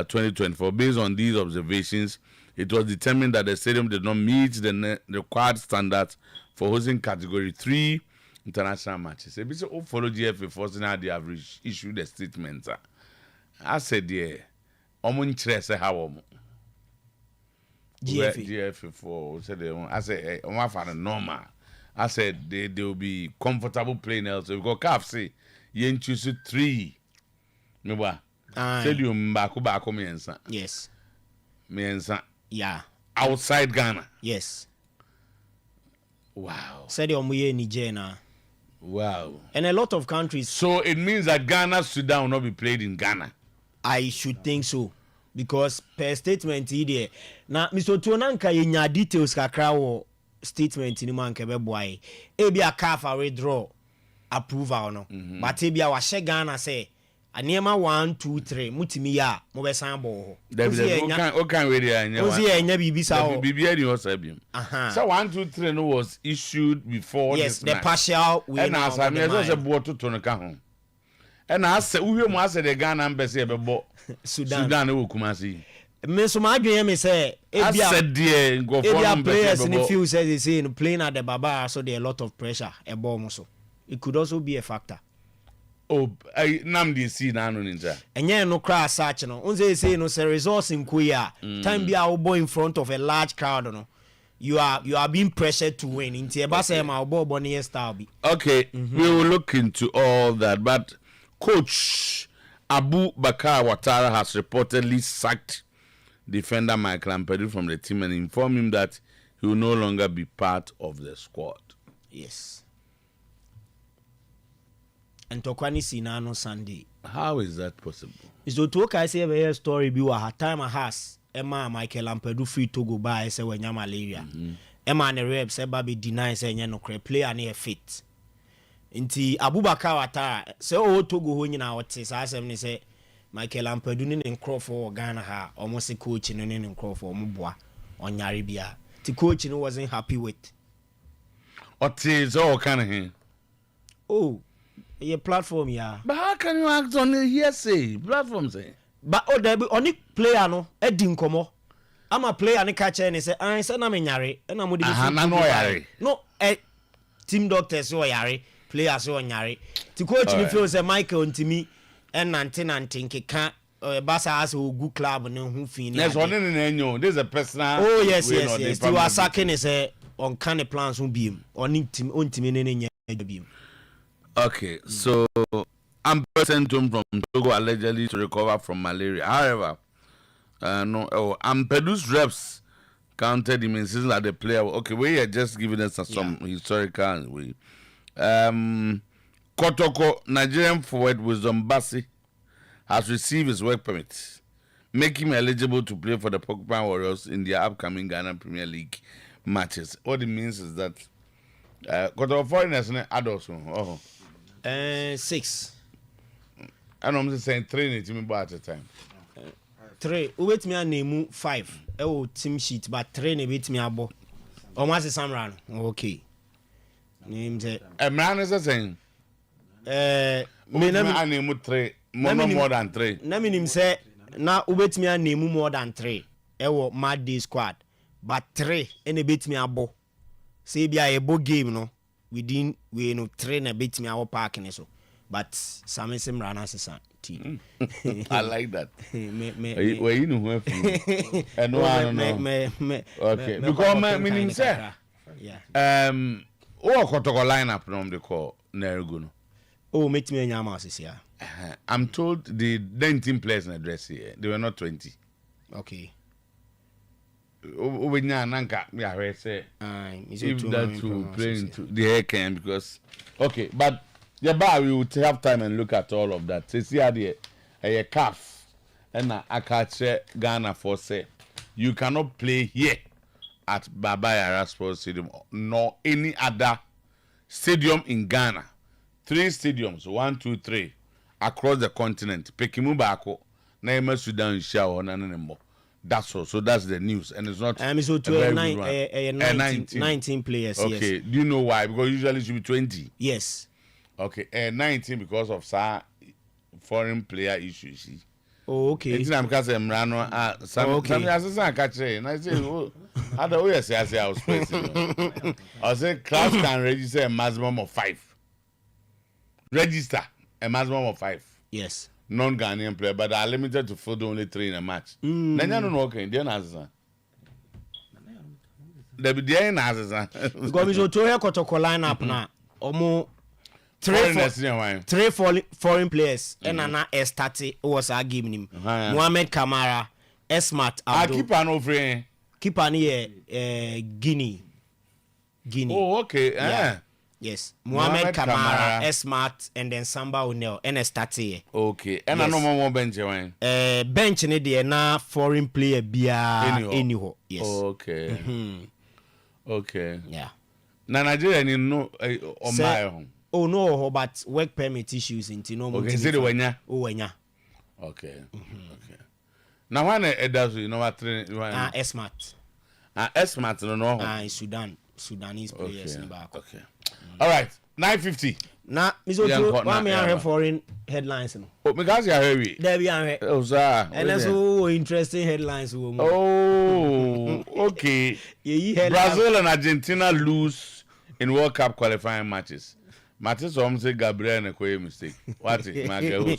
2024. Based on these observations, it was determined that the stadium did not meet the required standards for hosting Category 3 international matches. If you follow GFA force now, they have issued a statement. I said, yeah, I'm interested how GFA for said I said I'm find normal. I said they will be comfortable playing elsewhere because CAF say you choose 3. Remember? Stadium back miensa. Yes. Miensa. Yeah. Outside Ghana. Yes. Wow. Stadium we in Nigeria. Wow. And a lot of countries. So it means that Ghana Sudan will not be played in Ghana. I should think so. Because per statement here, now Mr. Tuananka yenya details kakra wo statement ni man kebe boy. Ebi a CAF withdraw approval no. But ebi a wa she Ghana say aniema 1 2 3 mutimi ya mo be san bo ho. O kan we dey anya. Ozi enya bibi sa ho. Bibi ani ho sabim. So 1 2 3 no was issued before yes, this match. Yes, the partial we and as I mean so bo to no ka ho. And as uhwe mo ase the Ghana embassy e be bo Sudan wo Kumasi. Me so ma adwen me say ebia players in few says they say playing at the Baba so there a lot of pressure e bo so. It could also be a factor. Oh, I nam dey see na no ninja. Enye no cry search no. Unze say no say resource in Kuya. Time be our boy in front of a large crowd no. You are being pressured to win. Inti eba say ma obo bonnie style be. Okay, we will look into all that, but Coach Abu Bakar Ouattara has reportedly sacked defender Michael Ampadu from the team and informed him that he will no longer be part of the squad. Yes. And Tokwani Sinano Sunday. How is that possible? So to I say a story be wa time has Emma Michael Ampadu free to go by say when malaria. Emma and the rep say baby deny say no player near fit. Inti Abubakar Ouattara say o Togo ho nyina wote say asem ne say Michael Ampadu ne nkrofo Ghana ha almost coach ne nkrofo omoboa onyare bia. The coach no wasn't happy with. Otis all kind of him. Oh, your platform yeah. But how can you act on the hearsay platform say? But oh there be only player no edi nkomo. I'm a player ne catch and say I say na me nyare na mo de no team doctors so yare players so nyare. The coach me feel say Michael ntimi and nante nkeka Basa has a good club no hu fin. Yes, one in enyo. This is a personal. Oh yes. You are sacking is on kind of plans who beam on team on team beam. Okay, so I'm sent home from Togo allegedly to recover from malaria. However, Ampedu's reps counted him insisting that the player. Okay, we are just giving us some historical way. Kotoko, Nigerian forward Wisdom Bassi, has received his work permit, making him eligible to play for the Porcupine Warriors in their upcoming Ghana Premier League matches. What it means is that Kotoko foreigners and adults. 6. I know I'm just saying 3 at a time. 3. Wait me and name 5. Oh, team sheet, but 3 wait me abo. Almost some run. Okay. Name the a man is saying. Me name 3. More than 3. Name him say now wait me and name more than 3. Ewo mad day squad, but 3 and a bit me abo. Say be a bo game no. We no train a bit me our parking so. But some sim run as a team. I like that. Where you know where and no. Okay. Because meaning say Kotoko lineup from the call Neruguno. Oh, make me a yamas here. I'm told the 19 players in the dress here. They were not 20. Okay. If that to play into the hair can because okay, but we will have time and look at all of that. See a calf and I catch Ghana for say you cannot play here at Baba Yara Sports Stadium nor any other stadium in Ghana. 3 stadiums, 1, 2, 3 across the continent. Pekimu Bako, Naima Sudan Shao Nanemo. That's all. So that's the news, and it's not. So 19 players. Okay. Yes. Do you know why? Because usually it should be 20. Yes. Okay. 19 because of foreign player issues. Oh, okay. It's not because I'm rano. Some assistant catch it. And I say, oh, I don't know. Say I was pressing. I say class can register a maximum of 5. Register a maximum of 5. Yes. Non-Ghanaian player, but are limited to field only 3 in a match. Then you don't know. Okay, they're assistant. They be there in assistant. Because we should to here lineup now. Almost 3 foreign players and Nana Estati was a giving him. Mohamed Kamara, Esmat Abdul. I keep an over. Keep an here, Guinea. Oh, okay. Yeah. Yes. Mohamed Kamara, Esmat, and then Samba O'Neil, and Estati. Okay. And I know more bench. Bench in the na foreign player bia anyhow. Yes. Okay. Okay. Yeah. Na Nigeria ni no on my home. Oh no, but work permit issues in no. Okay, say the wenya. Oh wenya. Okay. Okay. Now when it does, you know what? Esmat. Esmat no. In Sudanese players. Okay. All right. 9:50. Na miso one me have foreign headlines no. Oh, me guys are heavy. There we are. Oh, sir. And that's so interesting headlines. Oh, okay. Brazil and Argentina lose in World Cup qualifying matches. Matches some say Gabriel and a mistake. What is my girl?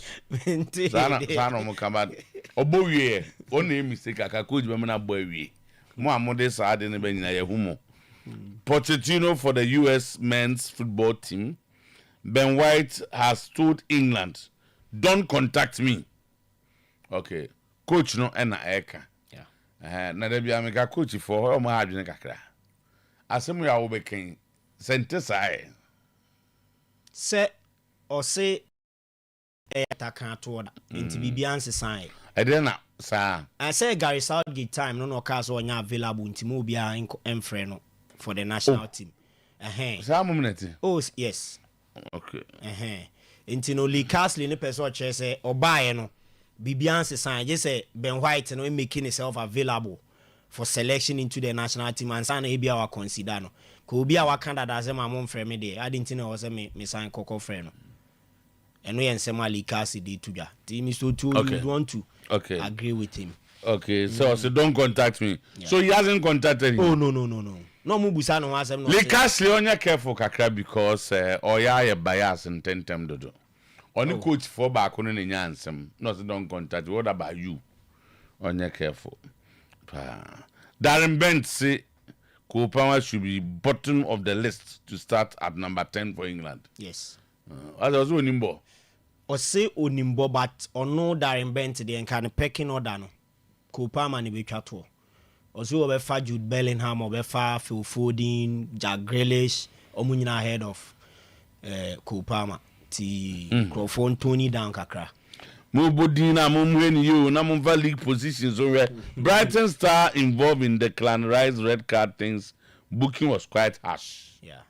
Sana mo kamba. Obowie. Only mistake aka coach be na bowie. Mo amode sa ade ne be nyina ye humo. Pochettino for the US men's football team. Ben White has told England, "Don't contact me." Okay. Coach no na eka. Yeah. Na dey bia me ka coach for o mo adwene kakra. Asem ya wo be ken. Sente sai. Se or say attack to order into Bibian's sign. I didn't say. I say Gary Southgate time no cars or available into Mobia and Freno for the national team. Oh yes. Okay. Into no Lee Castle in the person say or buy no Bibian's sign. Just say Ben White no making himself available for selection into the national team and sign be our consider no. Could be our candidate as my mom friend me there. I didn't know was me sign Coco friend. And we and Semali Cassie did to ya. Team is so too you want to agree with him. Okay, so don't contact me. Yeah. So he hasn't contacted you. Oh no. No mubusano has him. Lee Castle on your careful kakra because Oya bias and tentem dodo. Only coach for back on any ansem. Not don't contact. What about you? On your careful. Darren Bent say Kopama should be bottom of the list to start at number 10 for England. Yes. As I was Onimbo. Or say Onimbo, but or no Darren Bent the and kind of pecking or dano. Kopama ni bechato. Also over Jude Bellingham or Befa Phil Foden, Jack Grealish, or Munina ahead of Kopama. Crawford Tony down kakra. Mubodina mumweni you na mumva league positions over. Brighton Star involved in the clan rise red card things. Booking was quite harsh. Yeah.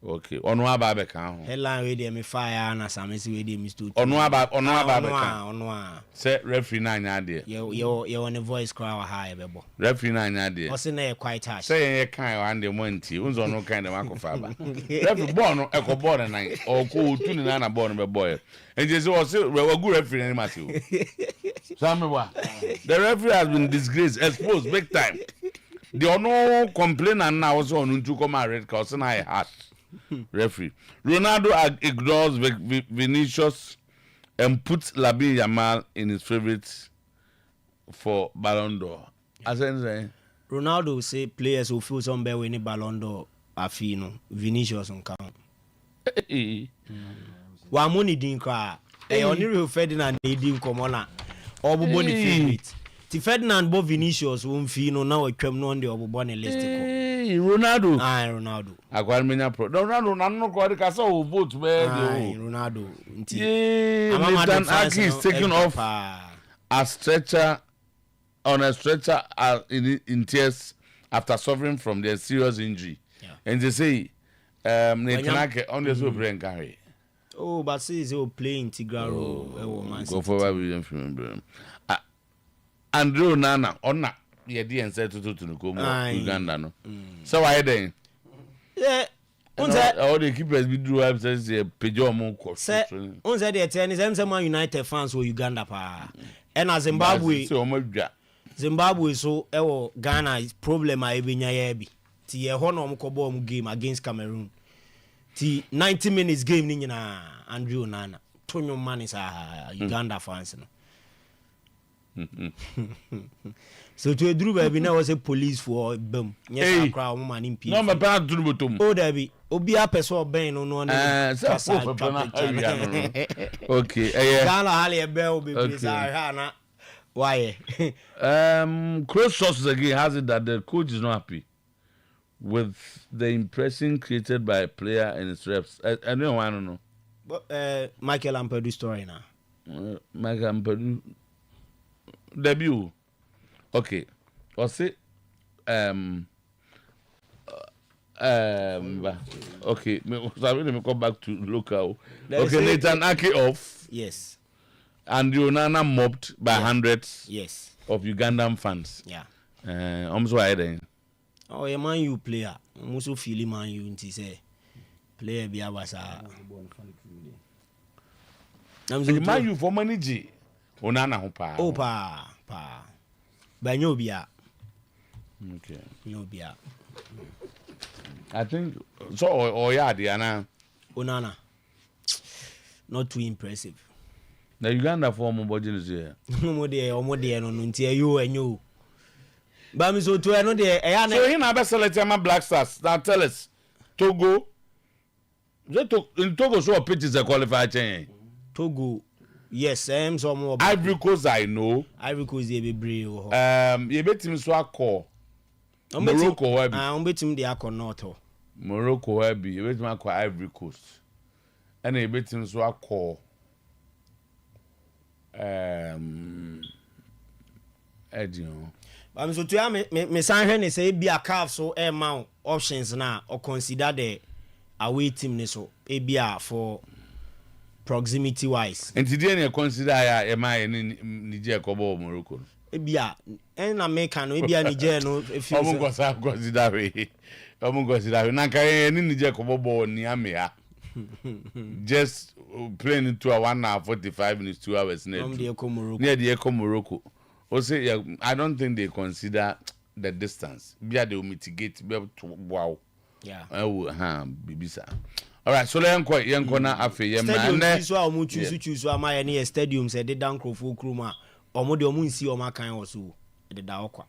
Okay. Onwa babe kan. Headline we dey me fire na samesi we dey Mr. Onwa babe kan. Onwa. Say referee na nya de. You on the voice crowd high bebo. Referee na nya de. O say na quite harsh. Say ye kan wan de monti. Unzo no kan de makofa ba. Referee ball no e ko ball na nine. O ko tu ni na ball no be boy. And just was we good referee any Matthew. The referee has been disgraced, exposed big time. The no complain and now also on to come a red card. I had referee. Ronaldo ignores Vinicius and puts Lamine Yamal in his favorites for Ballon d'Or. As I say, Ronaldo say players who feel some better winning Ballon d'Or are fino. Vinicius on count. Wa money din kra e oni Rio Ferdinand e din komona obobo ni favorite ti Ferdinand bo Vinicius won fi no na watwam no de obobo ne list ko Ronaldo Akwalmenya pro Ronaldo na no ko de ka so vote be de Ronaldo nti Nathan Ake is taking off a stretcher on a stretcher in tears after suffering from their serious injury. And they say Nathan Ake on the so brain carry. Oh, but see, he's playing integral role. Go for William film. Andrew Nana, on that, yeah, and said to Uganda. No, so I then. Yeah, all the keepers we do have says a Pijomo course. On the tennis, and some United fans were Uganda. ɛna Zimbabwe so ɛwɔ Ghana problem a ebenya ya bi ti ye ho na omkɔbɔ om game against Cameroon ti 90 minutes game ni nyina Andrew Onana tonyo man sa Uganda fans no so to eduru ba bi na was a police for bam yes akra o man in peace no me pa duru botom o da bi obi apeso ben no no okay Ghana hali e be obi bi sa ha na why close sources again has it that the coach is not happy with the impression created by a player and his reps. I don't know. But Michael Ampedu story now. Michael Ampedu debut. Okay. Or say okay, so me come back to local. Okay, Nathan Ake off. Yes. And Onana mobbed by hundreds of Ugandan fans. Yeah. Almost why then. Oh, a man you player. Almost feel man you nti say player be abasa. The man you for manage Onana ho pa. Oh pa. Ba nyobia. Okay. Nyobia. I think so or yeah Diana. Onana. Not too impressive. The Uganda form body is here. Omo de no nti ayo enyo. Ba mi so to e no de e ya na. So he na be select my Black Stars. Now tell us Togo. In Togo so pitches a qualified chain. Togo. Yes, so more. Ivory Coast I know. Ivory Coast e be brave. You betim so akọ. Morocco we be. Betim de akọ north. Morocco we be. You betim akọ Ivory Coast. And you betim so akọ Edion. But so to me san hwe ne say bi a calf so e ma options na or consider the away team ne so e bia for proximity wise. And today you consider ya ma Niger kobo Morocco. E bia en na make no e bia Niger no if you consider we. Consider na kai ni Niger kobo bo ni amea. Just playing into a 1 hour 45 minutes 2 hours near the Morocco. Also, I don't think they consider the distance. They will mitigate. Wow. Yeah. Bibisa. All right. So let me young corner afe. Stadium. This one we choose. Am I any stadium? Say they down Krofo Kruma. Omo de omo nsi omo kan oso. De da okwa.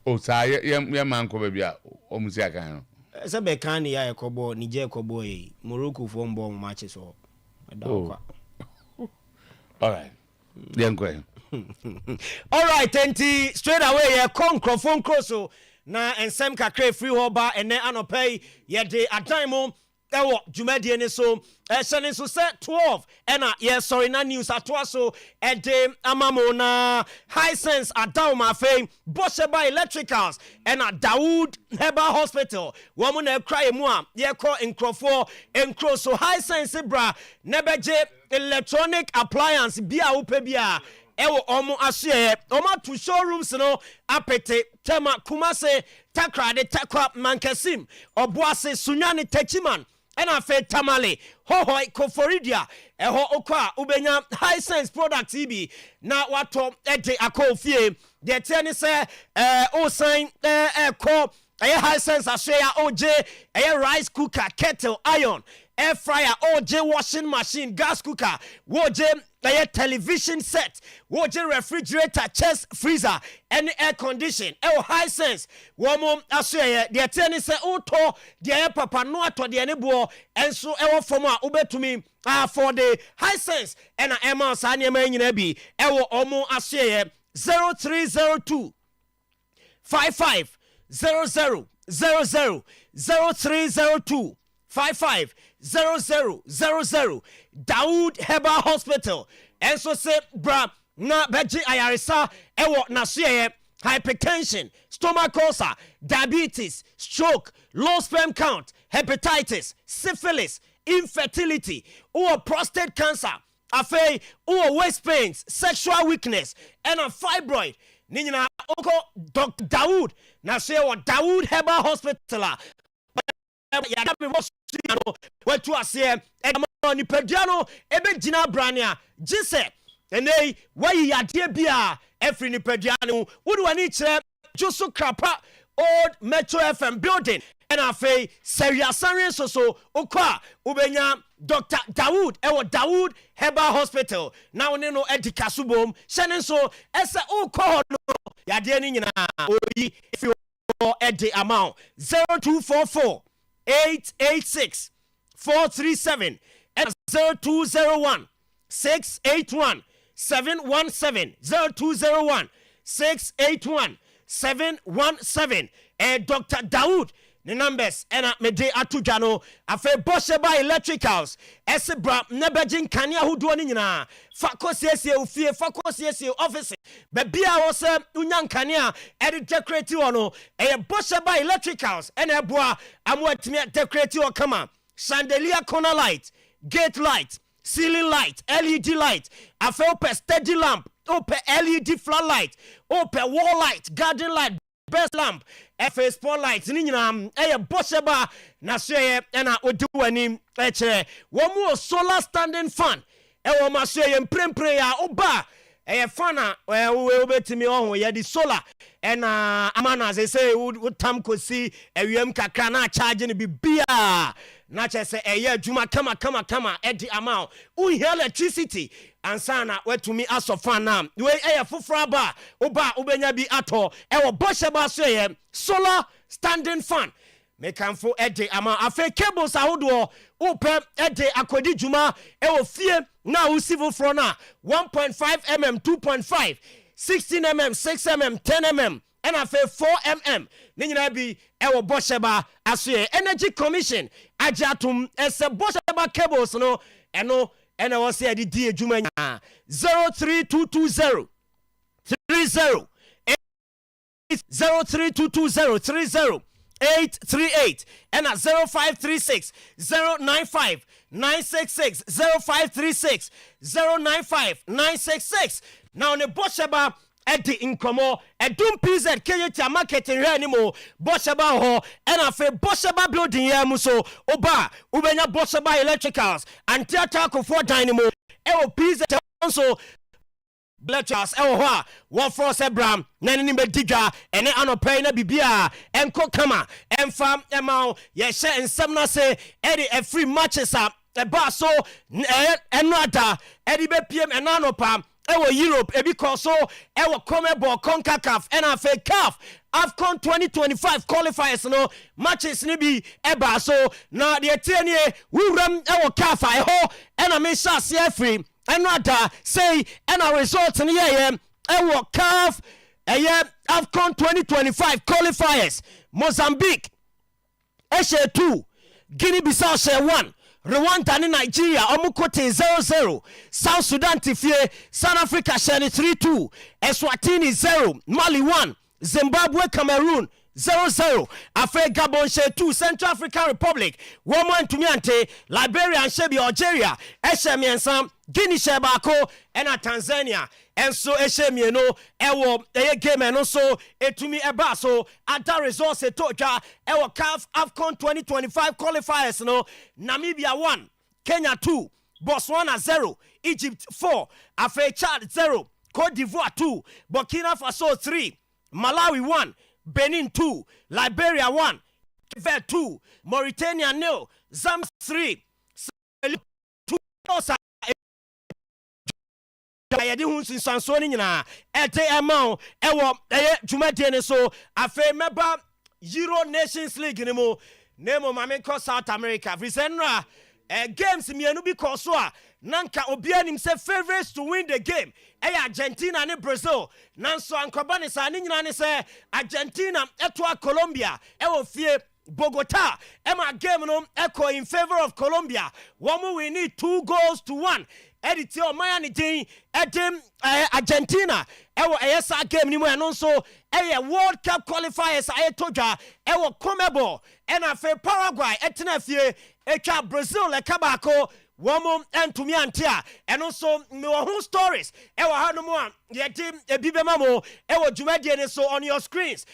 Oh, say yeah man ko baby a omo si akan no. Se be kan ya ekobo Niger ekobo e Morocco for mbo match so. All right. Then go ahead. All right, Tenti, straight away, yeah, microphone crosso. Na ensem kakre free hoba ene anopay ye de atimo ewo dwumadi ne so ehye so set 12 ena ye sorry na news atoa so ede amamo na high sense adaw ma fame Bosheba Electricals ena Dawood Herbal Hospital wo na ekra emu a ye ko nkrofo enkro so high sense bra nebeje electronic appliance bia wo pa bia ewo omo ahye omo to showrooms no apete tema kumase takrade takwa mankasim oboase sunyane tachiman ena fe tamale hohoi koforidia eho okwa ubenya high sense product ibi na wato ede akofie de teni se o sign ko high sense ashia OJ rice cooker kettle iron air fryer OJ washing machine gas cooker OJ television set OJ refrigerator chest freezer any air condition high sense womo ashia de teni se uto de papa no ato de ne bo enso from a ubetumi for the high sense and emma sanya nyina bi omo ashia 0302 55 00 0302 55 00 Dawood Herbal Hospital and so say bra na beji ayaresa ewo na so hypertension, stomach ulcer, diabetes, stroke, low sperm count, hepatitis, syphilis, infertility, or prostate cancer, afei or waist pains, sexual weakness, and a fibroid. Ninyina oko Dr. Dawood na say what Dawood Herbal Hospital. Ya da be wo watu ase ni pediano ebe gina brania gise ene wayi yade bia every nipadua no wo do ani kire Josu Krapa Old Metro FM building and afe seriasanre so okwa ubenya Dr. Dawood Dawood Herbal Hospital now ne no edika subom shene so ese okọ no yade ni nyina oyi if you edi amount 0244 886 437 and 0201 681 717 0201 681 717 Dr. Dawood the numbers and mede atujano afe Bosheba Electricals esebra nebejin kania hudo ni nyina fakosiesie ofie fakosiesie office bebia wo se unyan kania decorate wono Bosheba Electricals ene boa amwatimi decorate wo kama chandelier corner light gate light ceiling light LED light afe open steady lamp open LED floodlight open wall light garden light best lamp FA spotlight ni nyina Bosheba na soye na odi wani kire wo mu solar standing fan wo ma soye mprempre ya oba fana we betimi ohun ye di solar na amana say tam kosi ewiem kakra na charge ni bibia na chese adwuma kama edi amount hear electricity ansana wetumi asofana we fufura ba oba ubenya bi ato Bosheba soye solar standing fan mekanfo edi ama afe cables ahodo ope edi akodi djuma fie na usivo fro na 1.5 mm 2.5 16 mm 6 mm 10 mm and afe 4 mm ne nyina bi Bosheba asoye energy commission ajatum ese Bosheba cables no eno ena wo se edi die djuma 03220 30 03220 838 and at 0536 095 966 0536 095 966 now ne Bosheba edi inkomo edum PZ KT marketing here animo Bosheba ho and afe Bosheba building here muso oba ubenya Bosheba Electricals and theater for dynamo PZ so Bletchers ho one for Sebram nani be diga ene anopay na bibia enko kama emfam emao ye she ensem na se edi a free matches up e ba so enada edi be pm enanopa Europe because so CONMEBOL CONCACAF and afa CAF AFCON 2025 qualifiers no matches ni bi eba so na de tienie wuram CAF ho and me sha se free enada say and a result ni ye CAF AFCON 2025 qualifiers Mozambique Eshe 2 Guinea-Bissau share 1 Rwanda and Nigeria omukote 0-0 South Sudan tifie South Africa share 3-2 Eswatini 0 Mali 1 Zimbabwe Cameroon 0-0 Afre Gabon share 2 Central African Republic woman tumiante Liberia and shebi Algeria Eshe miensa Guinea share bako ena Tanzania enso eshe mieno ewo game no so etumi eba so ada results etoja ewo CAF AFCON 2025 qualifiers no Namibia 1 Kenya 2 Botswana 0 Egypt 4 Afre Chad 0 Cote d'Ivoire 2 Burkina Faso 3 Malawi 1 Benin 2 Liberia 1 Cape 2 Mauritania 0 Zambia 3 2 ayedi hu sinsanso ni nyina ete amount ewo dwumade ne so afa meba Euro Nations League ni mo nemo mame ko South America Visenra games mienu bi ko so a nanka obianim say favorites to win the game Argentina and Brazil nanso ankoba ne sa ni nyina ne say Argentina eto Colombia ewo fie Bogota ema game no echo in favor of Colombia one we need 2-1 edit your Miami team edim Argentina ewo ESA game ni mo anonso World Cup qualifiers ayetoja ewo CONMEBOL and afa Paraguay etina fie etwa Brazil le kabako womo entumi antia eno so me wo stories ewo hanomo a yedim ebibema mo ewo dwumadie ne so on your screens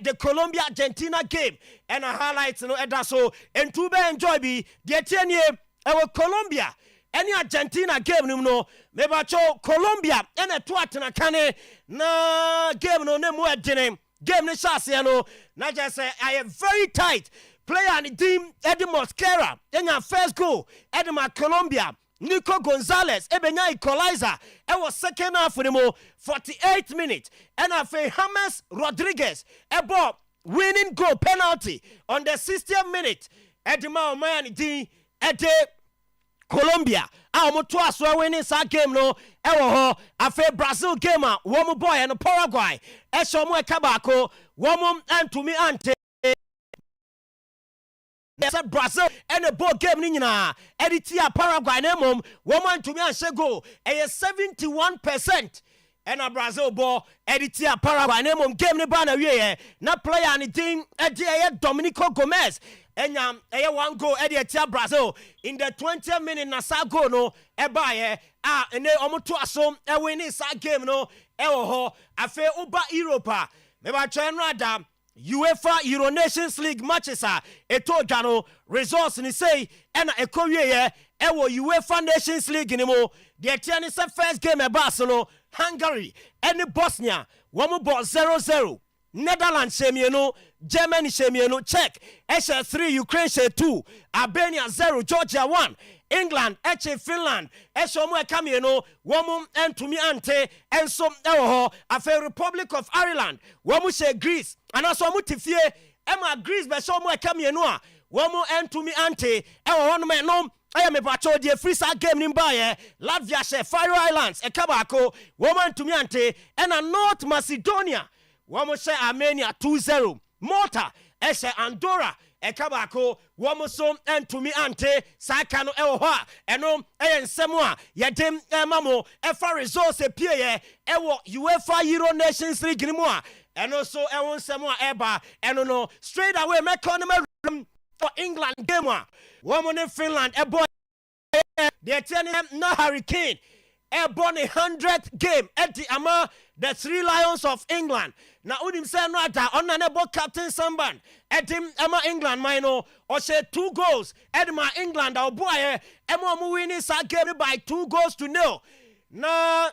the Colombia Argentina game and a highlights no eda so entu be enjoy bi de tienie ewo Colombia any Argentina game no mebacho Colombia ene to atena kane na game no ne mu edene game ne shase no na just say I am very tight player and team Eddie Mosquera enya first goal Edema Colombia Nico Gonzalez ebenya equalizer was second half for the 48 minutes and afa James Rodriguez ebo winning goal penalty on the 60th minute Edema Omayani D Ede Colombia to as well winning that game no ewo afa Brazil game one boy and Paraguay eshomo ekabako one and to me ante Brazil and the ball game nina editia Paraguay nemom woman to me and go 71% and a Brazil ball editia Paraguay nemom game ne bana wie na player and team edia Dominico Gomez enyam one goal editia Brazil in the 20th minute na sa goal no eba ene omoto asom e win this game no ewo ho afa uba Europa me ba try no adam UEFA Euro Nations League matches eto dano results ni say ena ekowie ewo UEFA Nations League ni mo the tiani se first game e Barcelona Hungary and Bosnia one ball 0-0 Netherlands shemieno Germany shemieno Czech Asia 3 Ukraine 2 Albania 0 Georgia 1 England Finland Eshomu ekamieno womu entumi ante enso ewo afa Republic of Ireland womu she Greece anaso womu tifie ema Greece be shomu ekamieno a womu entumi ante ewo hono me no aya me bacho die free sa game nimba Latvia she Faroe Islands ekabako womu entumi ante ena North Macedonia womu she Armenia 2-0 Malta eshe Andorra ekabako womuso entumi ante sakano ewo eno ensemo a yedem mamo efa results epie ewo UEFA Euro Nations League ni mo a eno so ewo nsemo a eba eno no straight away mekono for England game a womo ne Finland ebo the tiani no Hurricane ebo ne 100th game edi ama the Three Lions of England na unim say no ada on na nebo captain Samban edim ema England mino or say 2 goals edma England our boy ema mu winning sa game by 2-0 na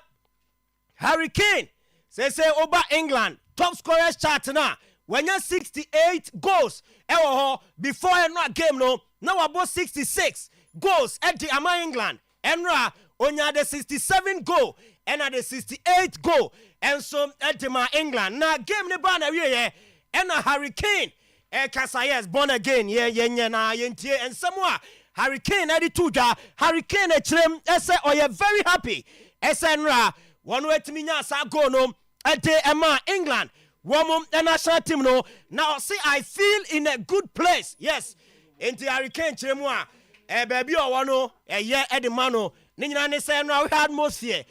Hurricane say over England top scorers chart na when you 68 goals ewo before no game no now about 66 goals edi ama England enra onya the 67 goal and at the 68 goal and so edema England na game ne ba na wie and a Hurricane Kasayes born again na yentie and somewhere Hurricane edi tuja Hurricane echrem ese oye very happy esenra one wetimi nya sa go no ede ema England woman national team no now see I feel in a good place yes into Hurricane chremu a baby o wono ye edema no ni nyina ne say no atmosphere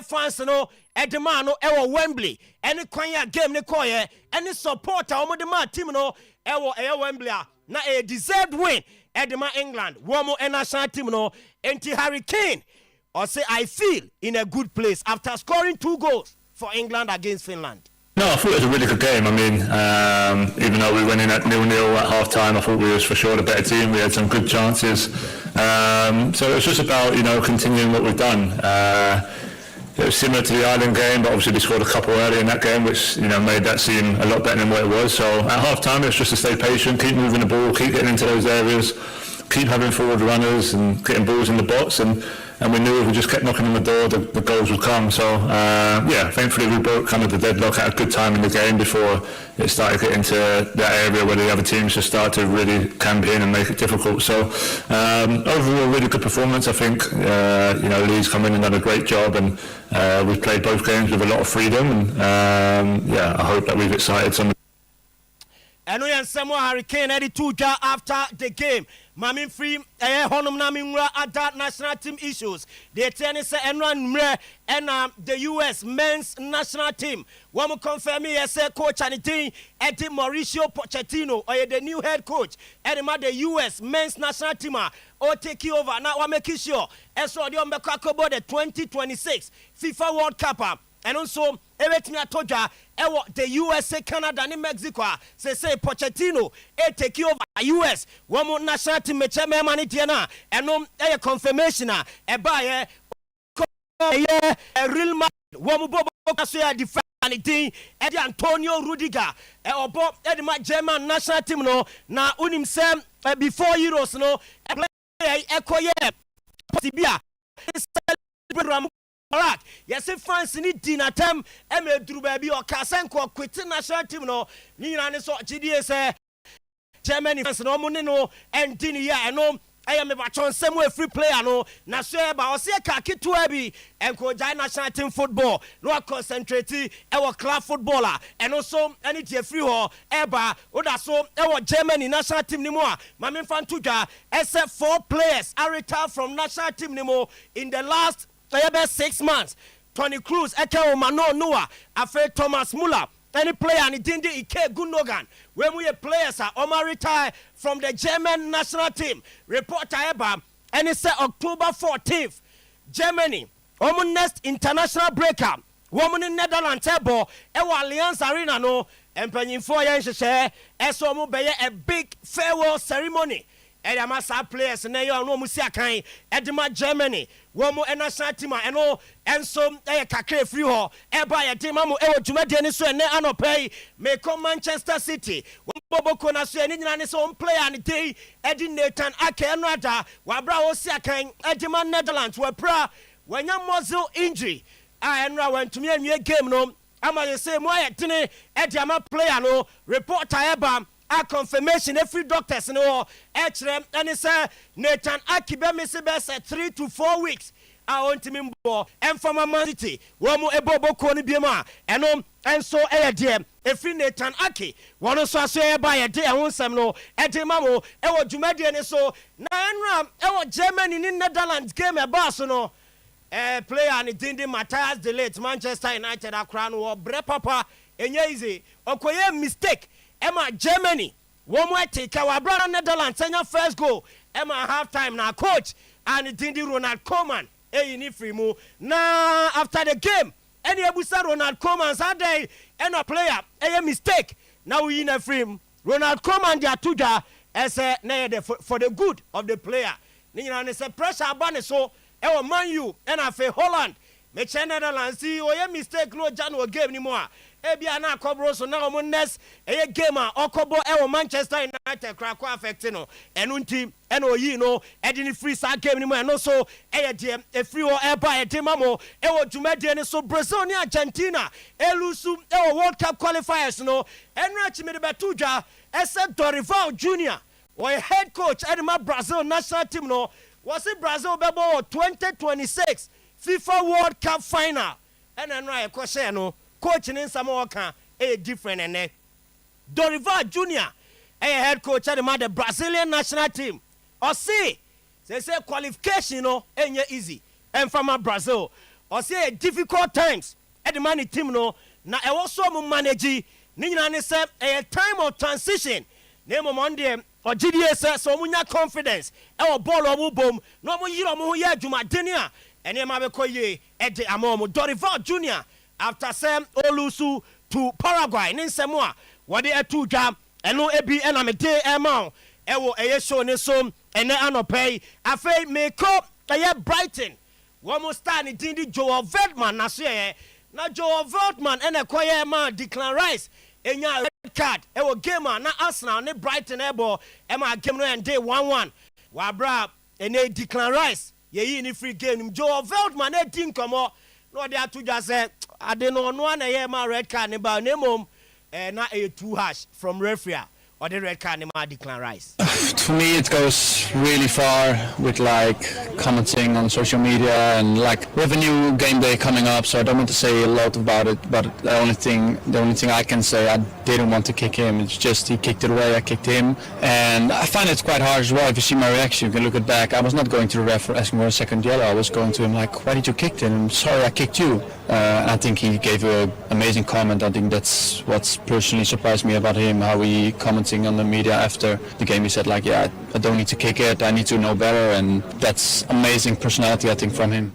fans no edema no ewo Wembley any kwanya game ne koye any supporter omo de ma team no ewo Wembley na a deserved win edema England womo national team no anti Hurricane or say I feel in a good place after scoring 2 goals for England against Finland. No, I thought it was a really good game. I mean, even though we went in at 0-0 at half-time, I thought we was for sure the better team. We had some good chances. So it was just about, continuing what we've done. It was similar to the Ireland game, but obviously we scored a couple early in that game, which, made that seem a lot better than what it was. So at half-time, it was just to stay patient, keep moving the ball, keep getting into those areas, keep having forward runners and getting balls in the box, and we knew if we just kept knocking on the door, the goals would come. So thankfully we broke kind of the deadlock at a good time in the game before it started getting to that area where the other teams just started to really camp in and make it difficult. So overall, really good performance. I think Lee's come in and done a great job, and we've played both games with a lot of freedom, and I hope that we've excited some. And we and Samuel Hurricane Eddie Tuja after the game. Mamin free honum na minwa other national team issues. The tennis and the US men's national team. One more confirm me as a coach and team Eddie Mauricio Pochettino or the new head coach. Eddie the US men's national team or take you over. Now I'm making sure as well the 2026 FIFA World Cup. and also everything I told you, the USA, Canada, and Mexico, say Pochettino, take over US, one more national team, Mechama, and a confirmation, a buyer, a real man, one more defense. Eddie Antonio Rudiger, or Eddie German national team, no, now unim sem before Euros, no, Ekoye, Potibia, yes, if France need dinner time, Emma Drew Baby or Kasenko quitting national team, no, Nina so GDS, Germany, no money, and Dinia, and no. I am a batch on somewhere free player, no. Nasser, but I see a kaki to heavy and coach national team football. No concentrating our club footballer and also any free or ever. Oda so our Germany national team anymore. Mami Fantuga, except 4 players are retired from national team anymore in the last 6 months. Tony Cruz, Eke Mano Noah, Afe Thomas Muller. Any player and it didn't Ike Gundogan. When we players are Omar retire from the German national team. Report Eba and it's October 14th. Germany, woman next international breakup. Woman in Netherlands ebo Ewa Allianz Arena no and penny 4 years share Esomu Beye a big farewell ceremony. Edamasa players and they are no Musiakai, Edema Germany, one more national team, and all, and so they are free hall, by a team, Ewa Jumadianiso and Ano pay, may come Manchester City, one Bobo Konasu and in his own player and day, Eddie Nathan Ake and Rada, Wabra Osiakai, Edema Netherlands, were pra, when your muscle injury, I and went to me and your game, no, I'm the same way at Tine, Edama player, no, report Eba. A confirmation every doctors no HM and it's Nathan Akibe Missibes 3 to 4 weeks. I want to member and from a Man City one more ebobo koni biema and so dear every Nathan Aki one also say by a day I want some no edemamo ewo Jumadi and so nine ewo Germany in Netherlands game a bass no player and it didn't Matthias the late Manchester United a crown or bre papa easy okoye mistake Emma Germany, one more take our brother Netherlands, send your first goal. Emma half time now, coach, and it didn't Ronald Koeman. You need free move. Now, after the game, any Abusa Ronald Koeman Sunday, and a player, a mistake. Now we in a frame. Ronald Koeman, they are two as for the good of the player. Nina is a pressure banner, so our Man U, and I say Holland. Make Netherlands see, or mistake, no January game anymore. Ebiana Cobro so now Mundes a gamer Okobo Manchester United crack affecting and team and Edini free side game anymore and also a free or air by a Timamo Jumedian so Brazil Argentina Elusu World Cup qualifiers no and Rachimid Batuja except Dorival Jr. or a head coach at my Brazil national team no was it Brazil Bebo 2026 FIFA World Cup final and then right question no coaching in Samoa a different and Dorival Jr. a head coach at the Brazilian national team. Or see, they say qualification no ain't easy. And from Brazil, or say difficult times at the money team no. Now I also manage Nina say a time of transition. Name on Monday or GDS so munya confidence. Our ball or boom. No more you know ya Jumadenia and Yamabekoye at the Amomo Dorival Jr. After Sam Olusu to Paraguay, in Samoa, what they are 2 jam, and no ebi and I'm a day amount. Ewo a show ne some and then I pay. I fay make up a Brighton. One more stand it in the Joe Veltman, I say. Now Joe Veltman and a quiet man declare rice. And your red card, ewo gamer, not Arsenal, ne Brighton ebo, Emma game and day 1-1. Wabra and they declare rice. Ye in free game. Joe Veltman, they think come on. No, they are to just say, I don't know one a year, my red card, about name and not a 2 hash from referee or the red card, my decline rise. For me, it goes really far with like commenting on social media and like we have a new game day coming up, so I don't want to say a lot about it. But the only thing I can say, I didn't want to kick him. It's just he kicked it away, I kicked him, and I find it's quite hard as well. If you see my reaction, you can look it back. I was not going to the ref asking for a second yellow. I was going to him like, "Why did you kick him?" I'm sorry, I kicked you. And I think he gave an amazing comment. I think that's what's personally surprised me about him, how he commenting on the media after the game. He said like, "Yeah, I don't need to kick it. I need to know better," and that's amazing personality, I think, from him.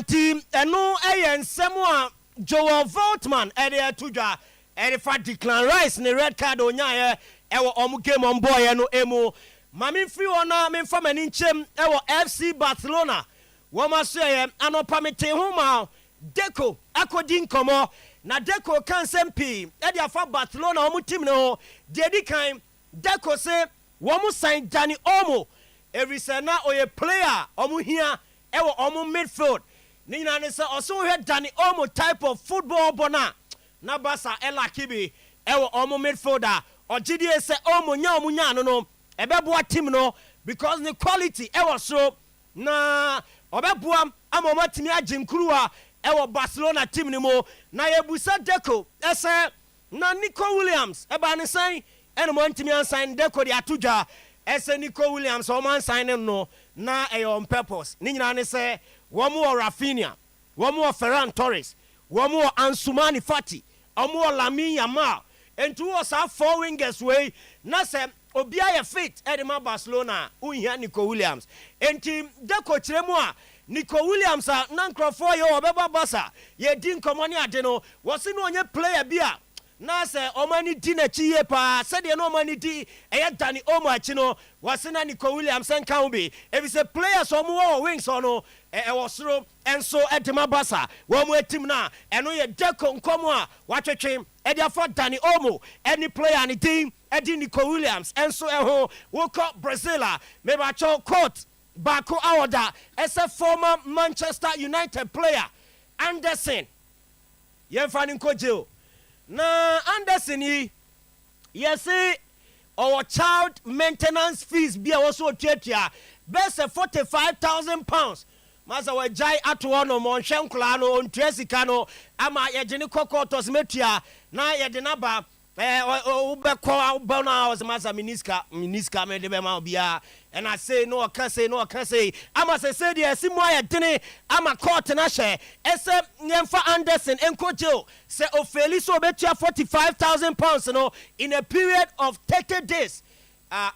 Team eno nsɛm a Joel Voltman ɛde atudwa ɛde fa Declan Rice ne red card onyae ɛwɔ ɔmo game on boy no emu mame free ona me fa mani nchem ɛwɔ FC Barcelona wɔma so anopa mete ho ma Deco akodi nkomo na Deco kan sempi ɛde afa Barcelona ɔmo team no dedi kan Deco se wɔmo sign Dani Olmo every na oye player ɔmo hia ɛwɔ ɔmo midfield ni nyina ne sɛ ɔso hwɛ Dani Olmo type of football bona na basa ela kibi ɛwɔ ɔmo midfielder ɔgidie sɛ Olmo nya no ɛbɛboa team no because the quality ɛwɔ so na ɔbɛboa ama ɔmo atimi agye nkuruwa ɛwɔ Barcelona team ni mo na yebusa Deco ɛsɛ na Nico Williams ɛba ne sign ɛna mo ntimi ansign Deco de atudwa ɛsɛ Nico Williams ɔmo ansign no na ɛyɛ on purpose ni nyina ne sɛ wɔmo wɔ Rafinha wɔmo wɔ Ferran Torres wɔmo wɔ Ansumani Fati wɔmo wɔ Lamine Yamal entu wɔ sa four wingers way na sɛ obi ayɛ fit ɛde ma Barcelona unhia Nico Williams enti Deco kyerɛ mu a Nico Williams a na nkrɔfoɔ yɛ ɔbɛba Barca yɛ di nkɔmɔ ne ade no wɔse no onye player bi a na sɛ ɔmani di na chi ye pa sɛ de no ɔmani di ɛyɛ Dani Olmo achi no wɔse na Nico Williams nka ho bi ebi sɛ players ɔmo wɔ wings ɔno ɛwɔ soro ɛnso ɛde ma Barca wɔn atim na ɛno yɛ Deco nkɔmɔ a watwetwe ɛde afa Dani Olmo ɛne player ne din ɛde Nico Williams ɛnso ɛho wɔkɔ Brazil a mebacho court Bako Awoda as a former Manchester United player Anderson yɛmfa ne nkɔgye na Anderson yi yɛse our child maintenance fees bi a wɔso otuatua bɛsɛ £45,000 masa wɔgyae ato hɔ no mɔnhwɛ nkoraa no ɔntua sika no ama yɛgye ne kɔkɔɔtɔs metua na yɛde naba wobɛkɔ wobɛ no a wɔsɛ masa miniska mede bɛma obiaa and I say no can say ama sɛ sɛ deɛ ɛsi mu ayɛ dene ama court na hyɛ ɛsɛ nyɛmfa Anderson nkɔgye sɛ ofeli so obetua £45,000 no in a period of 30 days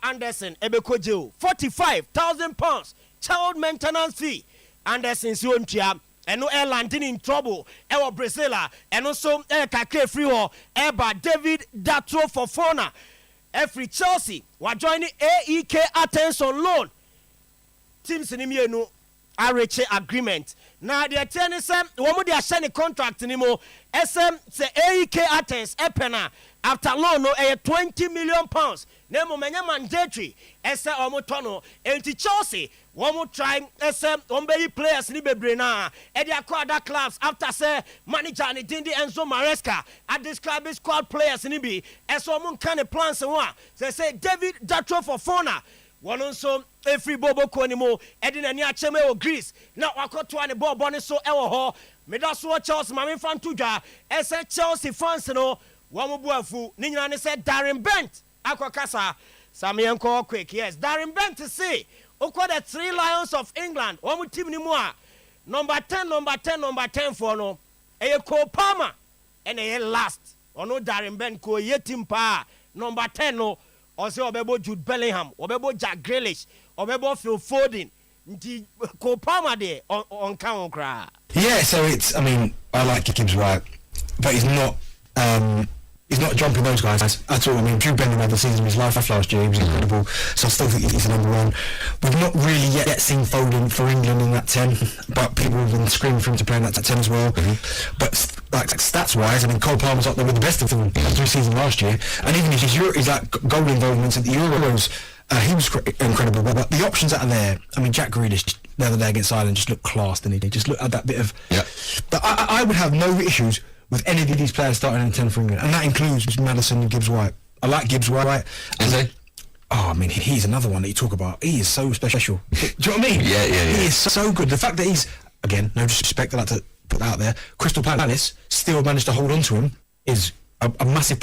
Anderson ebekɔgye £45,000 child maintenance fee Anderson si ontua ɛno landing in trouble ɛwɔ Brazil ɛno so kakra free hɔ ɛba David Datro Fofana every Chelsea were joining AEK Athens on loan teams ni mienu reach agreement na the tennis wɔn de ahyɛ ne contract ni mo SM say AEK Athens epena after loan no £20 million na mo menya mandatory ɛsɛ wɔn tɔ no enti Chelsea wɔn try ɛsɛ wɔn bɛyi players ni bebree na ɛde akɔ other clubs after say manager ni Dindi Enzo Maresca a describe squad players ni bi ɛsɛ wɔn nka ne plans ho a say David Datro Fofana wɔn nso efiri bobo kɔ ni mo ɛde n'ani akyɛm ɛwɔ Greece na wakɔtoa ne bɔɔbɔ ne so ɛwɔ hɔ meda so wɔ Chelsea maame fan to dwa ɛsɛ Chelsea fans no wɔn bu afu ne nyina ne sɛ Darren Bent akɔkasa Samienko quick yes Darren Bent say okɔ the Three Lions of England wɔn team ni mu a number 10 for no ɛyɛ Cole Palmer ɛna ɛyɛ last ɔno Darren Bent ko yɛ team pa number 10 no ɔsɛ ɔbɛbɔ Jude Bellingham ɔbɛbɔ Jack Grealish ɔbɛbɔ Phil Foden nti Cole Palmer de ɔnka ho kra. Yeah, so it's, I mean, I like Gibbs White, but he's not jumping those guys at all. I mean, Jude Bellingham had the season of his life last year, he was incredible, so I still think he's the number one. We've not really yet seen Foden for England in that 10, but people have been screaming for him to play in that 10 as well. But like stats-wise, I mean, Cole Palmer's up there with the best of them through season last year, and even his like goal involvements at the Euros, he was incredible. But the options that are there, I mean, Jack Grealish the other day against Ireland just looked class, didn't he? Just looked at that bit of... Yeah. But I would have no issues with any of these players starting in 10 for England, and that includes Maddison and Gibbs White. I like Gibbs White. Is he? Oh, I mean, he's another one that you talk about. He is so special. Do you know what I mean? Yeah. He is so good. The fact that he's, again, no disrespect, I like to put that out there, Crystal Palace still managed to hold on to him is a massive...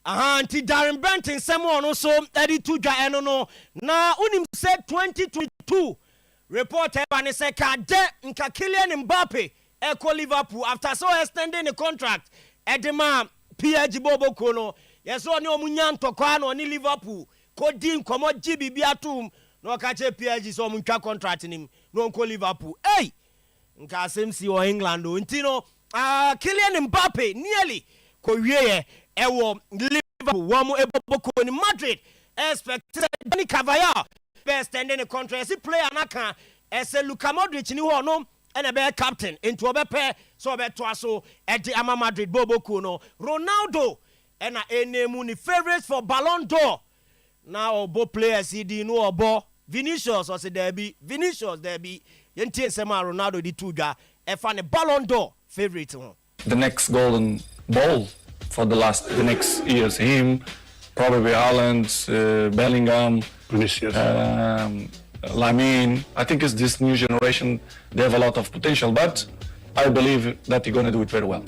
Anti Darren Bent in Samuel also 32 eno no na unim said 2022 report ebane say ka de nka Kylian Mbappe eko Liverpool after so extending the contract edema PSG bobo kono yeso oni omunya ntokwa no ni Liverpool ko di nkomo gibi bi atum no catch a PSG so muntwa contract nim no nko Liverpool hey nka asem si o England o ntino Kylian Mbappe nearly ko wieye ewo Liverpool wo mo eboboko ni Madrid expected Dani Carvajal best ending the contract si player naka ese Luka Modric ni ho no and be captain into obepe so obeto aso e di ama Madrid boboko no Ronaldo and enemu ni favorites for Ballon d'Or now both players di no obo Vinicius or se derby Vinicius derby yenti sema Ronaldo di tuga e fa ne Ballon d'Or favorite one. The next golden ball for the next years, him, probably Haaland, Bellingham, Vinicius. Lamine. I think it's this new generation. They have a lot of potential, but I believe that they're going to do it very well.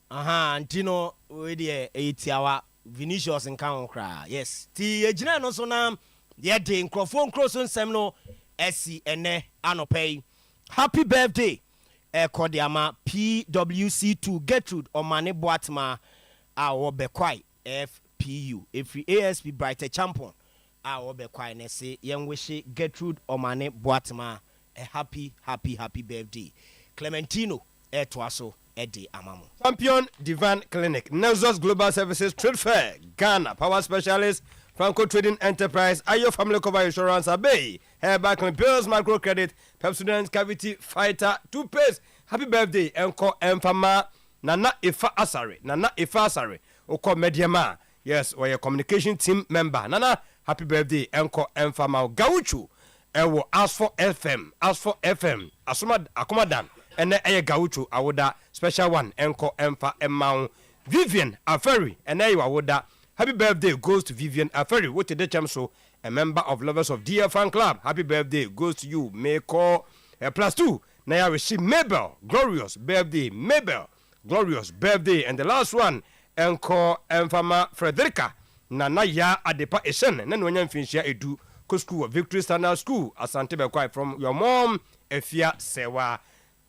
Antino we dey 80 hour Vinicius nkan kra. Yes. Ti ejina no so na ye dey nkrofo nkroso nsem no esi ene anopay. Happy birthday. Kodiama PWC2 Gertrude Omane Boatma Awobekwai FPU every ASP Brighter Champion Awobekwai ne say young wish Gertrude Omane Boatma a happy birthday. Clementino Etwaso Eddie Amamo. Champion Divan Clinic, Nexus Global Services Trade Fair, Ghana Power Specialist, Franco Trading Enterprise, Ayo Family Cover Insurance, Abay, Hairback and Bills, Microcredit, Pepsodent Cavity Fighter, Toothpaste. Happy birthday, Enko Enfama, Nana Ifa Asare, Oko Mediama. Yes, or your communication team member. Nana, happy birthday, Enko Enfama, Gauchu, Ewo, As for FM, Asuma Akumadan, and Eye Gauchu, Awoda, special one, Enko Emfa Emma, Vivian Aferi, and Eye Awoda. Happy birthday goes to Vivian Aferi, what the Chamso, a member of Lovers of Dear Fan Club. Happy birthday goes to you, Meko +2. Now I receive Mabel, glorious birthday, and the last one, Enko Enfama Frederica, Nana ya Adepa Esen, and then when you finish here, edu, school, Victory Standard School, Asante Bekwai from your mom, Efia Sewa.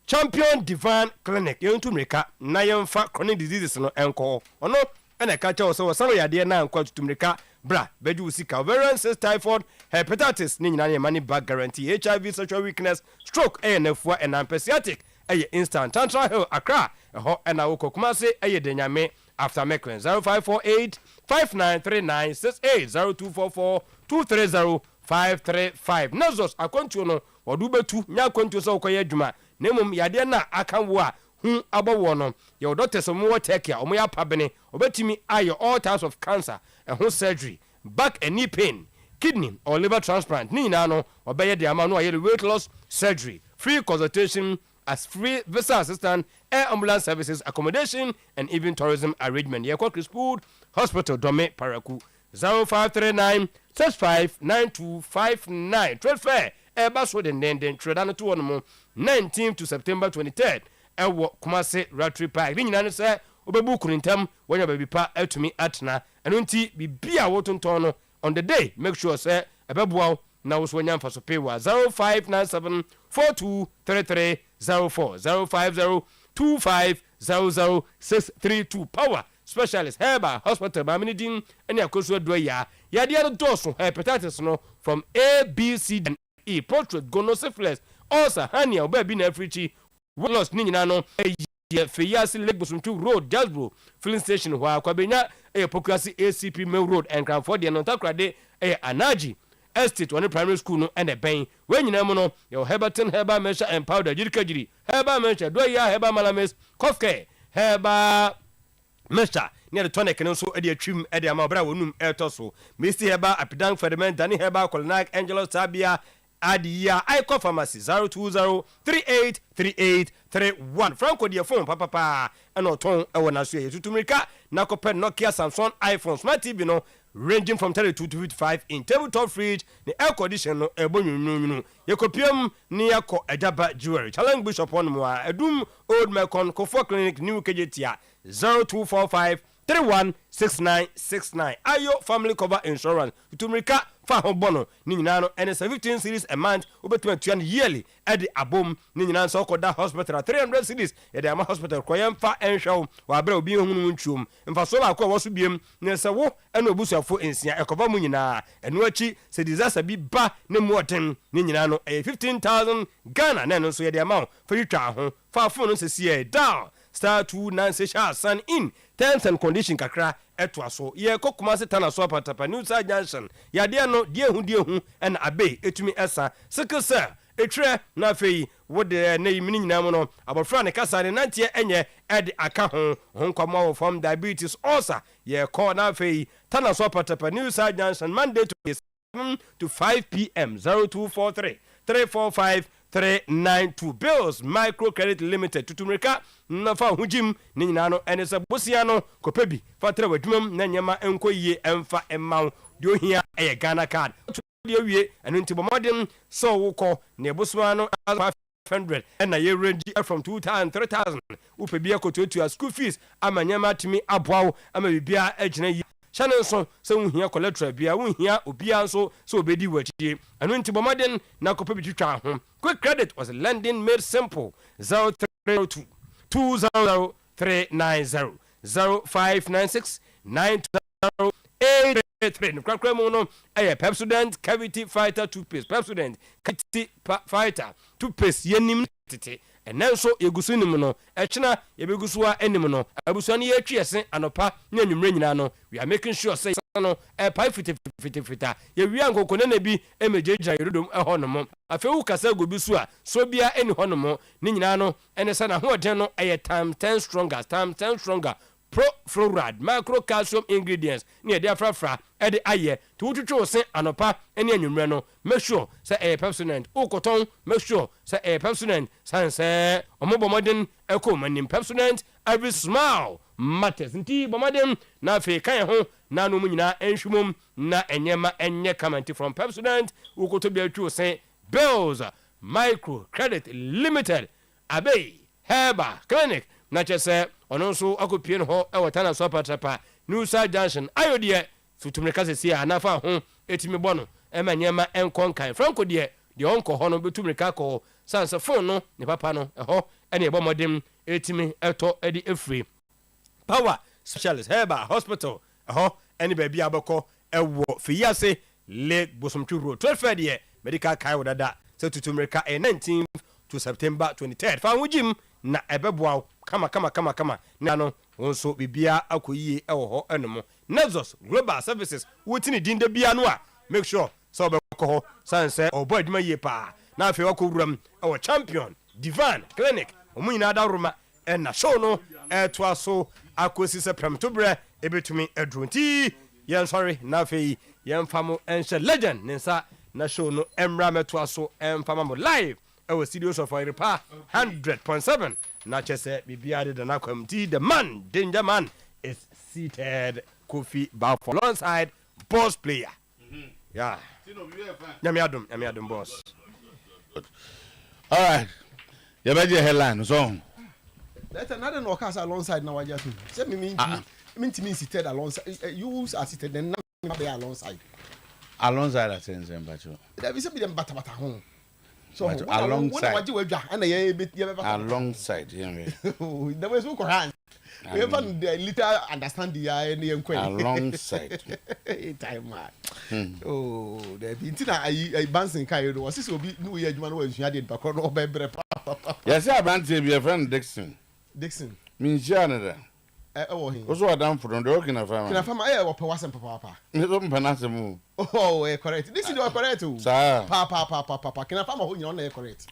Champion Divine Clinic, you to make a Nayan chronic diseases no Enko, or no, and I catch also some of your dear now, quite to make bra, bedu sika, variances, typhoid, hepatitis, nini money back guarantee, HIV, sexual weakness, stroke, ANF1, and ampesiatic, instant, Tantra Hill, Accra, a hot and a Kumase, denyame, after Mecklin, 0548 593968, 0244 230 535. Nazos, a contuno, or do betu, nya contu so koyeduma, nemum yadena, akamwa. Abawono, your doctors are more take care, or my pabene, or betimi eye all types of cancer, and home surgery, back and knee pain, kidney or liver transplant, ni nano, or by the amount of weight loss surgery, free consultation as free visa assistant, air ambulance services, accommodation, and even tourism arrangement. Yakokris Food, Hospital Dome Paraku 0539 659259. Trade fair, Airbus with the name, Tredana 19th to September 23rd. Ewo Kumase Rotary Park. Ni nyina se obebu kunintam when your baby pa etumi atna. Eno nti bibia wotontono on the day. Make sure say ebeboa na wo so nyam fa so pay wa 0597 4233 04 05025000632 Power Specialist Herba Hospital Bamidin ene akoso do ya. Ya dia do so hepatitis no from A B C and E portrait gonosyphilis also hernia obabi na africhi lost ni nyina no Feyasi Lake Bosumtu Road, Jasbro, filling station, while Kwabenya, Pokrasi ACP Mill Road, and Cranford, and Notakrade, Anaji, Estate, one primary school, no, and a bang. When you know, your Heberton, Heba Mesha, and Powder, Jirkajiri, Heba Mesha, Doya, Heba Malames, Kofke, Heba Mesha, near the tonic, and also Eddie Trim, Eddie Amabra, Unum, Ertoso, Misty Heba, Apidang Fediment, Danny Heba, Colnac, Angelo Sabia. Adia Icon Pharmacy 020383831 Franco dia phone papa and oton e wona so yetu tumrika na kopen Nokia Samsung iPhone Smart TV no ranging from 32 to 55 in tabletop fridge the air condition no ebonyununu yekopiam ni yakọ Ejaba Jewelry Challenge Bishop on mo edum Old Mekon Kofo Clinic New Kejetia 0245 316969 Ayo Family Cover Insurance tumrika fa ho bono ni nyina no ene 15 cedis a month obetuma tua no yearly ede abom ni nyina so koda hospital 300 cedis ede ama hospital koyam fa enhwew wa bra obi hu no ntwom mfa so ba ko wo so biem ne se wo ene obusuafo ensia ekova mu nyina eno achi se disaster bi ba ne muoten ni nyina no 15,000 Ghana na no so ede ama fa twa ho fa phone no se sie down star 296 sun in terms and condition kakra eto aso ye kokuma se tana so patapa new side junction ya de no die hu en abe etumi esa sekesa etre na fei wode na yimini nyina mo no abofra ne kasa ne nantie enye ede aka ho nkoma from diabetes ulcer ye call na fei tana so patapa new side junction Monday to 7 to 5 p.m. 0243 345 392 Bills Micro Credit Limited tutumrika na fa hujim ni nyina no ene se bosia no kopebi fa tra wadwumam na nyema enko yie emfa emma de ohia eye Ghana card de wie enu ntibomodem so wukọ na ebosua no 500 na ye range from 2,000 3,000 upebi akototu school fees ama nyema timi aboawo ama bibia agina yi channel so unhia collateral bia unhia obia so obedi wachi anu ntibomodem na kopebi twitwa ho quick credit was lending made simple 0302 200 390 0596 920 kwakwa mu no Pepsodent cavity fighter toothpaste Pepsodent cavity fighter toothpaste yenim tete enenso yegusu nim no echina yebegusu a enim no abusu ne yetwiese anopa na nwumre nyina no we are making sure say no pai fita ye wi ankoko na bi emejeja yerodom ehonom afewu kasa gobisu a so bia eni honom ni nyina no ene sana hoden no time 10 stronger pro fluoride macro calcium ingredients ni ede afrafra ede aye to utwetwe se anopa eni anwumre no make sure say Pepsodent ukoton make sure say Pepsodent sanse omobomodin ekomanim Pepsodent every smile matters nti bomodin na fe kan ho na no nyina enhwumom na enyema enye comment from Pepsodent ukoto bia twu se Bills Micro Credit Limited Abbey Herba Clinic na chese ono so akopie no ho ewotana so patapa New Side Junction ayodie futumreka sesi anafa ho etimi bono emanyema enkonkan franco de onko ho no betumreka ko sanse phone no ne papa no eho ene ebomodem etimi eto edi efri power specialist Herba Hospital eho ene ba bia beko ewo fiyase le bosomtwu road 12 de medical kai wodada se tutumreka 19th to September 23rd fa hujim na ebeboa kama na no wonso bibia akoyie ewo ho enemo Nexus Global Services wotini dinde bia no a make sure so obekọ ho sanse obo adwuma yie pa na afi wakowuram ewo champion divan clinic omunyina da roma na show no eto aso akosi se premtobre ebetumi edronti yen sorry na afi yen famo enche legend nensa na show no emra meto aso emfama live ewo studios of Oyerepa 100.7 na chese bibia de na kwamti the man danger man is seated Kofi Bafo alongside boss player yeah nyame adom boss all right you better headline so that's another no case alongside now waja too say me mean seated alongside you are seated then na be alongside I sense bacho that be say be them bata home so alongside alongside the way so correct we have the little understand the any alongside time man oh the intina I bouncing kai do was so be no ye adwuma no ansua de pa no bebre pa yes I ban to be a friend Dixon means jana oh he also adam for the working of family we pe wasem papa me do mpanase mu oh correct this is correct sir papa kina fama ho nyina na correct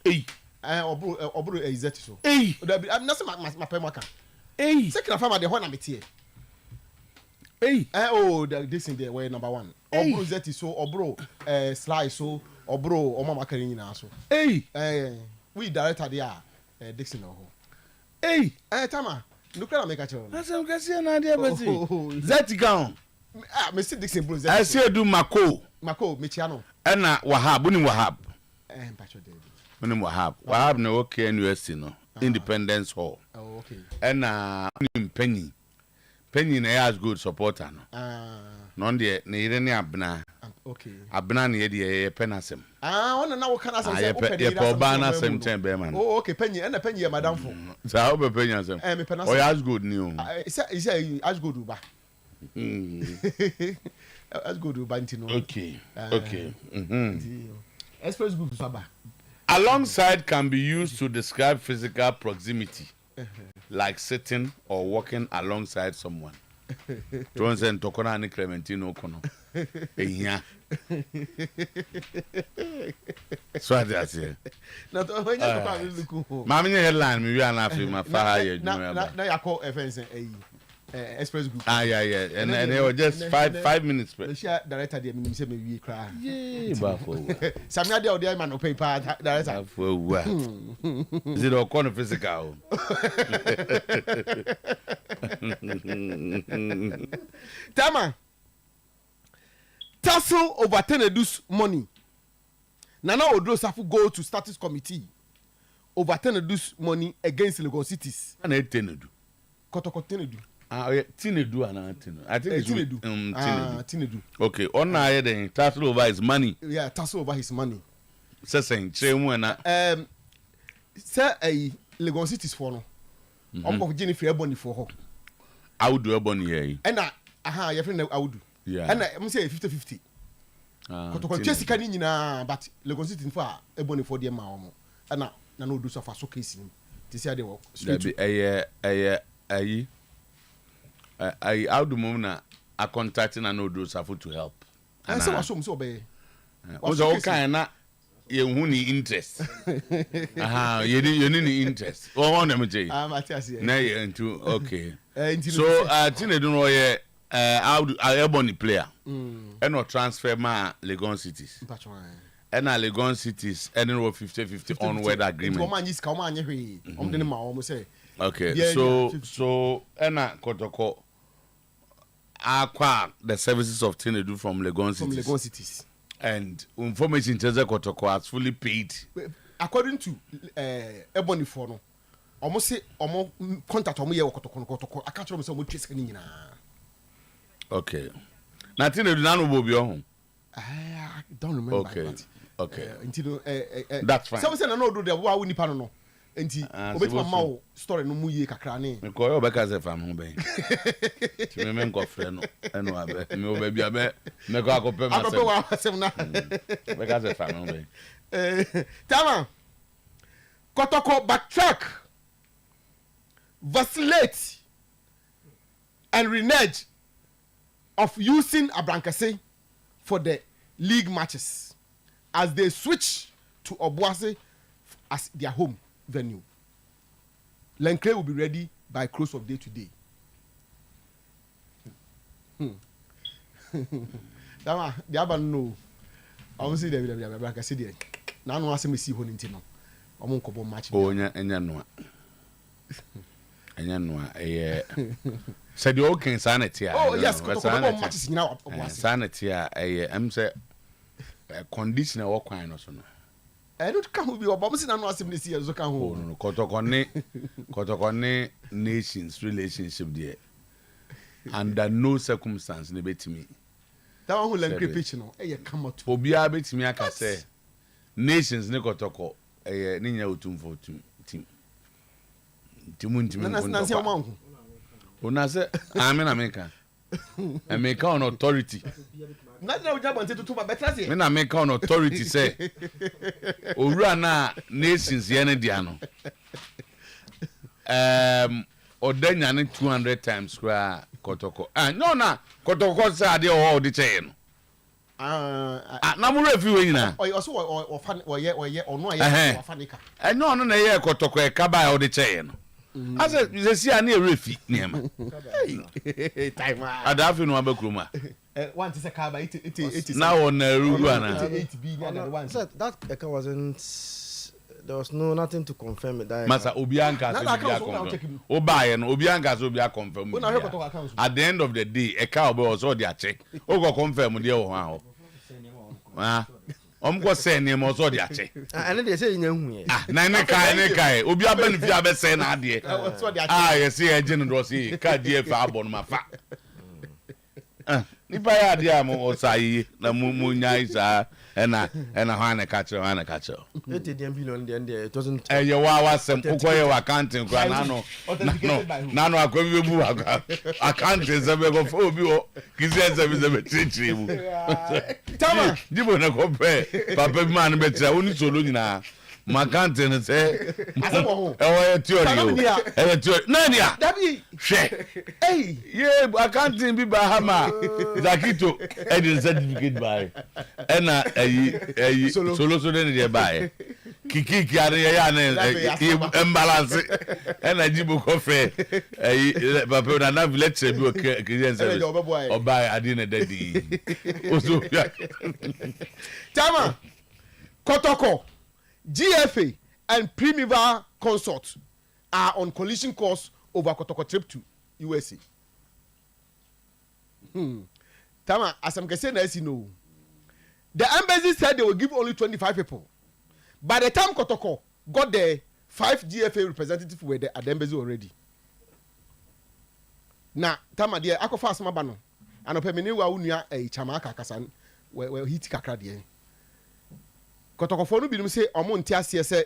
obro exact so I'm not my pemaka second fama de ho na metie oh this in there way number 1 obro zeti so obro slice so obro o mama kare nyina so we director there Dixon ho tama nukra make a chow asem kase na dia beti zeti gown me see Dixon bro zeti I see do mako mechiano na wahab ni wahab mpacho David ni wahab na okay NUSC no Independence Hall oh okay na mpanyi Penny has good supporter no. Non de ne yire ne abna. Okay. Abna ne ye penasem. Ona na wo kana say ye po ba na sem ten be man. Oh okay, Penny and Penny madam for. Sa how be Penny asem. Me penasem. Oh has good new. Is as good ba. As good ba ntino. Okay. Okay. Express group saba. Alongside can be used to describe physical proximity. Like sitting or walking alongside someone. Don't say Tokona and Clementino Kono. Yeah. So that's it. Now, when you look, Mammy headline, we are not my fire. Now, I call FNS Express Group. Yeah. And they were just 5 minutes. The share director, the minister may be cry. Yeah, Buffalo. Some other day, man, no paper director. Is it all kind of physical? Tama. Tussle over Tenedus money. Nana Odo Safu go to status committee over Tenedus money against Lagos cities. And it Tenedu. Kotoko Tenedu. Tinedu and Tinedu. I think it's Tinedu. Okay, on I then tussle over his money. Yeah, tussle over his money. Saying, Chemuna. Sir, a Lagos cities for no. Of Jennifer Ebony for her. I would do a bonny here. And your friend I would do. Yeah. And I'm saying 50-50. Kotoko Jessica Nina, but Lagos city for Ebony for the Mamo. And no do so for so casing. This year they work. I out the moment I contacting and no do Safu to help. And so be. Was all kind of you need interest. You need interest. Oh, one them Jay. Nay into okay. So Tina don't know yet. I Ebony player. And no transfer my Legon cities. And our Legon cities and 50-50 onward agreement. Okay, so Enna Kotoko acquire the services of Tinedu from Legon cities. And information tells Kotoko has fully paid. According to Ebony Fono, almost say almost contact on me Kotoko. I can't remember so much. Okay. Now Tinedu Nano will be home. I don't remember. Okay. That's fine. Some say no do the wa we nipa no. Enti obetuma ma story no mu ye kakra ne. Me ko yo be ka se fam ho ben. Ti me nko frɛ no eno abe. Me oba bia be me ko akopɛ ma se. Akopɛ wa asem na. Be ka se fam ho ben. Tama. Kotoko backtrack. Vacillate and renege of using Abrankase for the league matches as they switch to Obuasi as their home venue. Lenkre will be ready by close of day today. Dama, the other no. I will see the Abrankase there. Now no one see home in no. I'm on couple match. Oh, enya no. Said you okay sanity. Oh yes, matches now. Sanity am say conditioner work kwan so no. I don't come be obamsi na no asem this year so kan ho. No, kotoko ne nations relationship there. Under no circumstance ne betimi. That one who learn pitch no e come out. Obi a betimi aka say nations ne kotoko ne nya otumfo team. Na se o Una say I'm in America. America on authority. Not now job until to better say. Me na America on authority say. Owura na nations ye ne dia no. Odenya ne 200 times kwa kotoko. No na kotoko say ade o de che no. Na mu refi we nyina. Also or fan or ye ono ye fanika. No na ye kotoko e ka ba o de che no. As a see an refi near time. I don't know about Kruma. One is a car by it now on Ruana. That wasn't. There was nothing to confirm it. Masa Obianca Obianca confirm. At the end of the day, a cowboy was all their check. Ogo confirm with your wow. Omko say name also the ache. And they say you Na ne kai obi abani fi abese na ade. Yes agent do say ka die fa abon ma fa. Nipa ya ade am osayi na mu nyai sa na hwana catch. $80 billion there it doesn't Ye wa sem ukoye wa accounting kwa nano akwa bu accounting se be go for obi o kizi se be chichi mu. Tama Jibo na ko pe papa bi man be tira oni solo nyina makanten se asebo ho theory Nadia dabi hwe hey ye accounting bi ba hama zakito edin certificate by ena ayi solo ne dey buy kiki are ya na imbalance ena jibo ko fe ayi papa na village bi o kiyen service o buy adi na daddy oso Tama Kotoko GFA and Primiva Consort are on collision course over Kotoko trip to USA. Tama, as I'm saying, as you know, the embassy said they will give only 25 people. By the time Kotoko got there, 5 GFA representatives were there at the embassy already. Now, Tama, dear, I go fast, my bano. And a permanent unia a chamaka kasan where he took a card. Kotoko for no be say omontia say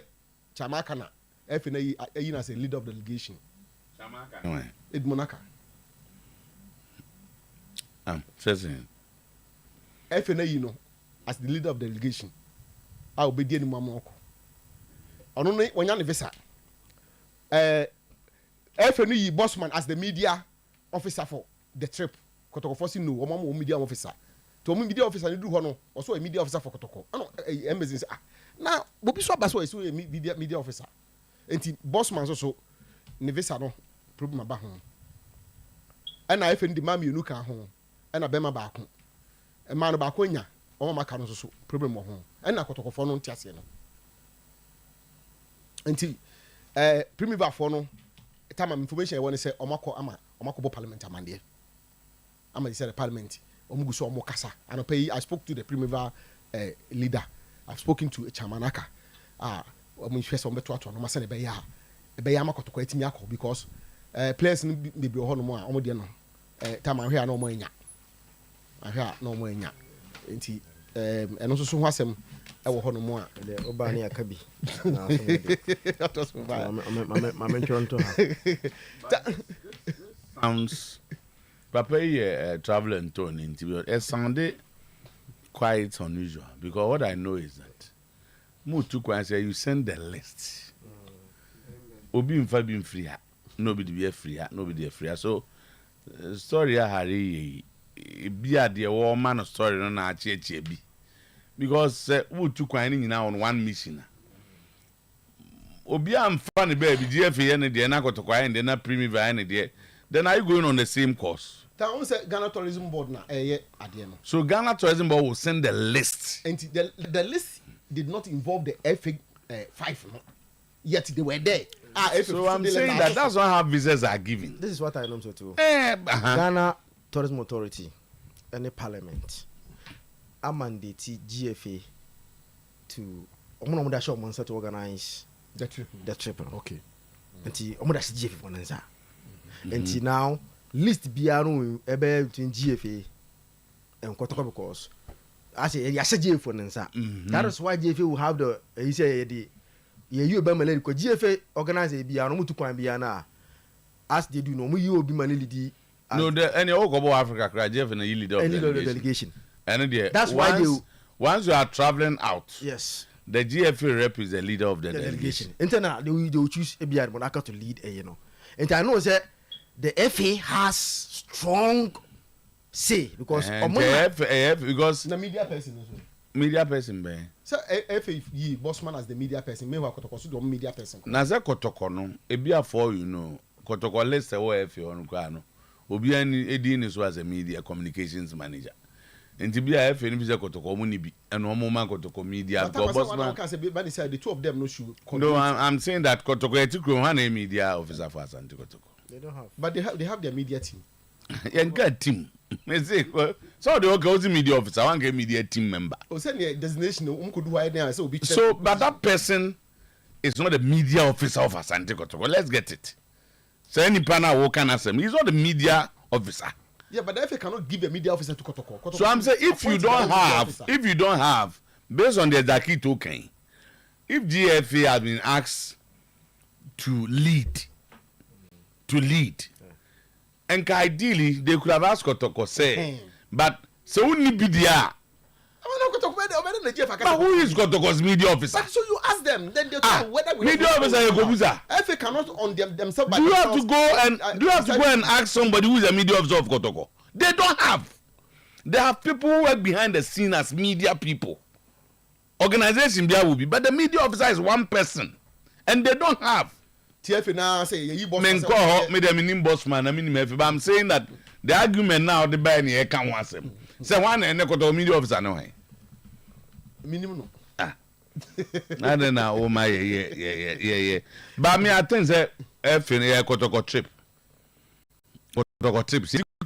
chamaka na FNA as a leader of the delegation. Chamaka. Edmonaka. Says FNA as the leader of the delegation. I will be dealing with Mamoko. Only when you're visa. FNA bossman as the media officer for the trip. Kotoko for no Omo media officer. To me media officer you do hono also a media officer for Kotoko. Ano embassy now bobi so abaso is a media officer. Enti bossman so ne visa no problem aba ho. And na FND ma me nuka ho. And na bema ba ko. E ma no ba ko nya o ma ka no so problem ho. And na Kotoko for no ntiase no. Enti primiva for no time information I want to say omako bo parliament amande. Ama say the parliament omuguso omokasa. And I spoke to the primiva leader. I've spoken to Chamanaka. Omu hwe so beto ato no ma say ne be ya ma Kotoko etimi akọ because players no be ho no mo a omo de no time ahwe a no mo enya. Ahwe a no mo enya. Enti eno so ho asem ewo ho no mo a le oba ne akabi sounds papa traveling to an interview it sounded quite unusual because what I know is that Mutu say you send the list obi mfa bi free nobody be free nobody free so story hari bia de wo man story no na ache bi because Mutu kwan ni nyina on one mission obi amfa ne baby GFA ne de na Kotoko and na Primiva ne de then are you going on the same course? Ghana Tourism Board na ade no. So Ghana Tourism Board will send the list. And the list did not involve the FA5 no. Yet they were there. So I'm saying that's not how visas are given. This is what I know too. Ghana Tourism Authority and the Parliament are mandated GFA to to organize the trip. Okay. Until GFA for Nanza. Until now, list biano between GFA and Kotoko because I say GFA for Nanza. That is why GFA will have the he said you be malady because GFA organize a biano to kwan biana as they do no you be malady. No, any Ogobo Africa GFA and leader of the delegation. And that's why once you are traveling out. Yes. The GFA rep is the leader of the delegation. Internal, they will choose a BR Monaco to lead, And I know that the FA has strong say because because the media person as well. Media person, be. So FA bossman as the media person, me Kotoko so the media person. Na ze Kotoko no, e bia for Kotoko list e wo FA on kwa no. Obi ani edi ni so as a media communications manager. Nti bia FA ni bi ze Kotoko mu ni bi. Eno mo man Kotoko media go bossman. But say the two of them no should. No, I'm saying that Kotoko etikro han a media officer for Asante Kotoko. They don't have. But they have their media team. Yenga team. Me say, so the okay media officer, one get media team member. O say the designation could do why there say obi. So, but that person is not the media officer of Asante Kotoko. Let's get it. So any panel who can answer, he's not the media officer. Yeah, but if you cannot give a media officer to Kotoko. So I'm saying if you don't have, based on the Zaki token, if GFA has been asked to lead, and ideally they could have asked Kotoko say, but so only be there. But who is Kotoko's media officer? But so you ask them, then they tell whether we media officer if they cannot on themselves. Do you have to go and ask somebody who is a media officer of Kotoko? They don't have. They have people who work behind the scene as media people. Organization there will be, but the media officer is one person, and they don't have. TFA now say you boss. Bossman. I mean, but I'm saying that the argument now the buy any can want them. Say one and the media officer no way. Minimum. I don't know. Oh my, yeah. But me, I think that if in a Kotoko trip,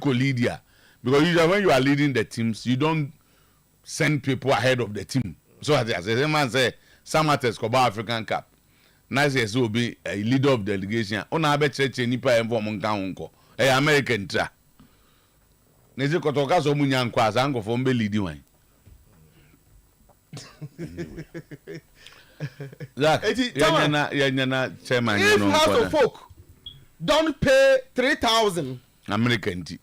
lead here, because usually when you are leading the teams, you don't send people ahead of the team. So as the man say, Sometymer Otuo-Acheampong African Cup. Nice as will be a leader of delegation. On a better church and nipa and form unko. A American tra. Nezi Kotoka so munyan kwa zango for mbe leading one. Zach, yana chairman. If House of Folk don't pay 3,000 American tea.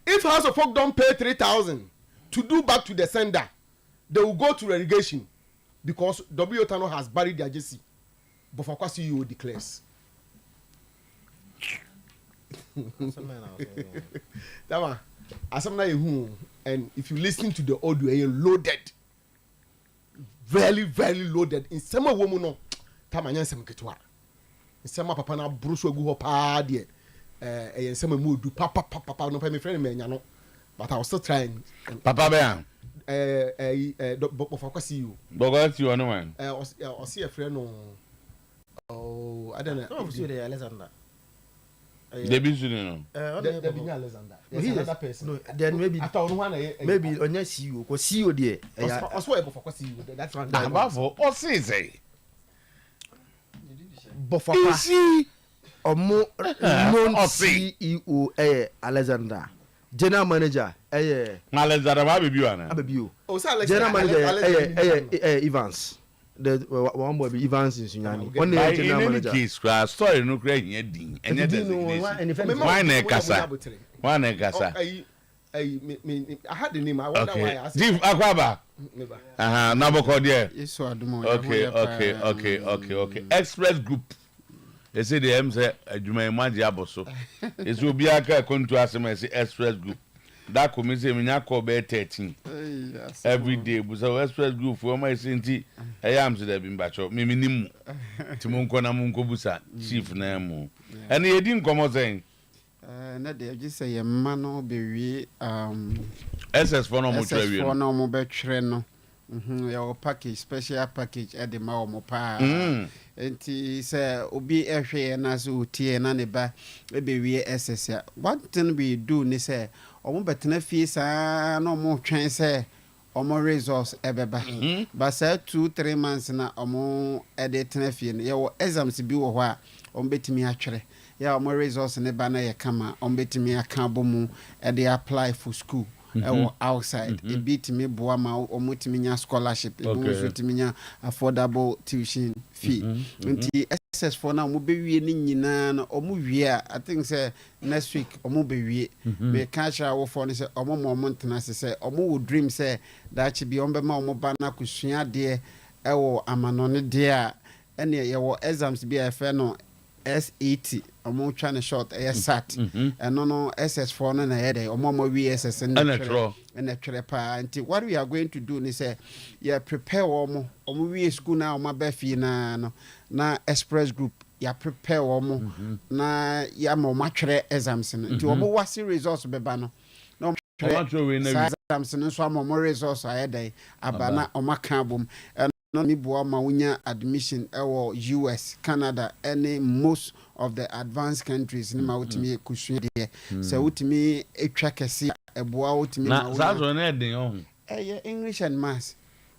If House of Folk don't pay 3,000 to do back to the sender, they will go to relegation because W. Tano has buried their JC. But for course, CEO declares. And if you listen to the audio, you're loaded, very, very loaded. In some woman, no, Tamanya some ketwa. In some papa na Bruce will go hard yet. And some mood do papa, no pay me friend, man, but I was still trying. Papa Bear. But for course, you. But you are no one. I'll see a friend. Oh, I don't know. Oh, see the Alexander. They be soon, They be Alexander. There's another person. No, then maybe I thought one. Maybe on your CEO, because CEO there. I swear for course you. That's one. What say? But for see, or more known CEO, Alexander. General manager, Alexander Abibu. Oh, so General manager, Evans. The one boy be Evans in Sunyani. One day general manager. Case story no create here ding. And why na kasa? Why na kasa? I had the name. I wonder why I asked. Chief Akwaba. Naboko there. Okay. Express Group. They say the M say adwuma imagine aboso. It will be aka kontu asem say Express Group. That come say me nyako be 13 every day but so Express Group for my senti am say there be mbacho me nimu timunko na munko busa chief na mu and e din komo say na dey just say ma no be wi SS for no mo twa wi for no mo be twere no your package special package e dey ma o mo pa enti say obi ehwe na so tie na ne ba e be wi SS what thing we do ni say omo betena fie sa na omo twen say omo resource ebeba but say 2-3 months na omo ede tena fie no ye wo exams bi wo ho a omo betimi atwere ya omo resource ne ba na ye kama omo betimi aka bomu ede apply for school outside a bit me boa ma omo timi nya scholarship e bo so timi nya affordable tuition fee nti SS for now mo be wie ni nyina na omo wie I think say next week omo be wie me catch our for say omo mo ntena say omo wo dream say that be omo be ma omo ba na kusua de e wo amanone de a ene ye wo exams bi afa no S80 omo twa ne short sat eno no SS4 no na ye dey omo VSS and twere pa nti what we are going to do is say you prepare omo we school na omo ba fi na no na Express Group ya prepare omo na ya mo twere exams no nti omo wasi results beba no na omo twere exams no so omo results aye dey abana omo ka bom no me boa ma unya admission or US, Canada, any most of the advanced countries ni ma utimi kusua de. So utimi etwakese e boa utimi ma unya. Na so na den ohun. English and maths.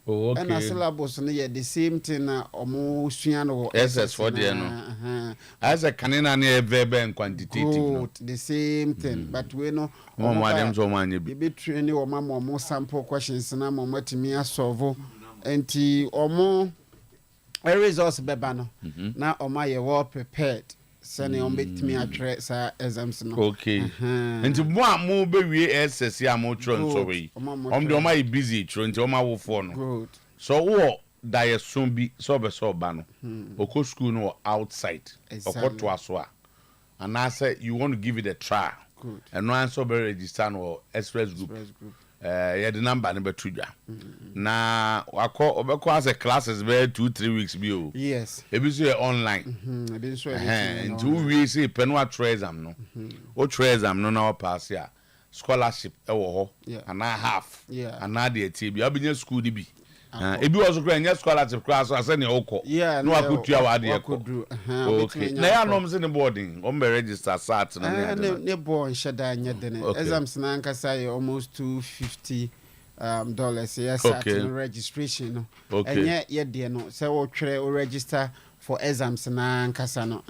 Oh, okay. And a syllabus no the same thing na omo sua no SS4 there no. As a canina na verb and quantitative no. The same thing, but we know Mama dem so manye bi. Be training o mama mo sample questions na mama timi asolve. Enti omo results beba no na oma ye well prepared sene on betimi atwere sa exams no. Okay. Enti mo be wie SS ya mo tro nso we. De oma e busy tro enti oma wo fo no. Good. So wo da ye so bi so be so ba no. Oko school no outside. Okoto aso a. And I say you want to give it a try. Good. And no answer be register no express group. Yeah, the number never tuja. Na obeko as a classes be 2-3 weeks bi o. Yes. Ebi so online. Ebi so and 2 weeks say penwa try exam no. O try exam no na o pass ya. Scholarship e wo ho. And I half. And na dey tie bi obinya school di bi. Ebi was kra nya scholarship class so ase ne okọ. No akutua wa de ekọ. Okay. Na ya nom se ne boarding. O me register sat na ne board sheda nya de ne. Exams na nkasa ye almost $250 yes sat registration no. Enye ye de no se wo twere o register for exams na nkasa no.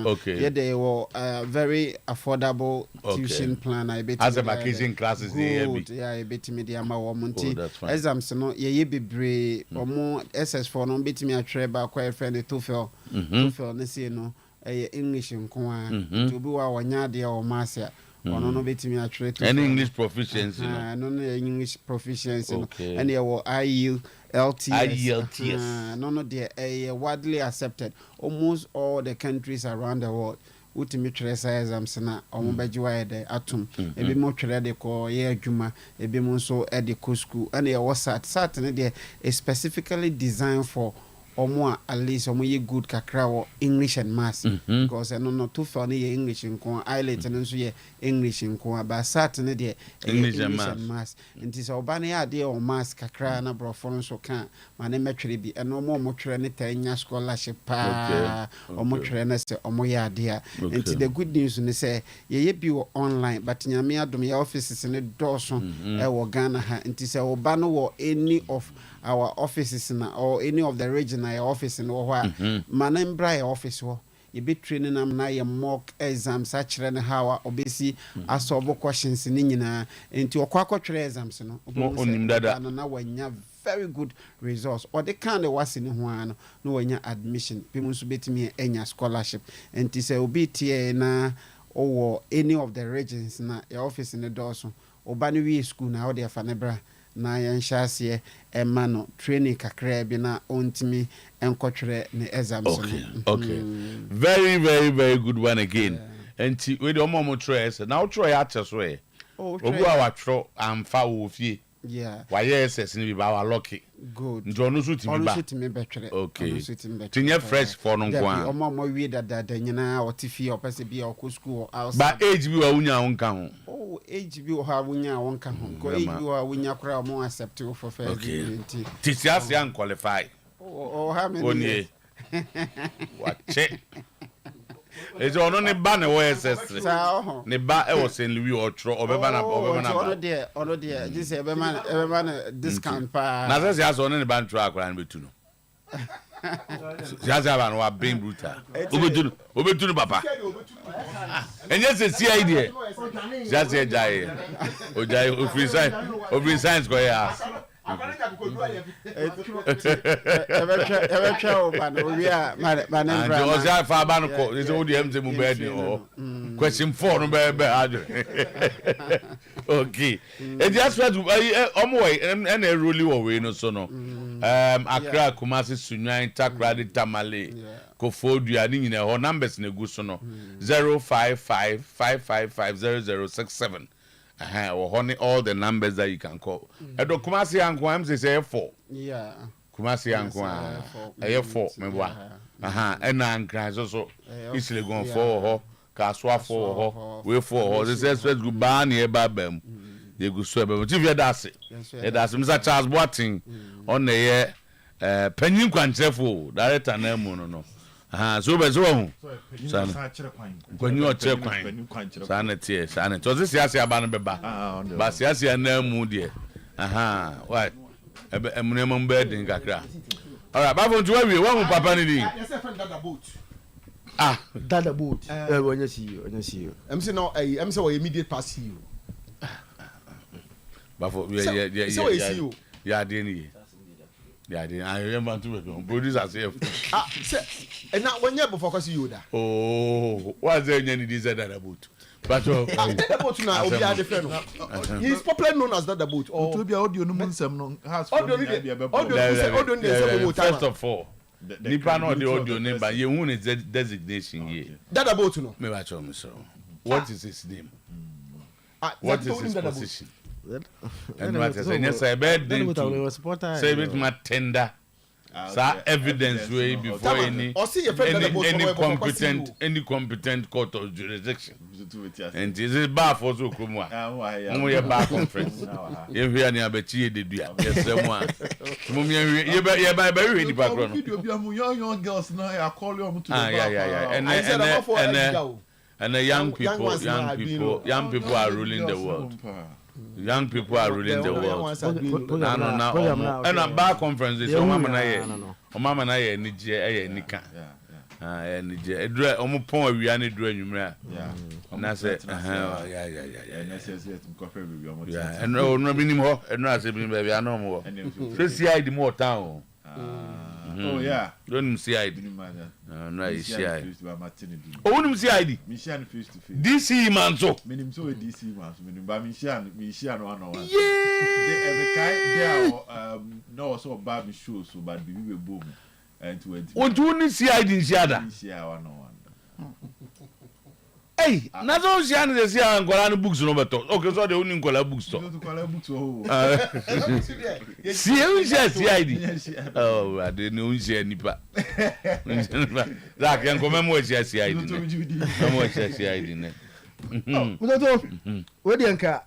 Okay. Yeah, they were very affordable tuition plan. I bet as a vacation classes good. Yeah, I bet me the ama womanti exams no ye bebre omo SS4 no bet me a treba kwa friend TOEFL ne say no English nko a to be wa wanya de o masia ono no bet me a trade any English proficiency no English proficiency no and there were IELTS. No, they are widely accepted. Almost all the countries around the world. Ultimate exams na omobejiwa de atom. Ebi mo twere de ko ye adwuma, ebi mo so e de ko school. And there was sat na dey specifically designed for omo at least omo ye good kakra wo English and maths because no too funny ye English nko IELTS no so ye English nko ba sat na dey English and maths nti so oba na ya dey o maths kakra na brofo so kan ma na metwere bi eno mo twere ne tanya scholarship pa omo twere na se omo ya dey nti the good news ni say ye bi wo online but nyame adom ya offices ne doso e wo Ghana ha nti se oba no wo any of our offices na or any of the regional office in where manembra office wo you be training am na your mock exams actually how obesi asolve questions ni nyina enti okwa exams no onim dada na wanya very good results or the kind of was in ho ano no wanya admission people so betimi enya scholarship enti say obi tie na or any of the regions na your office in the doorso obani wi school na how dey fanebra na yan hyase emano training kakra bi na ontimi enkotwere ne exams okay very very very good one again enti we dey omo try na o try acheso e ogu awatro amfa wo fie why SS ni bi ba wa lucky good njo no so timi ba okay tinye fresh for no kwa omo wi dada nyina otifie opese bi okọ school outside ba age bi wa wunya wonka ho age bi ha wunya wonka ho ko age bi wa wunya kra mo accept for first degree tisias yan qualify how many wache ejo ono ne ba ne wo SS ne ba e wo St. Louis otro obeba na ono de this ebema na discount pa na se ya so ne ba ntro akra na betu no jaza ba no wa being brutal obetu no papa enye se si idea jaza jai ojai ofri science go ya question 4 no be okay e just want and a really we no so no Accra Kumasi Sunyan Takrade Tamale Kofodua ni nyina ho numbers na gu so no 0555550067 all the numbers that you can call. Edo Kumasi Anko am say 4. Yeah. Kumasi Anko 4 mebwa. And Ankra so easily go 4 ho, Kaswa 4 ho, we 4 ho. This is first go ban here babem. You go so babem. If you that's it. That's Mr. Charles Boating on the year penyin kwantrefo director na mu no so be so hu penyin o chere kwan sana tie sana to se siase aba no be ba siase na mu de why emunemo mbe din kakra alright ba fo ntuwa wie wa mu papa ni di Dada boat. When you see you. I'm saying no. I'm saying immediate pass you. But for yeah. See you. Yeah, didn't. I remember to produce say. And now when you before cause you da. Oh, what's there any this Dada boat? But Dada boat now will be a different. He's popular known as Dada boat. To be audio no munsem no has audio first of all. Nipa no the audio name but you won his designation here. Dada boat no. Me watch me so. What is his name? What is his position? And what is any say bad thing to say bit my tender. Sa evidence way before any competent court of jurisdiction. And this is bar for so come on. We bar conference. If we are near Betty de Dia, yes, someone. You by the background. Young girls now I call you to and the young people are ruling the world. Young people are ruling the world. Now. And a bar conference is mama na ye ni je ni kan. Ni je edura omo pon awia ni dura nwumra. Na say yeah. And no binim ho, and no say binim ba no mo. Say CID mo town. Oh yeah. Don't CID. No CID. Oh, won't CID. Mission face to face. DC man so. Minim so DC man so minim ba mission no one. Yeah. Every kind no so bad show so but we be boom. And to what you CID in Shada? Hey, na so Shada dey see an Koran books no better. Okay, so they only Koran books to. CID. Oh, I didn't know nipa. That can come more CID. More CID ne. We dey nka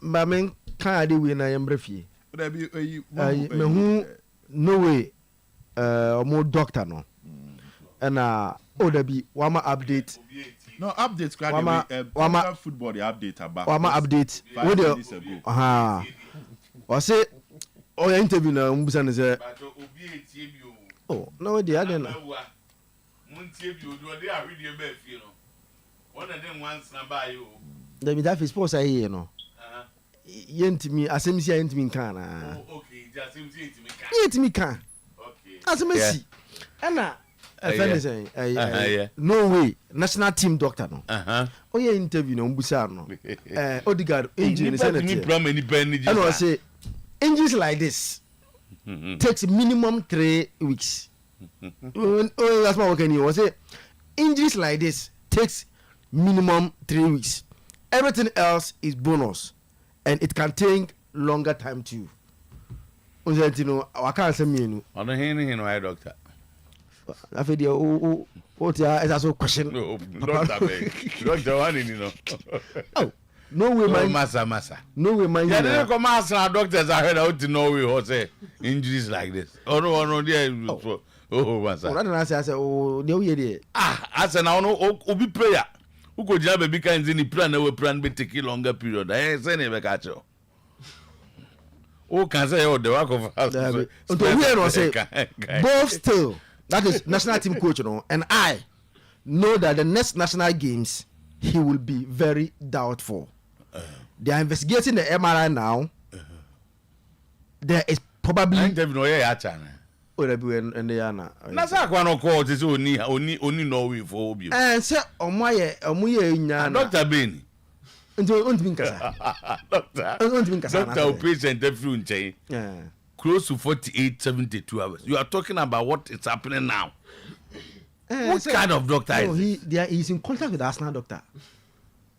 ma men kan ade we na yembre fie. Me hu no way more doctor no. And there be wama update. No updates. Wama football the update about. Wama update. What the? I say, oh interview na umbusa say. Oh no the other na. There be that sports I hear no. Yentimi asemsi yentimi kan na. Oh okay, just yentimi kan. Yentimi kan. Okay. Asemsi. Ana no way national team doctor no oh yeah interview no mbusa no Odegaard injury in Senate and I say injuries like this takes minimum 3 weeks. Oh that's what can you say injuries like this takes minimum 3 weeks. Everything else is bonus and it can take longer time too. You know I can't say me no I don't hear no doctor. I feel the what is also question. No, doctor one you know. Oh, no way man. Massa. No way man. Yeah, they come ask doctors I heard out to know we or say injuries like this. Oh no there. Oh massa. Rather than I say oh they we there. I say now no obi prayer. Who could just be kind in the plan we plan be take longer period. I say never catch you. Oh can say oh the work of us. We say both still. That is national team coach, you know, and I know that the next national games he will be very doubtful. They are investigating the MRI now. There is probably. And they are now. That's how one court is only Norway for Obio. And say, Omoye, Dr. Benny. Doctor patient every chain. Close to 48, 72 hours. You are talking about what is happening now. What kind of doctor is he? He's in contact with the Arsenal doctor.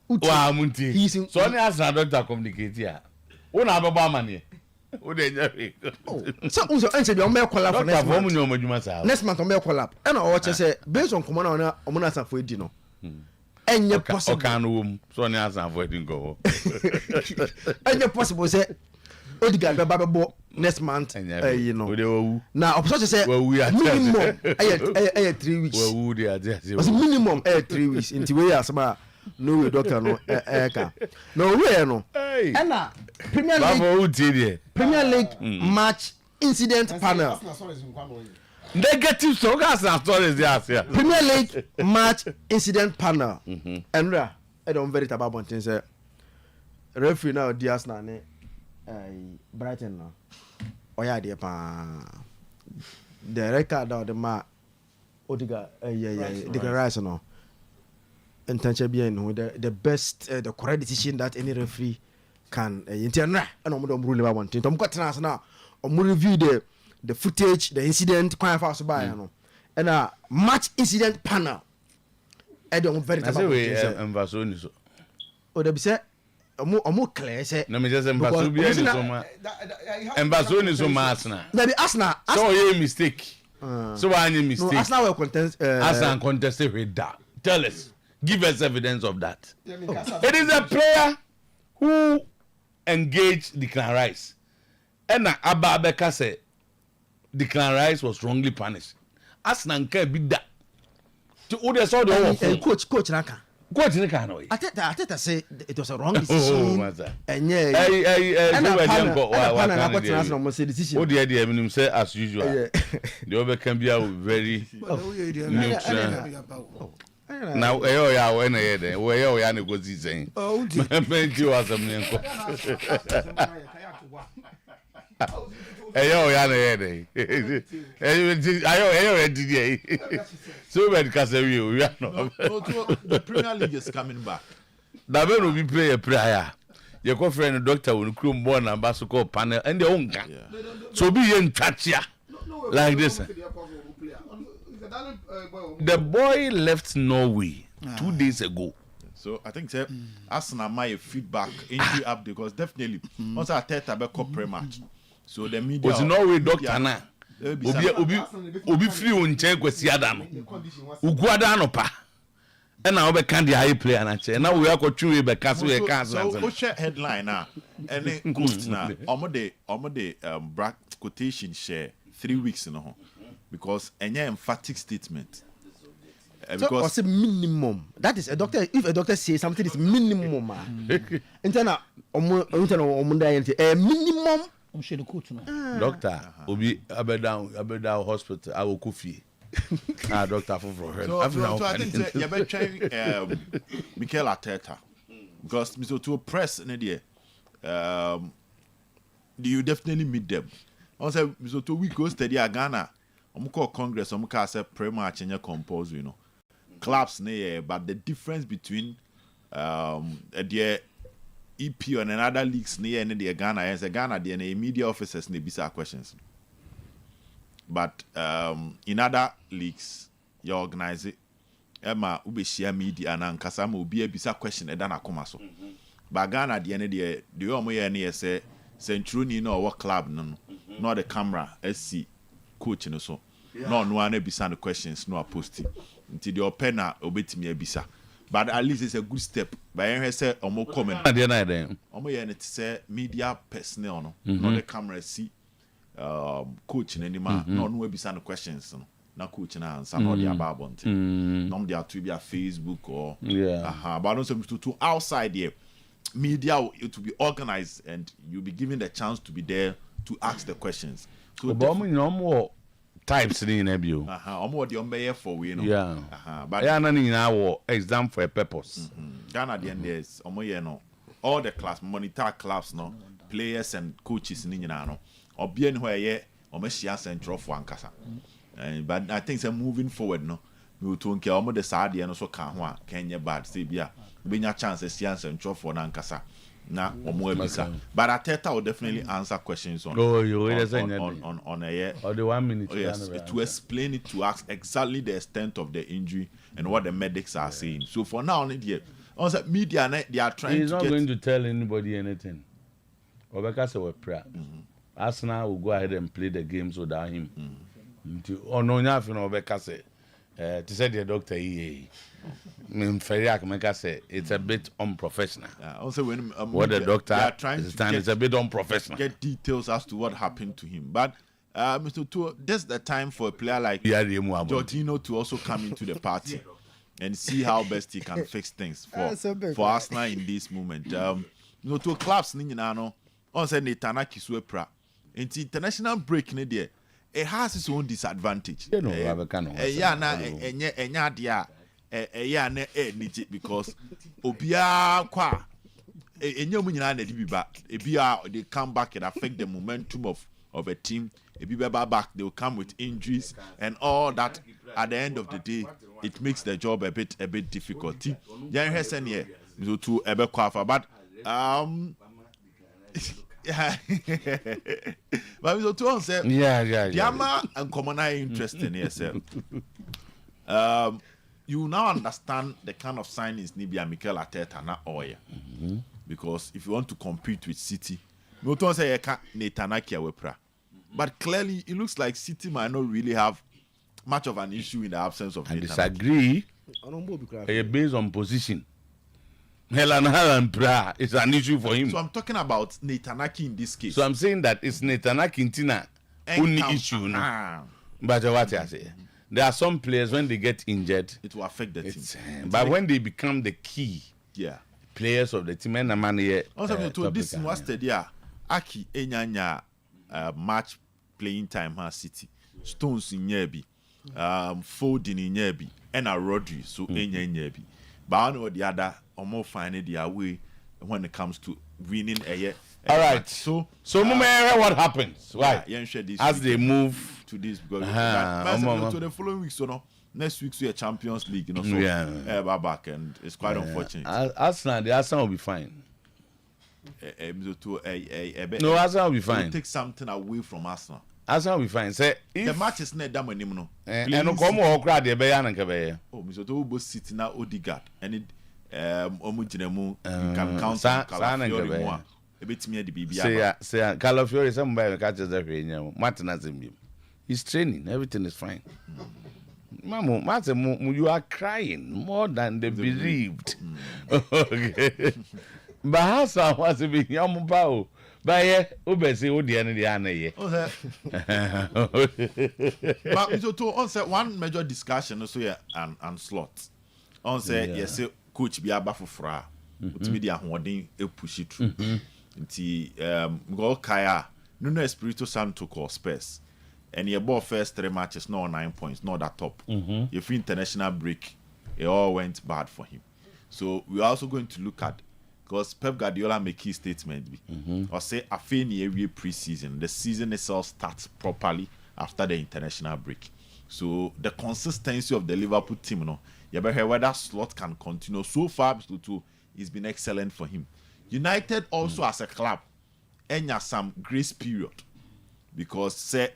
Wow, Munti. He's in. So only Arsenal doctor communicate here. Who na baba money? Who they just? Oh, so answer the Omer collab for next month. Next month Omer collab. And I watch say based on command on Omonasa for Dino. And you possible. Okay, so only Arsenal for go. And you possible say Odegaard baba bo. next month. You know. Now, opposite say minimum 3 weeks. Was minimum 3 weeks. Into way as ma no way doctor no no way no. And Premier League match incident panel. Negative stories there. Premier League match incident panel. And I don't very about one thing say referee now Diaz na ne Brighton no. Oya de pa the record of the ma Odiga the Rice no. Intention being the best the correct decision that any referee can internra and omo rule about one thing. Tom got now omo review the footage, the incident, quite fast by no. And match incident panel. I don't very about it. Oh, they be say omo clear say. No me just embassy be any so much. Embassy so much na. There be Arsenal. So you mistake. So why any mistake? No, Arsenal will contest. Arsenal contested with that. Tell us. Give us evidence of that. It is a player who engaged Declan Rice. And Abba Beka said Declan Rice was wrongly punished. Arsenal can't be that. To order saw the coach Naka. Coach Naka no. I say it was a wrong decision. And oh dear, I say as usual. The other can be very neutral. Now, when I hear them, where you are negotiating. Oh, thank you, as a man. So bad, because we are not. The Premier League is coming back. That will be play a prayer. Your co-friend doctor will come born and basketball panel and the own gun. So be in touch like this. The boy left Norway 2 days ago. So I think Arsenal might feedback injury up because definitely once I tell about pre-match. So the media was Norway doctor na. Obi free on check kwesi adano. Uguada no pa. And now we can the high player na che. Now we are go through be cast we can. So we share headline na. Any cost na. Omo de quotation share 3 weeks no. Because any emphatic statement. Because so, minimum. That is a doctor. If a doctor says something is minimum, interna a minimum. Doctor, Obi Abeda Hospital. I will coffee. Doctor for her. So I think you better try Mikel Arteta because Mr. To press in the you definitely meet them. Also, Mr. To we go steady a Ghana. I'm call Congress. I'm call say pre-match and compose. You know, clubs ne. But the difference between the EP and another leagues ne and the Ghana is a Ghana the media officers ne bisa questions. But in other leagues, you organize it. Emma ube share media and ankasa ma obi bisa question eda na koma so. But Ghana the end the omo ye ne say century no what club no no the camera SC coach no so. No one bisa the questions no post until the open obetimi abisa. But at least it's a good step. But I say omo comment. Omo ye ne say media personnel no no the camera see coach anymore. No ebisa the questions no. Na coach na answer no the about bonte. No they are to be a Facebook or but also to outside here media it will be organized and you'll be given the chance to be there to ask the questions. So no more types in ebio. Omo the ombe for we know. But yeah na ni na exam for a purpose. Ghana the end is omo ye no all the class monitor clubs no players and coaches ni nyina no. Obi en ho ye omo shia central for ankasa. But I think moving forward no we will talk about the side no so kan ho a Kenya bad say bia we nya chances shia central for ankasa. Na omo ebisa. But Arteta will definitely answer questions on on a year or the 1 minute to explain it, to ask exactly the extent of the injury and what the medics are saying. So for now on the media they are trying He's not going to tell anybody anything. Obeka say we pray. Arsenal will go ahead and play the games without him. Oh no nya fi no Obeka say to say the doctor say it's a bit unprofessional. Also when what the doctor are trying is to it's a bit unprofessional. Get details as to what happened to him. But Mr. Otuo, this is the time for a player like Jorginho to also come into the party and see how best he can fix things for Arsenal in this moment. To clubs no on say Netanaki Suepra. International break ne there. It has its own disadvantage. Because obia kwa enyom nyina na dibiba ebia they come back and affect the momentum of a team. Ebia back they will come with injuries and all that. At the end of the day, it makes the job a bit difficult. Yan hesen here to ebe kwafa, but yeah. But so to say Diama and common interest in yourself. You now understand the kind of signings Nibia Mikel Arteta na Oye. Because if you want to compete with City, you don't say you can't Netanaki Wepra. But clearly it looks like City might not really have much of an issue in the absence of I Netanaki. disagree. Based on position. Helen Pra is an issue for him. So I'm talking about Netanaki in this case. So I'm saying that it's Netanaki in Tina only issue. No? But what I say, there are some players when they get injured, it will affect the team. But when they become the key players of the team, and money. Also, to this was the Aki Enyanya match playing time has City. Stones in Nyebi, Foden in Nyebi, and a Rodri so Nyebi. But one or the other, or more finding their way when it comes to winning a year. All right. So no matter what happens, right? As they move to this, because to the following week, so no. Next week's we are Champions League, so back, and it's quite unfortunate. Arsenal will be fine. No, Arsenal will be fine. Take something away from Arsenal. Arsenal will be fine. Say the match is not done anymore. And no come or crowd the Bayan and Cabaya. Oh, Mr. Tobo City now Odegaard and it Omujinemu can count Calafiori a bit me the BB. Say Calafiori somebody catches the rain. Martin has him. He's training, everything is fine. Mamo, Martin, you are crying more than they believed. Okay. But Hassan was a big young bow. But obviously, what the end of the annay. But so to answer one major discussion also here and slot. On say yes, coach be aba for to be the holding a push it through. Go Kaya, no Espirito Santo call Spurs. And your ball first 3 matches, no 9 points, not that top. If international break, it all went bad for him. So we're also going to look at, because Pep Guardiola make key statement or say a every pre-season. The season itself starts properly after the international break. So the consistency of the Liverpool team, you better hear whether Slot can continue. So far, it's been excellent for him. United also as a club, and some grace period because say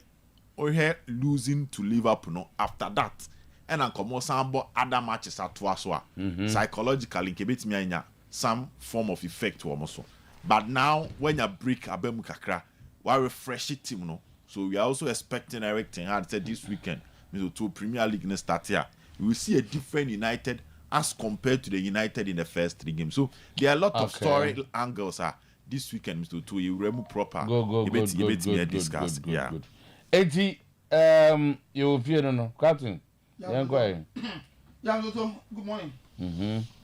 we're losing to Liverpool after that, and come some other matches at Tuaswa. Psychologically, kebit me some form of effect also. But now when you break Abemu Kakra, we refresh it team, so we are also expecting Eric Ten Hag said this weekend, to Premier League start here. We will see a different United as compared to the United in the first 3 games. So there are a lot of story angles this weekend, Mr. To you remove proper. Go. Discuss. Yeah. You will feel no, Captain. Yeah, go good morning.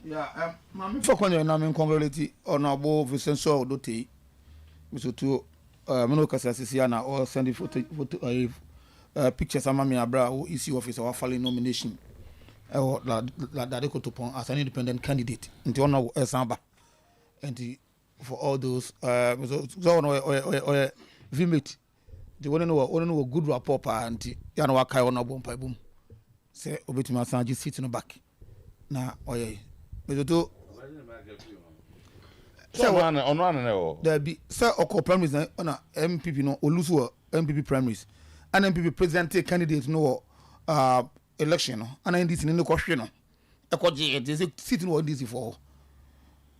Yeah, Mammy for when you're not congratulating on our board Vicenzo Dote, Mr. To Minocas Siciana or sending photo pictures of Mammy Abra, who is your officer or filing nomination. Or that they could upon as an independent candidate into honor Samba and for all those vimate the one know good rapport and Yanwa Kai on a boom by boom. Say Obetima Sanji sitting back. Now, Mesoto. There be Sir Oko primaries on a MPP no Olusu MPP primaries and MPP presidential candidate no election and I this in the question is sitting on this for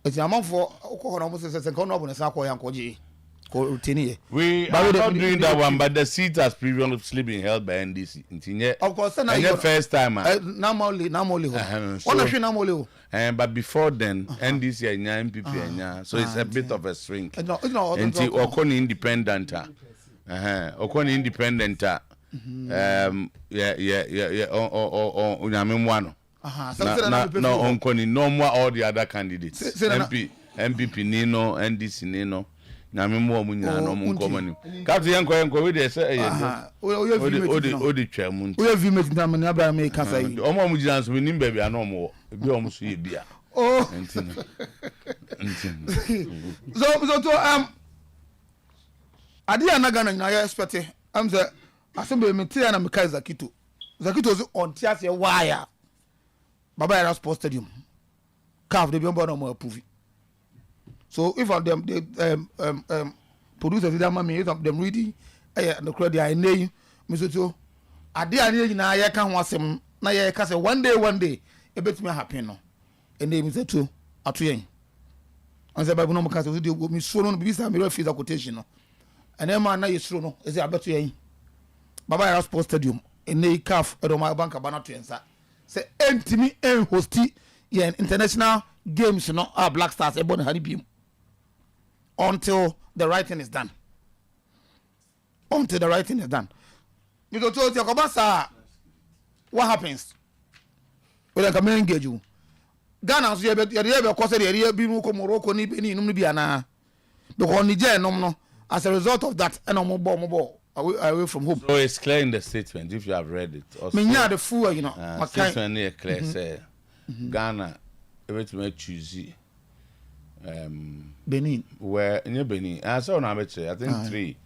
it's a month for almost a second of a Sako Yankoji. We are not doing that one, but the seat has previously been held by NDC. Of course, first time. But before then, NDC and MPP, so it's a bit of a shrink. Okoni independent. Okoni independent. No, Okoni no more all the other candidates. MPP Nino, NDC Nino. Na me mo munya no mo nkomani ka to yenko we dey say odi twam we have met na me Abraham e kasa yi o mo mugina so nim ba bia no mo bi o mo so ye bia entin so to adi anaga na ya expect am say asembe me tia na me kai Zakito so on tia say wire Baba Yara Sports Stadium calf dey be no mo approve. So if of them they producers that mammy of them reading the crowd they are name Mr. Ade na ya kan ho asem na ya ka say one day e betumi happen no and name Mr. To atoyen on say Bible no ka say me so no be say me refuse quotation no and then man na yesuro no e say abeto yen Baba Yara Sports Stadium and they calf Roma Bank abana to ensa say entimi en hosti yen international games no Black Stars e bon hari biem until the right thing is done. Until the right thing is done. You go to Yakobasa, what happens? Well, I can engage you. Ghana, you have a course of the area, Bimuko, Morocco, Nibini, Nubiana. Because Niger, no, as a result of that, and mobile away from home. So it's clear in the statement, if you have read it. Also, the fool, you know. Statement here clear, say Ghana, everything choosy. Benin. Where in Benin? I saw I think 3.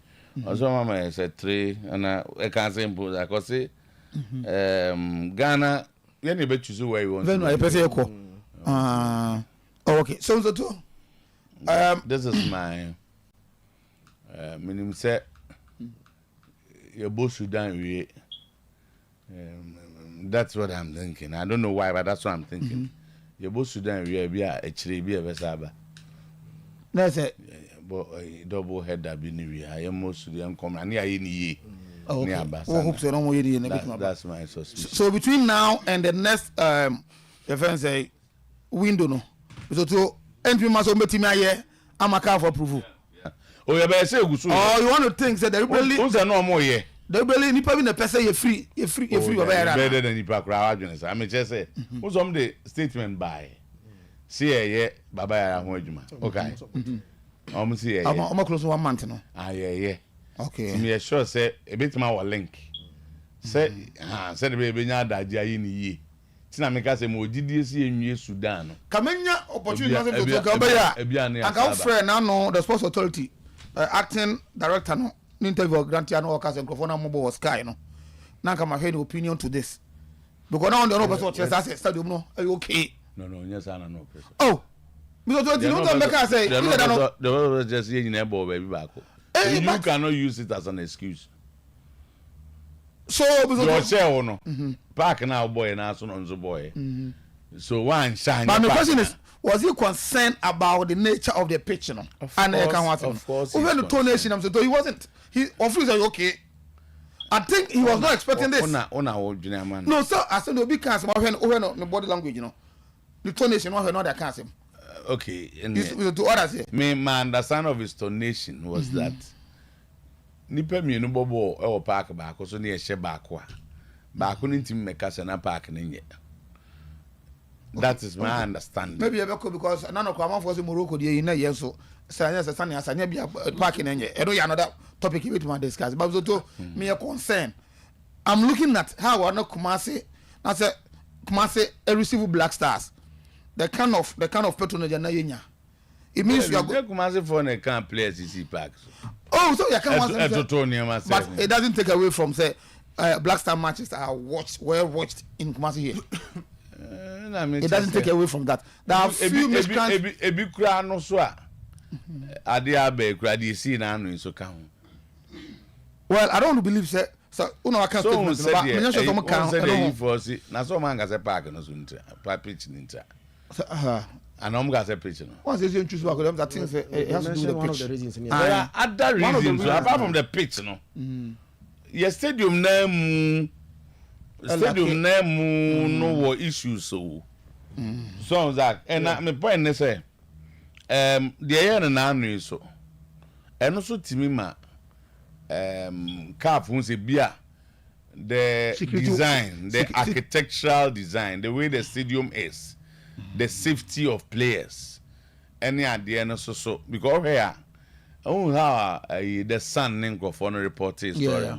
Also, Mama said 3, and I can't say impose. I could say Ghana. You bet choose where you want. Then I say okay. So this is my minimum set. Your boss Sudan. That's what I'm thinking. I don't know why, but that's what I'm thinking. Your boss Sudan. We are actually be a Vesaba. That's it. But double header be new. I am most of them come and near that's my suspicion. So between now and the next defense window no. So to entry must be me I'm a car for approval. Oh you better say gusu. Oh you want to think that everybody who's no more here. They believe ni pa be na person you free better than ni pa crowd adwene say. I mean just say who's some the statement by see Baba Yara ho adwuma. Okay. See I'm close 1 month no. Yeah. Okay. Me sure say a bit my link. Say say the baby nya daji ayi ni yi. Tina me ka say mo gidie si enwie Sudan no. Kamenya opportunity to talk about ya. Aka friend na no the sports authority acting director no interview grantia no ka say microphone na mo sky no. Na ka ma hear opinion to this. Because now the no person say stadium no are you okay? No, yes I no person. Oh. Because you don't make us say the just here in ebo baby back. You cannot use it as an excuse. So because you say no. Park now boy and so on so boy. So one shine. But my question is, was he concerned about the nature of the pitch no? And of course. Even the donation I'm saying he wasn't. He officially said okay. I think he was not expecting this. No, sir, I said no big cast no body language you know. The donation no that cast him. Okay, to others here. My understanding of his donation was that nipa mienu bobo e wo park back so na ehye back no ntim meka se na park na nye. That is my understanding. Maybe because none of Kwama for Morocco dey na yen so sanya bia park na nye. E do another topic we to discuss. But so to me a concern. I'm looking at how we not Kumasi. I say Kumasi receive Black Stars. The kind of patronage na yenya. It means you are going Kumasi for a can play CC Parks. Oh, so you can but it doesn't take away from say Black Star matches that are well watched in Kumasi here. It doesn't take away from that. There are few miscreants. Ebi kura no so a ade abe kura dey see na anu so ka ho. Well, I don't believe say so una wa can statement but me sure some can. Na so man ga say park no so ntra, pitch ni ntra. And I'm going to pitch. Once they choose back, I think it has to do with the one pitch. of the reasons. There are other reasons apart from the pitch, no. Your stadium name, no issues so. So that and my point is say, the air and an so, and also Timima, CAF won't say beer. The design, the architectural design, the way the stadium is, the safety of players, any idea so because here, how the Sun Ninko for no reporting story.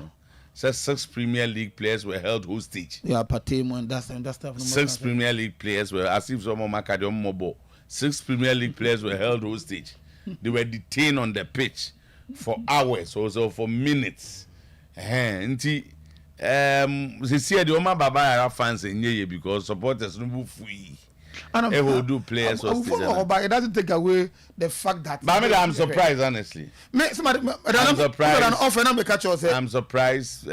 Says 6 Premier League players were held hostage. Yeah, Patemo and that stuff. 6 Premier League players were, as if someone Macadam Mobile. 6 Premier League players were held hostage. They were detained on the pitch for hours, also for minutes. They see the Oma Baba fans in here because supporters no free. It do players but it doesn't take away the fact that. But I'm surprised, honestly. I'm surprised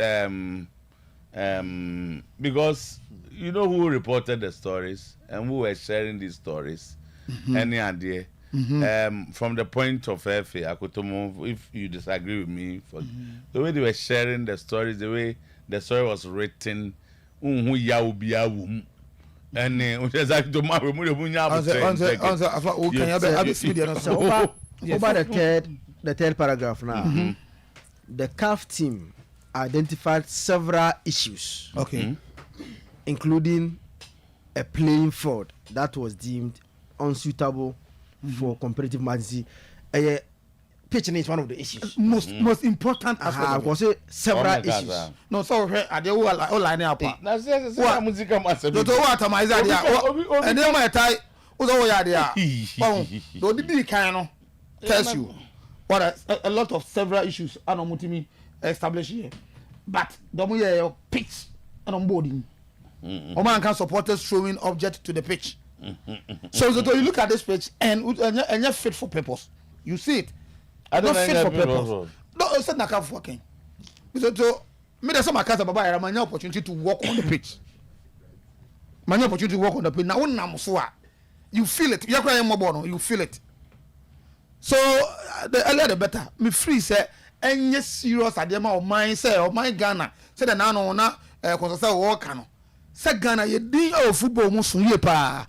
because you know who reported the stories and who were sharing these stories. Any idea? From the point of FA, Akotomo, if you disagree with me, for the way they were sharing the stories, the way the story was written, and over the third paragraph now. The CAF team identified several issues, including a playing field that was deemed unsuitable for competitive matches. Pitching is one of the issues. Most important aspect. I was say several issues. No, so I dey all line up. Na say music master. No to what am I say there? And then my tie uzo ya there. No the kind no tells you what a lot of several issues anomutimi establish here. But the mo your pitch and on boarding. Oman can supporters showing object to the pitch. So you look at this pitch and you're fit for purpose. You see it. I don't fit for purpose. No, it's not CAF working. So me there's some case baba era man opportunity to walk on the pitch. Man opportunity to walk on the pitch. Now you feel it. You feel it. So the earlier the better. Me free say any serious adema of mine say or my Ghana say the now na say work no. Say Ghana you din of football mo so ye pa.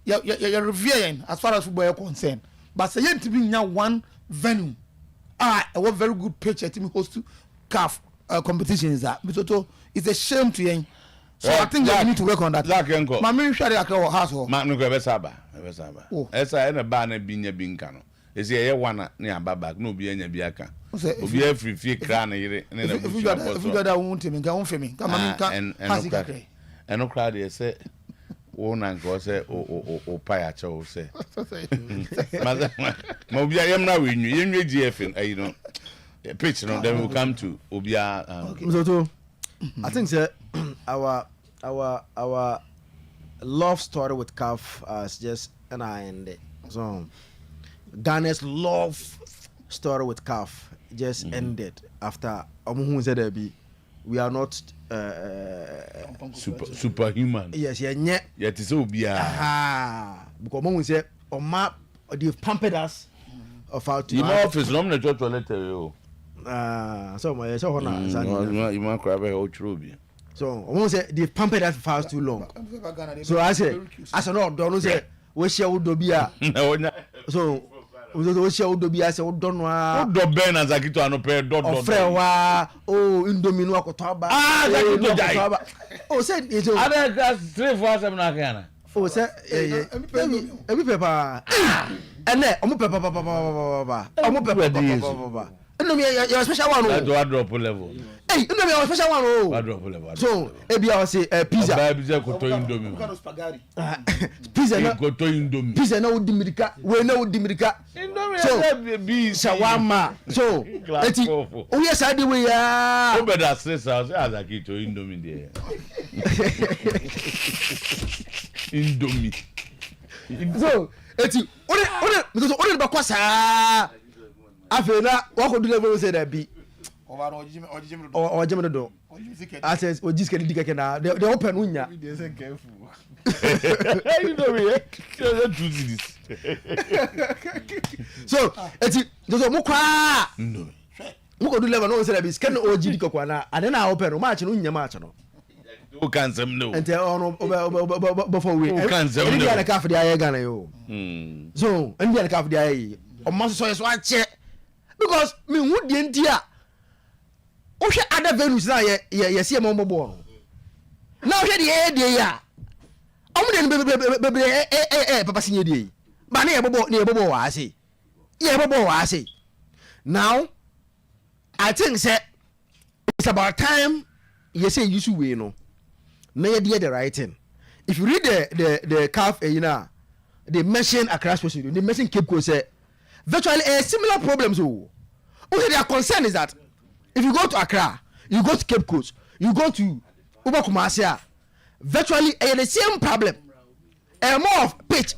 You reviewing as far as football is concerned. But say you to be one venue. A very good pitch at team host to CAF competitions that. But it's a shame to you. So I think that we need to work on that. My main share akra house. Ma no go be saba. Esa na ba na binya binkano. Esi ye wana na ababa no bi anya bi aka. Obi afri fie kra na yire na na bu. If you that won't me, can won femi. Come on can. And no crowd dey say one and go say o paya cho say. Ma obi ayem na we nyu yenwe GF you know. Pitch no then we come to obia so I think sir our love story with CAF is just an end. So Ghana's love story with CAF just ended after Omuhu said we are not superhuman. Yes, yeah. Yet it's obia. Because Omuhu said they've pampered us of how to. In my office, no me church letter you. So my so you want crab how true be. So Omuhu said they've pampered us for too long. So I said don't say we share udobia. So we share udobia say don't wa. Do ben as akito anope do. Ofre wa indomie no akoto ba. Zakito jai. Said it. Other class 347 na kana. Say every paper. And then omo papa. No me your special one. That do drop level. Hey, no me your special one. What drop level. So ebi I say pizza. Ba bi say koto indomie. Pizza na koto indomie. Pizza na odi mirika. We na odi mirika. Indomie say be shawarma. So eti o yes I dey we ya. O better say say azaki to indomie there. Indomie. So eti ori ba kwasa afena wa ko dule bo say that be o jeme do I says o jiske di keke na they open unya You know me. So so mukwa no muko do level no say be scan OG kokwa na ade na open no match no nya match no who can say no ente ono before we who can say no India na caf dey aye Ghana yo so India na caf dey aye o ma so so ache because me hu die ntia o hwe other venues na ye see mo bobo na o hwe die ya o mu de papa sinye die ba na ye bobo wa ase ye bobo wa ase. Now I think say it's about time you say you should win no. Now you did the right thing. If you read the CAF, they mention Accra Sports Stadium, they mention Cape Coast. Virtually a similar problems. Oh, their concern is that if you go to Accra, you go to Cape Coast, you go to Uba Kumasia, virtually the same problem. More of pitch.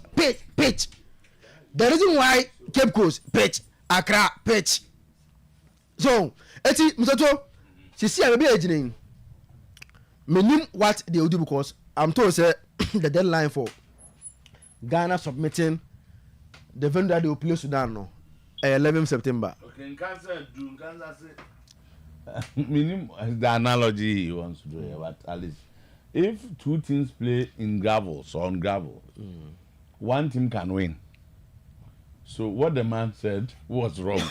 The reason why Cape Coast pitch, Accra pitch. So, eti Mr. Sisi a baby aging. Meaning what they will do because I'm told say the deadline for Ghana submitting the venue that they will play Sudan no 11 September. Okay, meaning the analogy he wants to do here, but at least if two teams play in gravel, so on gravel, one team can win. So what the man said was wrong.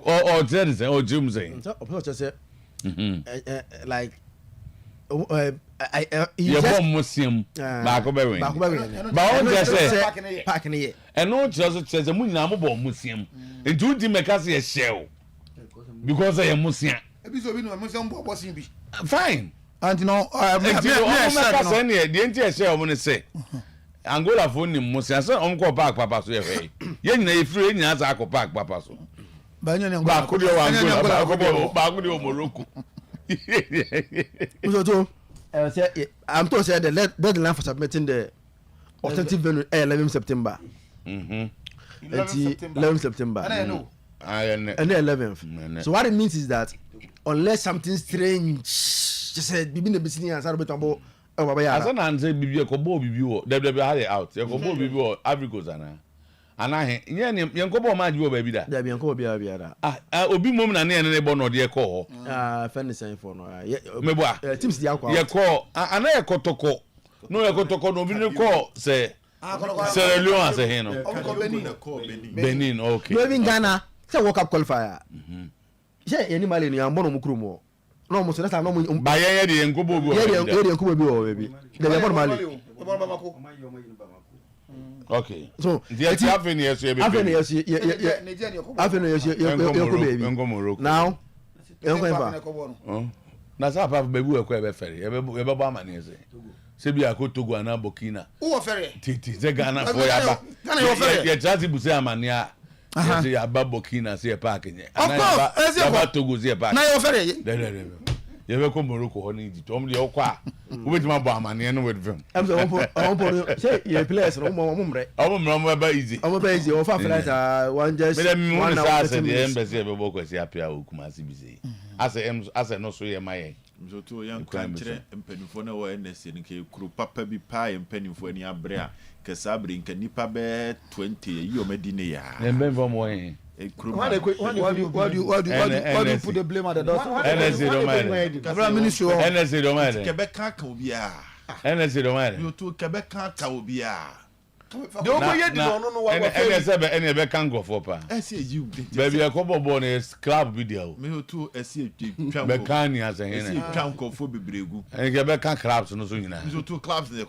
or Jim saying. Like you born Muslim back over but on just say pack in here and no just says the money I'm born Muslim and two team make us a shell because I am Muslim fine and you know the entire shell when say Angola phone him Muslim so uncle park papa so ye na free nya as akọ park papa so ba nya ba ko de Angola ba ko de Morocco. I'm told say the deadline for submitting the authentic venue 11 September. 11 September. And the 11th. So what it means is that unless something strange just said bibi na bisini answer betambo baba ya. Asa na nze bibi ko bo bibi wo WWE had out. E ko bo bibi wo Africa ana. Ana he nye yenko bo ma jiwo ba bi da. Da bi yenko bi abi da. Obi mom na ne bo no de ko ho. Fend sign for no. Me bo teams di akwa. Ye ko ana ye kotoko. No ye kotoko no bi ne ko say Sierra Leone as he no. Benin okay. No even Ghana say World Cup qualifier. Say any mali ni ambo no mukuru mo. No mo so that no mo ba ye de yenko bo bi. Ye yenko bo bi o baby. De ambo mali. Okay. So the happen yes you now na sa papa baby we ko e be fere e be ba mani ese se bi akotogo na Burkina wo fere titi ze Ghana for ya ba ye just bu se amani a se ya ba Burkina se park nye ana ya ba Togo se park na yo fere ye be ko Morocco ho ni Egypt om de o kwa wo be ma bo amani no with them am so on say ye place no mo mre mo ba easy o fa flight one just one hour say the embassy be bo kwesi apia o kuma si bi say ase no so ye maye so to yan kantre empanifo na wo NS ni ke kru papa bi pa empanifo ani abre a ke sabre nka nipa be 20 yi o medine ya embenfo mo yin Why do you put the blame at the doctor? NSC don't mind. NSC don't mind. Quebec can't come here. NSC don't mind. You to Quebec can't come here. NSC can't go for pa. You baby a couple born is club video. Me to SC Mechanic as a hen. Can't go for Bibregu. And Quebec can't clubs no so yina. You to clubs there.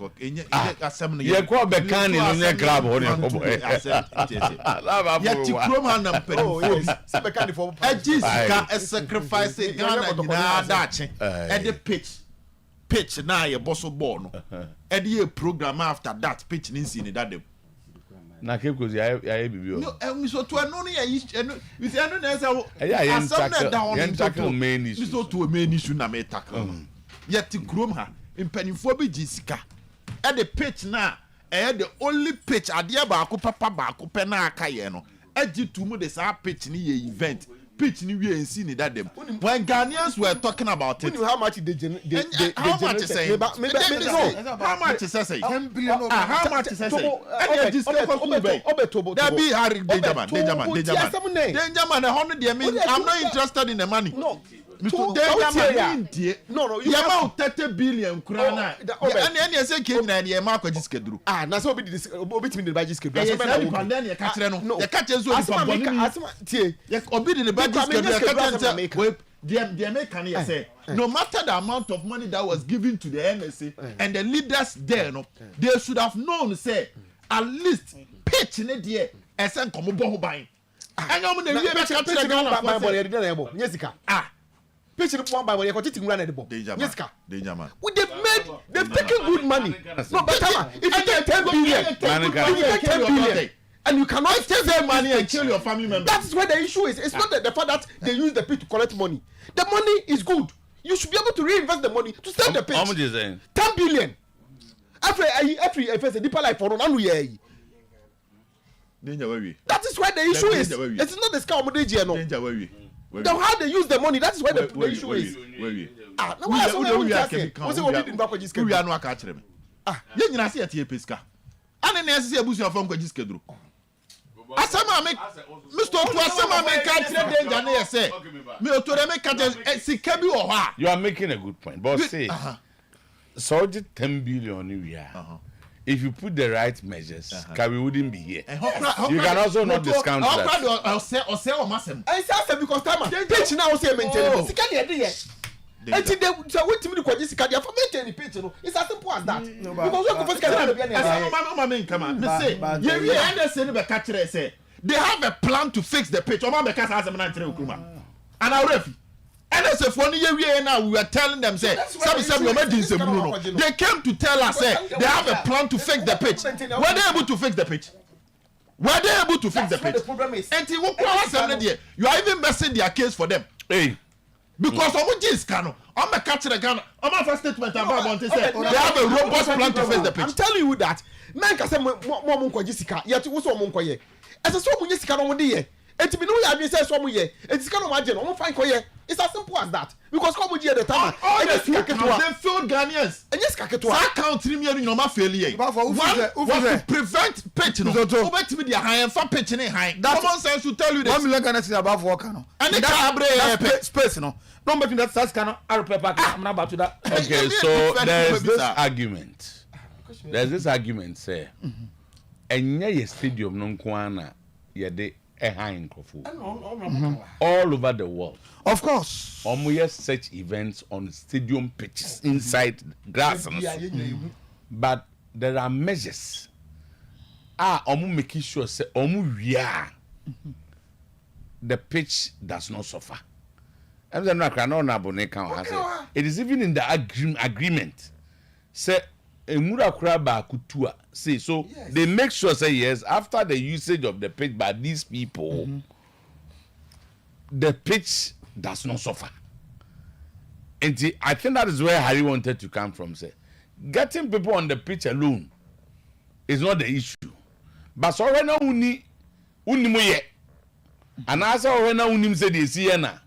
Assembly. You call Mechanic on your club on your couple. Yet you chrome and oh yes. Mechanic for a sacrifice Ghana dachi at the pitch now your boss ball no and the program after that pitch in that the na ke ko ya bibi o no we so to no ya we say no na say yen tackle main issue we so to main issue na me tackle yet chrome ha impanifo bi jisika at the pitch now the only pitch ade ba ko papa ba ko pe na aka ye no agi to mu de sa pitch ni ye event pitch ni we and see ni that them. When Ghanaians were talking about it, how much they how much is saying? How much is saying? 10 billion. How much is saying? That be Harry Dangerman. 100. I'm not interested in the money. No. Mr. Dangerman, no, you have 30 billion krana. And you say King and your mark is schedule. Now so be this obit me the budget schedule. You catch the budget schedule. The American say no matter the amount of money that was given to the NSA and the leaders there, no, they should have known say at least pitch in the year and send come buying. And I'm going to Jessica. Pitch the one by when you're continuing running the ball. Jessica. They've taken good money. No, but if you get 10 billion, if you get 10 billion, and you cannot take their money and kill your family members. That's where the issue is. It's not the fact that they use the pitch to collect money. The money is good. You should be able to reinvest the money to save the pitch. How much is it? 10 billion. Every first deeper life for one year. That is where the issue is. It's not the scam of the GNO. How they use the money, that is where the issue is. We are not catching. You know, see a Pesca. And then see a bush of Uncle Giskedru. Asama make Mr. Otuo-Acheampong make catch danger say. Me Otuo make catch see kebi or ha. You are making a good point. But say so the 10 billion new year. If you put the right measures, we wouldn't be here. You can also not discount that. I say because time pitch now say maintain. And they so wait to me the Jessica they for maintain the pitch, it's as simple as that. Because what first can come on. Me say, you understand the catcher say they have a plan to fix the pitch. Oma because has them and I ref. And as if 1 year now we were telling them say they came to tell us say they have a plan to fix the pitch. Were they able to fix the pitch? Were they able to fix the pitch? And you are even messing their case for them. Hey. Because I'm just cano. I'm a catcher again. I'm a first statement about to say they have a robust plan to fix the pitch. I'm telling you that. Man can say more Jessica. Yet what's on Monkoye. As a so Jessica on the and to be no I say some year. It's kind of imagine on fine koye. It's as simple as that. Because come with the time. They failed Ghanaians. And yes, Kaketoa country me no ma failure. To prevent pitch no. Over to be the high and for pitch in high. Common sense should tell you this. 1 million Ghanaians is above work no. And that's space no. No between that SAS can I'm not about to that. Okay, so there's this argument. There's this argument say. Enya ye stadium no kwana ye de all over the world. Of course. Almost such events on stadium pitches inside grass. But there are measures. Making sure say the pitch does not suffer. It is even in the agreement. Say say so yes. They make sure say yes after the usage of the pitch by these people the pitch does not suffer. And I think that is where Harry wanted to come from. Say getting people on the pitch alone is not the issue. But so when now uni moye and as when now unim say they see na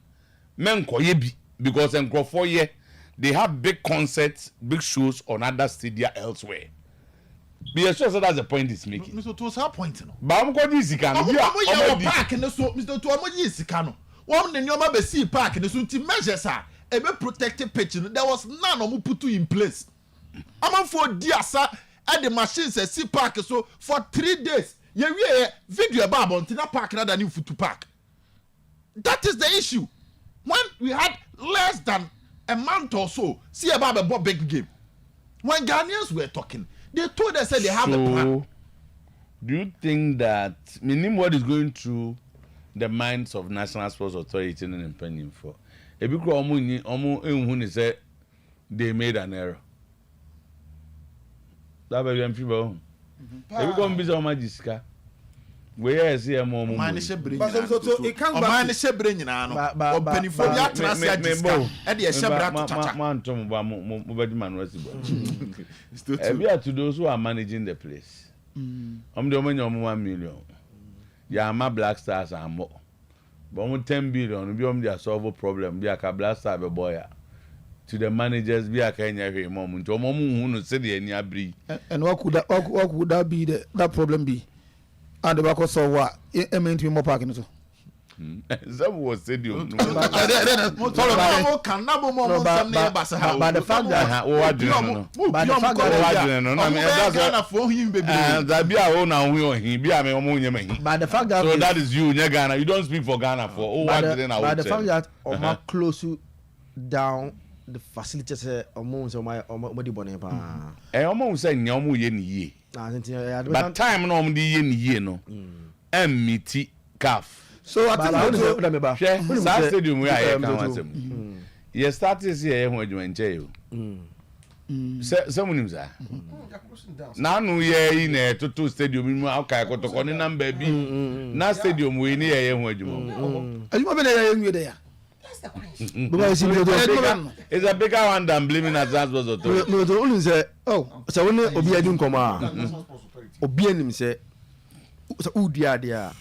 men koye bi because en for ye they have big concerts, big shows on other stadia elsewhere. Be sure so that's the point he's making. Mr. Otuo's her point, no. But I'm going to use Sikano. Park and so Mr. Otuo use Sikano. One in your mother see park and so to measure sir. A protected pitch. There was none of put in place. I'm for dear sir at the machine says see park so for 3 days. You video about on Tina Park rather than foot to park. That is the issue. When we had less than a month or so, see about a big game. When Ghanaians were talking, they told us that they have a plan. Do you think that what is going through the minds of National Sports Authority and pending for? If you say they made an error. That will be people. If you come visit Jessica, where is here more? It can't be opening for the Jessica. And the to those who are managing the place. I'm the only 1 million. Yeah, my Black Stars are more. but 10 billion be their solve problem be a blaster be boy to the managers be a Kenya here moment to mom who say the any abri. And what could that be that problem be? And the back of what it meant to be more parking so. That was stadium. But the fact that so that is you, Ghana. You don't speak for Ghana for. But the fact that Oma close down the facilities among my body. Almost say Nyamu ye. But time no ye no. Meet calf. So I think that stadium where I can you started here when you went jail. Someone is there. Now, no, yeah, in a to stadium, okay, got to call in baby. Now, stadium, we near when you are there. It's a bigger one than blaming as that was a no, the only say, oh, so when Obia didn't come out, Obianim said, oh, dear.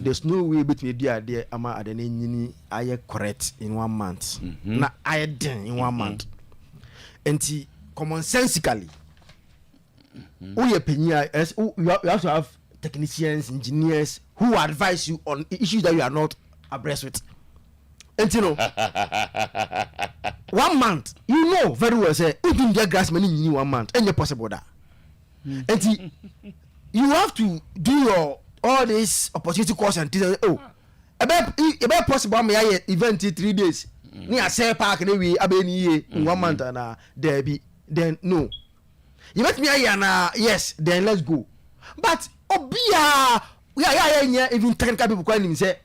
There's no way between the idea ama adenini aye correct in 1 month. Na aye den in 1 month. And common sensically, you have to have technicians, engineers who advise you on issues that you are not abreast with. And 1 month, you know very well say you can get grass money in 1 month, and you're possible that. And you have to do your all this opportunity course and about possible me event 3 days. Near say park we abeni in 1 month and there be then no. You met me yes, then let's go. But obia we are even technical people calling him say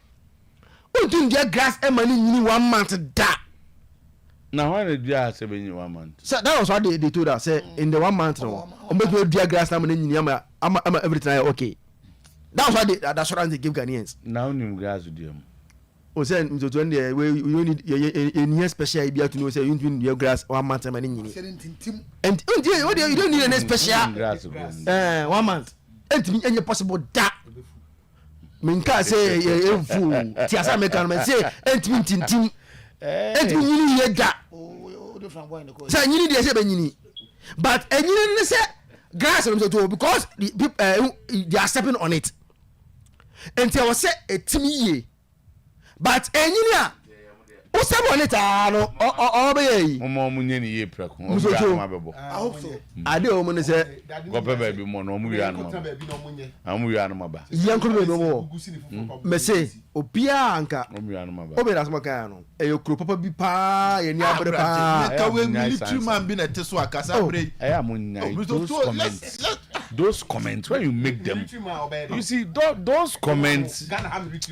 who do their grass and money in 1 month da. Now why did you say in 1 month? So that was what they told us say in the 1 month no. Make their grass and money in I'm everything okay. That's why that's what they give Ghanaians. Now new guys with them. O say when you need a special idea to know say you need your grass 1 month and you don't need any special grass 1 month. And any possible that Minka say fool Tiasa make say tintim you need that. Say you need say benini. But you need say grass because they are stepping on it. And there was a team but engineer who step on it obey I hope so. I do say go baby mo no mu yan me say obia anka obey as maka no e yo kro papa bi pa ye ni abere pa ka we military man bi na te so akasa bre those comments when you make them you see those comments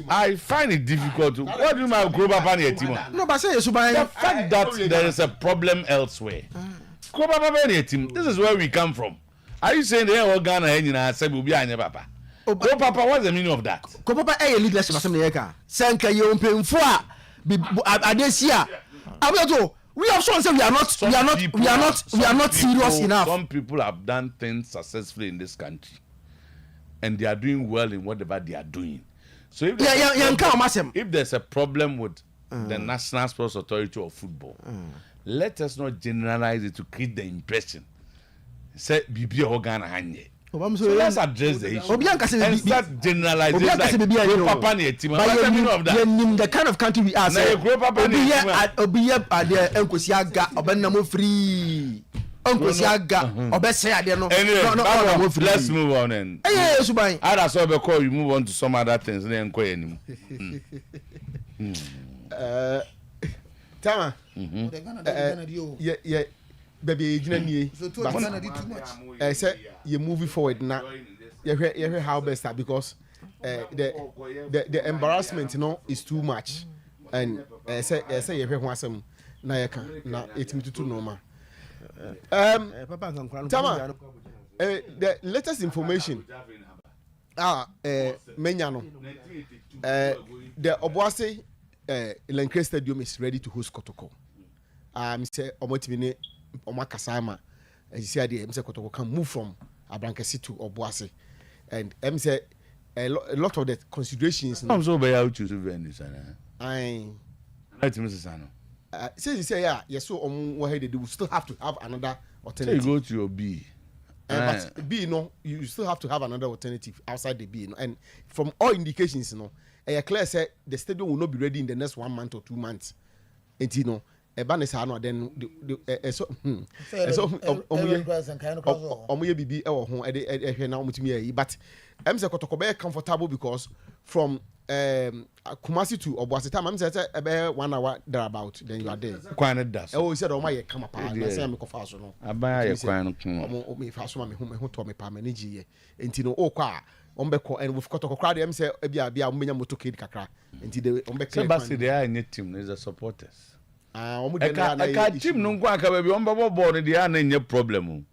I find it difficult to what do my group up and team no but say the fact that there is a problem elsewhere this is where we come from. Are you saying they are Ghana and say will be anya papa papa what's the meaning of that papa leadership asem na yeka senka ye ompemfo a adesia abeto we have shown say we are not serious enough. Some people have done things successfully in this country and they are doing well in whatever they are doing. So if there's a problem with the National Sports Authority of Football, let us not generalize it to create the impression say bibi Ghana hanye. So let's address the issue and start generalizing like papa ne team. What's the meaning of that? The kind of country we are say obiye ade enkosi aga obenamo free enkosi aga obese ade no let's move on and suban other so be call you move on to some other things then enko enim Tama yeah baby gina nie but say you moving forward now you hear how best that because the embarrassment is too much and say you hear wasem na you can na etimi tutu normal Tama the latest information menya no the Obuasi Lenkre Stadium is ready to host Kotoko. Say Omotimi Omakasama, as you said, Kotoko can move from Abrankasi to Obuasi, and say a lot of the considerations. I'm so bad out to venue, son. I let him say, since you say, yes, so they will still have to have another alternative. So you go to your B. But B, you still have to have another alternative outside the B. And from all indications, clear said the stadium will not be ready in the next 1 month or 2 months. And Ebanesano then but I'm saying comfortable because from Kumasi to Obuasi I'm saying about 1 hour thereabout then you are there. Quite does. Oh, he said, "Oh my, come up." I say, "I'm confused." No, I buy a quite. Oh, me fast one. Me who told me parmanigi. Entino oh kwa. Ombeko and we've got to crowd. I'm say, "Ebia bia umenya moto kid kakra." Entide ombeko. Sebasti they are in your team. There's a supporters. I team no go akabe ombabo board they are in your problem.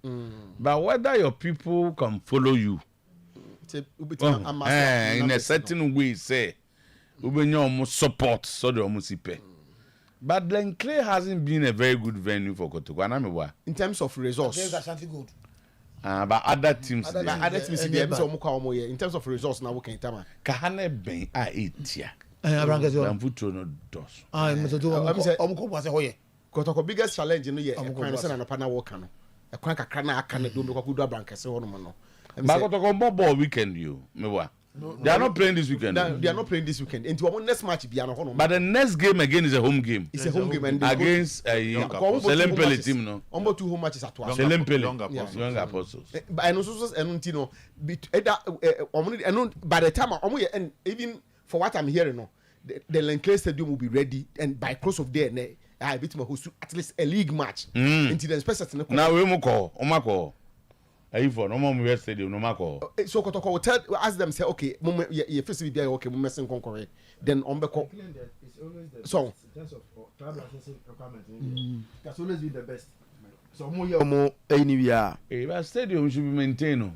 But whether your people can follow you. In a certain way, say, we almost support so the almost pay. But then Clay hasn't been a very good venue for Kotoko. In terms of resource, good. But other teams, in terms of resource, now we can tell. Kahane Ben a etia. Kotoko biggest challenge in the year. And a partner work. A crank a crana can do me good brankers. But Kotoko ball weekend, you. They are not playing this weekend. They are not playing this weekend. Into our next match, but the next game again is a home game. It's a home game against Selempele team. No, almost 2 home matches at once. Selempele, young apostles. But I know so and Tino. By the time and even for what I'm hearing, no, the Lancaster Stadium will be ready, and by close of day, I bet my host at least a league match. Into the special. Now we will call. Omako. For no more stadium, no mako. So Kotoko will ask them, say, okay, you first be okay, we must conquer. Then on the so in terms of club licensing requirement, that's always been the best. So more anywhere. But stadium should be maintained.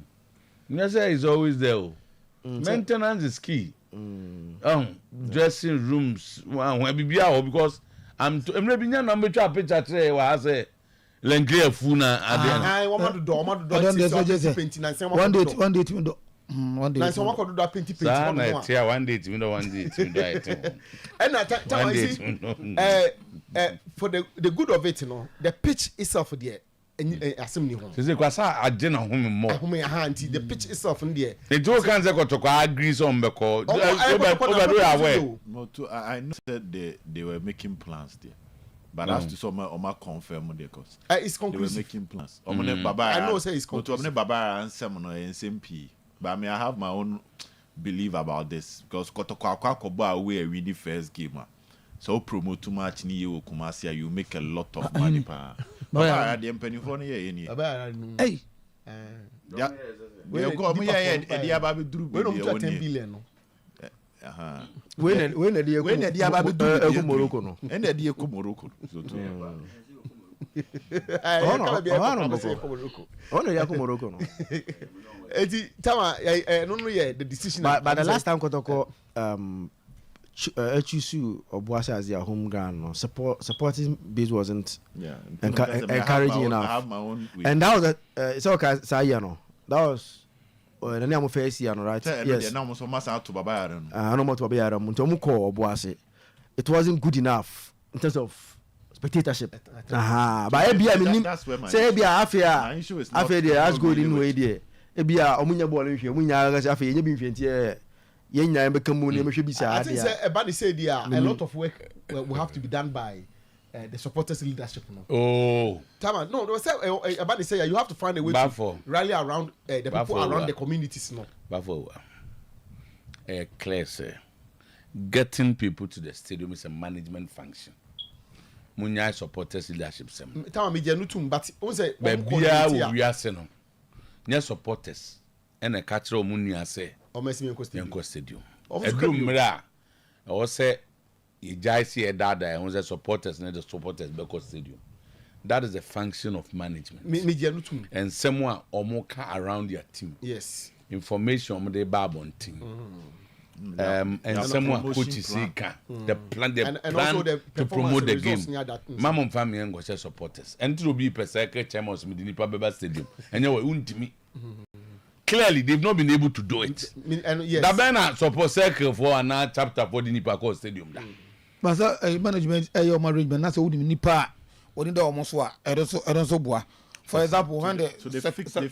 Nasa is always there. Maintenance is key. Dressing rooms, because I'm maybe number 2 picture today where I say Lenglia Funa. I want to do. One day. And for the good of it, the pitch itself there. The pitch itself in there. The two can't agree on because I know that they were making plans there. But as to some confirm the cause. It's conclusive. They were making plans. I know say it's conclusive. Baba and Semono and SMP. But I have my own belief about this because Kotoko away a really first game. So promote too much ni you Kumasia, you make a lot of money. Baba the penny for any. Hey. We go me and Baby Drew. We don't 10 billion. When the Morocco no. And the Diego Morocco. The decision. But the last time Kotoko HUSU or Boasa as their home ground, supporting base wasn't encouraging enough. I have my own way. And that was it's okay, Sayano. That was the name of face, right? Yes. I know more to Babayara, Muntomuko, Boase. It wasn't good enough in terms of spectatorship. But I mean, say, after the as good in way there. Ebia, Omunya Boy, Munya, after you been here. I think Ebani said a lot of work will have to be done by the supporters leadership. Oh, Tama, no, Ebani said you have to find a way to rally around the people around the communities. No, Claire say, getting people to the stadium is a management function. Munya supporters leadership. Tama media nutum, but also we are saying no supporters and a catcher Munya say. Yanko Stadium. A room mirror. I say, you just see a dada and the supporters and the supporters because Stadium. That is a function of management. And someone or more around your team. Yes. Information on the Babon team. And someone coaches the plan to promote the game. Mamma family and was supporters. And to be per second, Chamos Medinipa Stadium. And you were untimi. clearly they've not been able to do it. And yes. That been support circle for another chapter for the Nipa Court Stadium. But management, your management, that's all the Nipa. What in the almost what? I don't so boy. For example, when the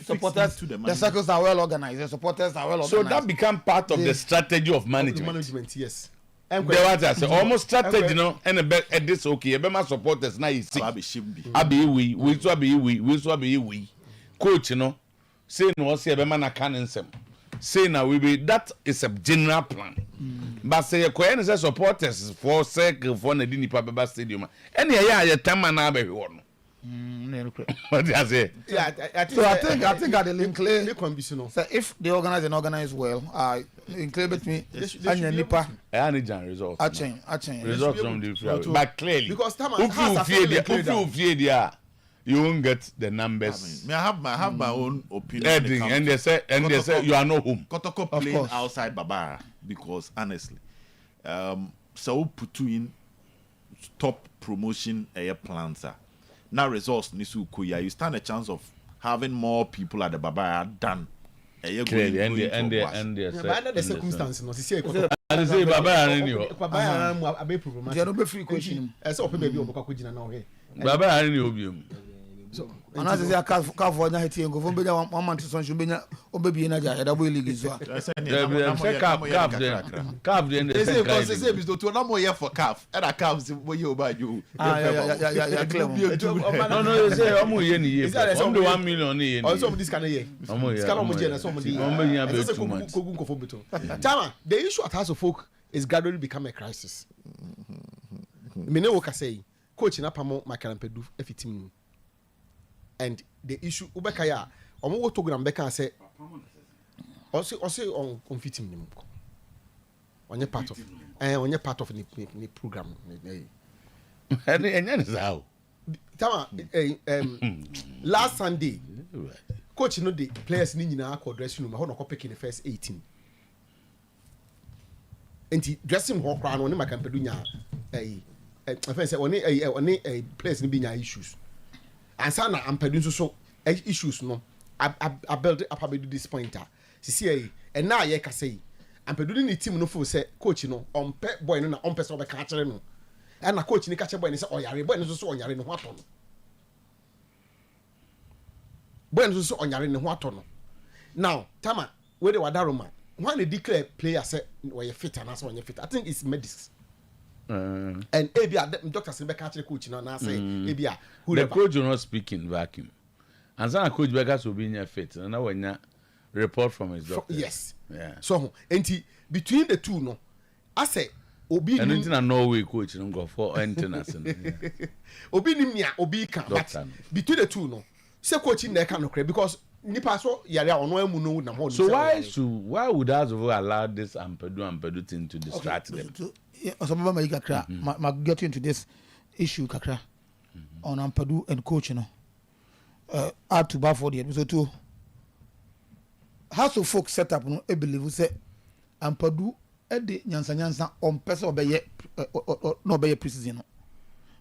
supporters, the circles are well organized, the supporters are well organized. So that become part of the strategy of management. Management, yes. They what I say, almost strategy, you know, and this okay. Be supporters now is sick. Abi we. Coach, you know, say no, say be man can sem. Say now we be that is a general plan. But say you say supporters for circle for the Nipa Baba Stadium. Any ya time na be one. What do I say? Yeah, I think at the link clear. So if they organize well, include me and Nipa. I need results. I change. Results from the but clearly because you won't get the numbers. I have my own opinion. And they say you are not home. Kotoko playing outside Baba because honestly, so put in top promotion plans. Now results nisu kuya, you stand a chance of having more people at the Baba than clearly and the circumstances no see I say Baba anyway. Baba abe prove they no be free question e say ope baby obokwa kugina na ohe Baba anyway obiom. So and as say ka for na heti ngo fo benya one month so nso benya obebi na ja double league so calf then they say because to na mo here for calf and a calf say mo ye obaju yeah clear no you say omo ye ni ye from the 1 million ni ye also this kind of year this kind of year so mo di too much Tama the issue at House of Folk is gradually become a crisis. Me ne wo ka say coach na pamo makarampedu efitim and the issue ubeka ya omo wo togram beka say also on fitim nim onye part of the program and how Tama last Sunday coach no the players ni nyina akọ dressing room ho no pick in the first 18 enti dressing ho kra no ne makarampedu nya I say oni players ni bi nya issues and sana ampedun so issues no I build up about this pointer see and now ye ka say ampedun ni team no feel say coach no on pe boy no na on person be ka kire no and na coach ni ka kire boy ni say oyare boy ni so oyare no ho ato no boy ni so oyare ni ho ato no now Tama we the wadaroma when they declare player say we fit and so fit I think it's medics. And Abia doctor say catch the coach now say Abia who the coach will not speak in vacuum. And some coach Beckers will be in your fit and now when report from his doctor. Yes. Yeah. So enti between the two no I say obi and anything and Norway coach don't go for maintenance. Obi nimia obi can but between the two no say coach in there can no because nipa so yare ono emu no na ho. So why would Azovo allow this Ampedu thing to distract them? Osama Maika Kra, ma get into this issue kakra on Ampadu and coach, you know. Add to bar for the episode 2. House of Folk set up, no, I believe we say Ampadu Eddie Nyansa on person obey no be preseason.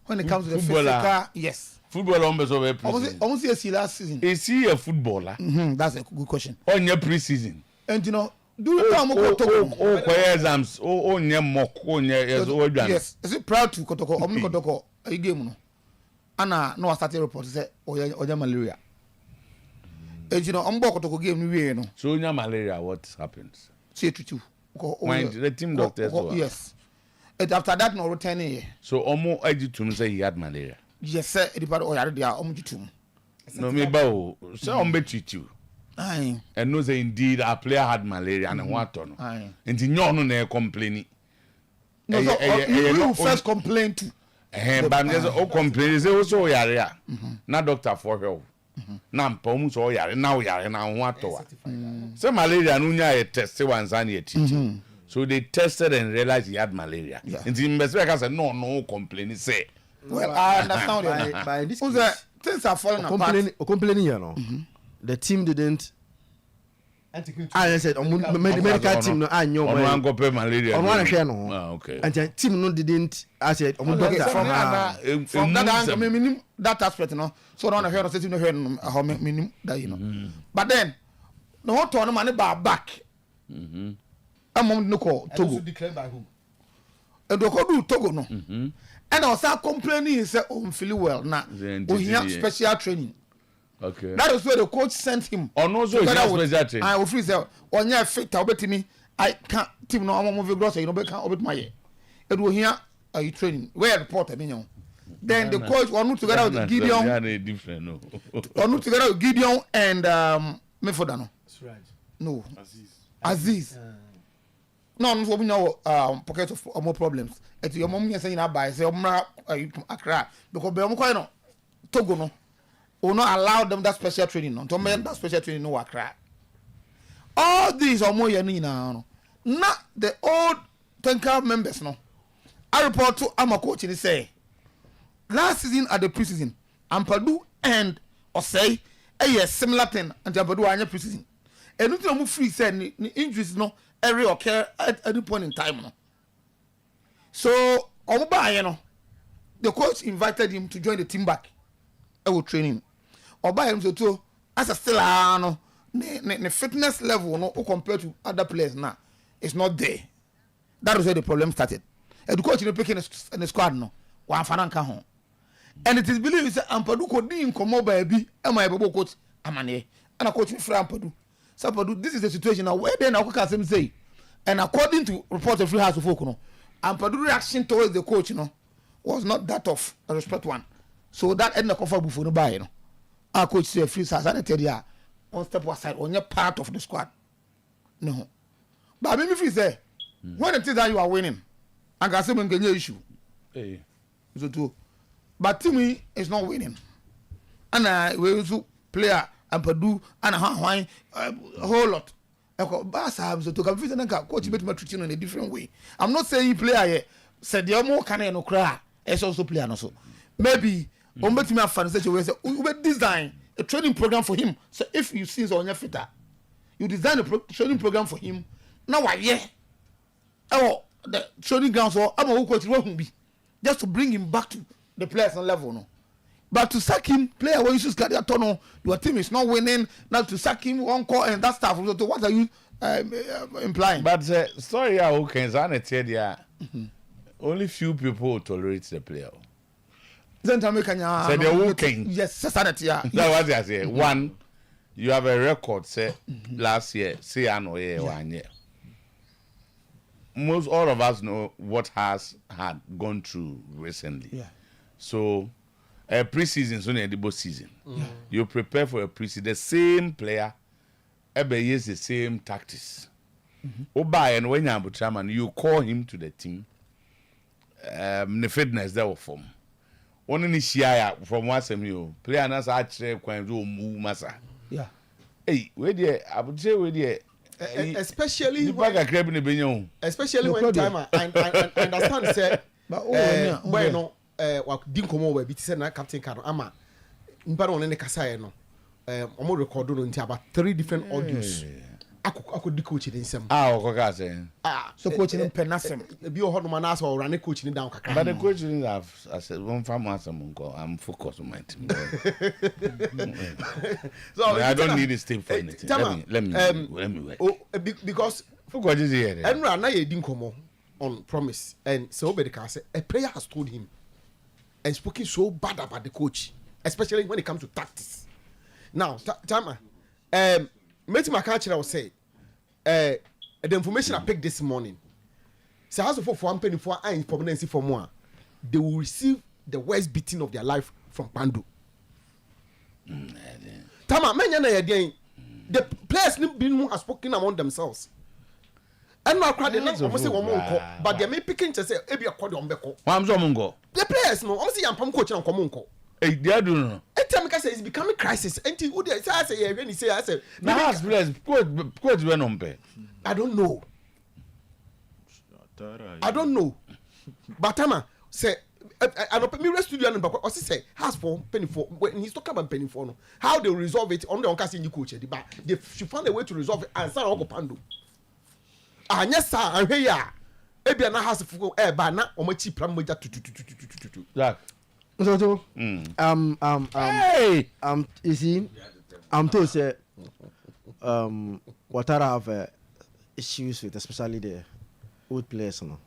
When it comes to the physical, yes. Football almost over preseason. Almost yes, last season. Is he a footballer? That's a good question. On your preseason. And you know, do you come exams yes is it proud to kotoko omni kotoko a game no ana no start report say oya malaria and you know ombo kotoko game we no so oya malaria what happens say to when the team doctors yes and after that no returning so omo agitum say he had malaria yes sir the part oya dey omo gitum no me ba o so ombe treat you and knows indeed our player had malaria and what on and you no complaining you first complain to but there's a complain is also yare na doctor for help na mpom so yare now yare na what so malaria no nya test once and yet so they tested and realized he had malaria and the investigator said no complaining say well I understand by this things are falling apart complaining you know the team didn't I said medical team no anyo on go pay malaria on one share no okay and the team no didn't I said from that angle that aspect no so on hear no say no hear how minimum that you know but then no hot on money back. Among no call And also Togo. declared by who? And the do Togo no. And I was complaining he said, "Oh, I'm feeling well now. We have special training." Okay. That is where the coach sent him. Oh no, so special training. I will free say, "On your fit, I'll bet me. I can't team no. I'm moving gross. You know, can't obey my. It will here are you training? Where report I mean. Then the coach want together with Gideon. Yeah, different no. Want together with Gideon and Mefodano. Suraj. No. Aziz. No, no, we know pocket of more problems. It's your mom saying about say Accra because be no Togo no. Will not allow them that special training. No, to men that special training no Accra. All these are more now. Not the old Tenka members no. I report to Ama coach and say last season at the preseason, Ampadu and Osei a similar thing and Ampadu anya preseason. And no move free said ni injuries no every occur at any point in time no. So Oba you know, the coach invited him to join the team back. I will train him. Oba him so too as a still no the fitness level no compared to other players now it's not there. That was where the problem started. And the coach in the squad no one fananka home. And it is believed that Ampadu could be in Komo baby and my baby coach Amane and a coach for Ampadu. So Ampadu, this is the situation now where then I can say. And according to reports of Free House of Folk, Ampadu reaction towards the coach was not that of a respect one. So that ended comfortable for the buy. Our coach said Free House and tell you one step aside on your part of the squad. No. But I mean if you say when it is that you are winning, I can say when issue. Hey. So too. But Timmy is not winning. And we also player and Purdue and a whole lot. So to confuse and coach bet my treating in a different way. I'm not saying player said the more can no cry. It's also player also. Maybe on bet me a fan such a way say we will design a training program for him. So if you see on your fitter, you design a training program for him. Now oh the training ground so I'm a coach won't be just to bring him back to the players on level no. But to sack him, player when you just carry a tunnel, your team is not winning. Now to sack him one call and that stuff. So what are you implying? But story how okay, only few people tolerate the player. Then say the working. Yes, sanity. That's what I say. One, you have a record. Say last year, say I know 1 year. Most all of us know what has had gone through recently. Yeah. So, a preseason is only a debut season. You prepare for a preseason. The same player, every year the same tactics. Oba and when you're chairman, you call him to the team. The fitness there will form. One in the from one sem you player nas actually can do move massa. Yeah. Hey, where there? I would say where there. Especially when time I understand say when no din komo we bi say na captain card ama mpa no ne kasa no omo record no nti about 3 different audios akodi coach ni nsem o ka say so coach ni penasem bi o hono ma na so run coach ni down kakra but the coach ni have as one farm asem nko I'm focused on my team. So I don't need this team for anything. Let me because focus is here. Enra na ye din komo on promise and so obedi can say a player has told him and spoken so bad about the coach, especially when it comes to tactics. Now, Tama, Meti Makachira will say, the information I picked this morning, so as for one penny for I permanency for more, they will receive the worst beating of their life from Pandu. Tama, the players have spoken among themselves. And now, crowd almost say one more, but they may picking to say, "Ebi akodi ombeko." The players no, almost yampam coach and komunko. Hey, they do no. Etemika say it's becoming crisis. Enti who dey say when he say I say. Now as players, coach when on pay. I don't know. But Tama say, I don't me rest studio and but also say has for penny for when he's talking about penny for no. How they resolve it on the onkasi new coach. But they should find a way to resolve it and start Uncle Pandu. Yes sir, ahwe ya ebia na house fugo ba na omachi plan moja tu Jack so hey you see I'm told say Ouattara have issues with, especially the old players. No?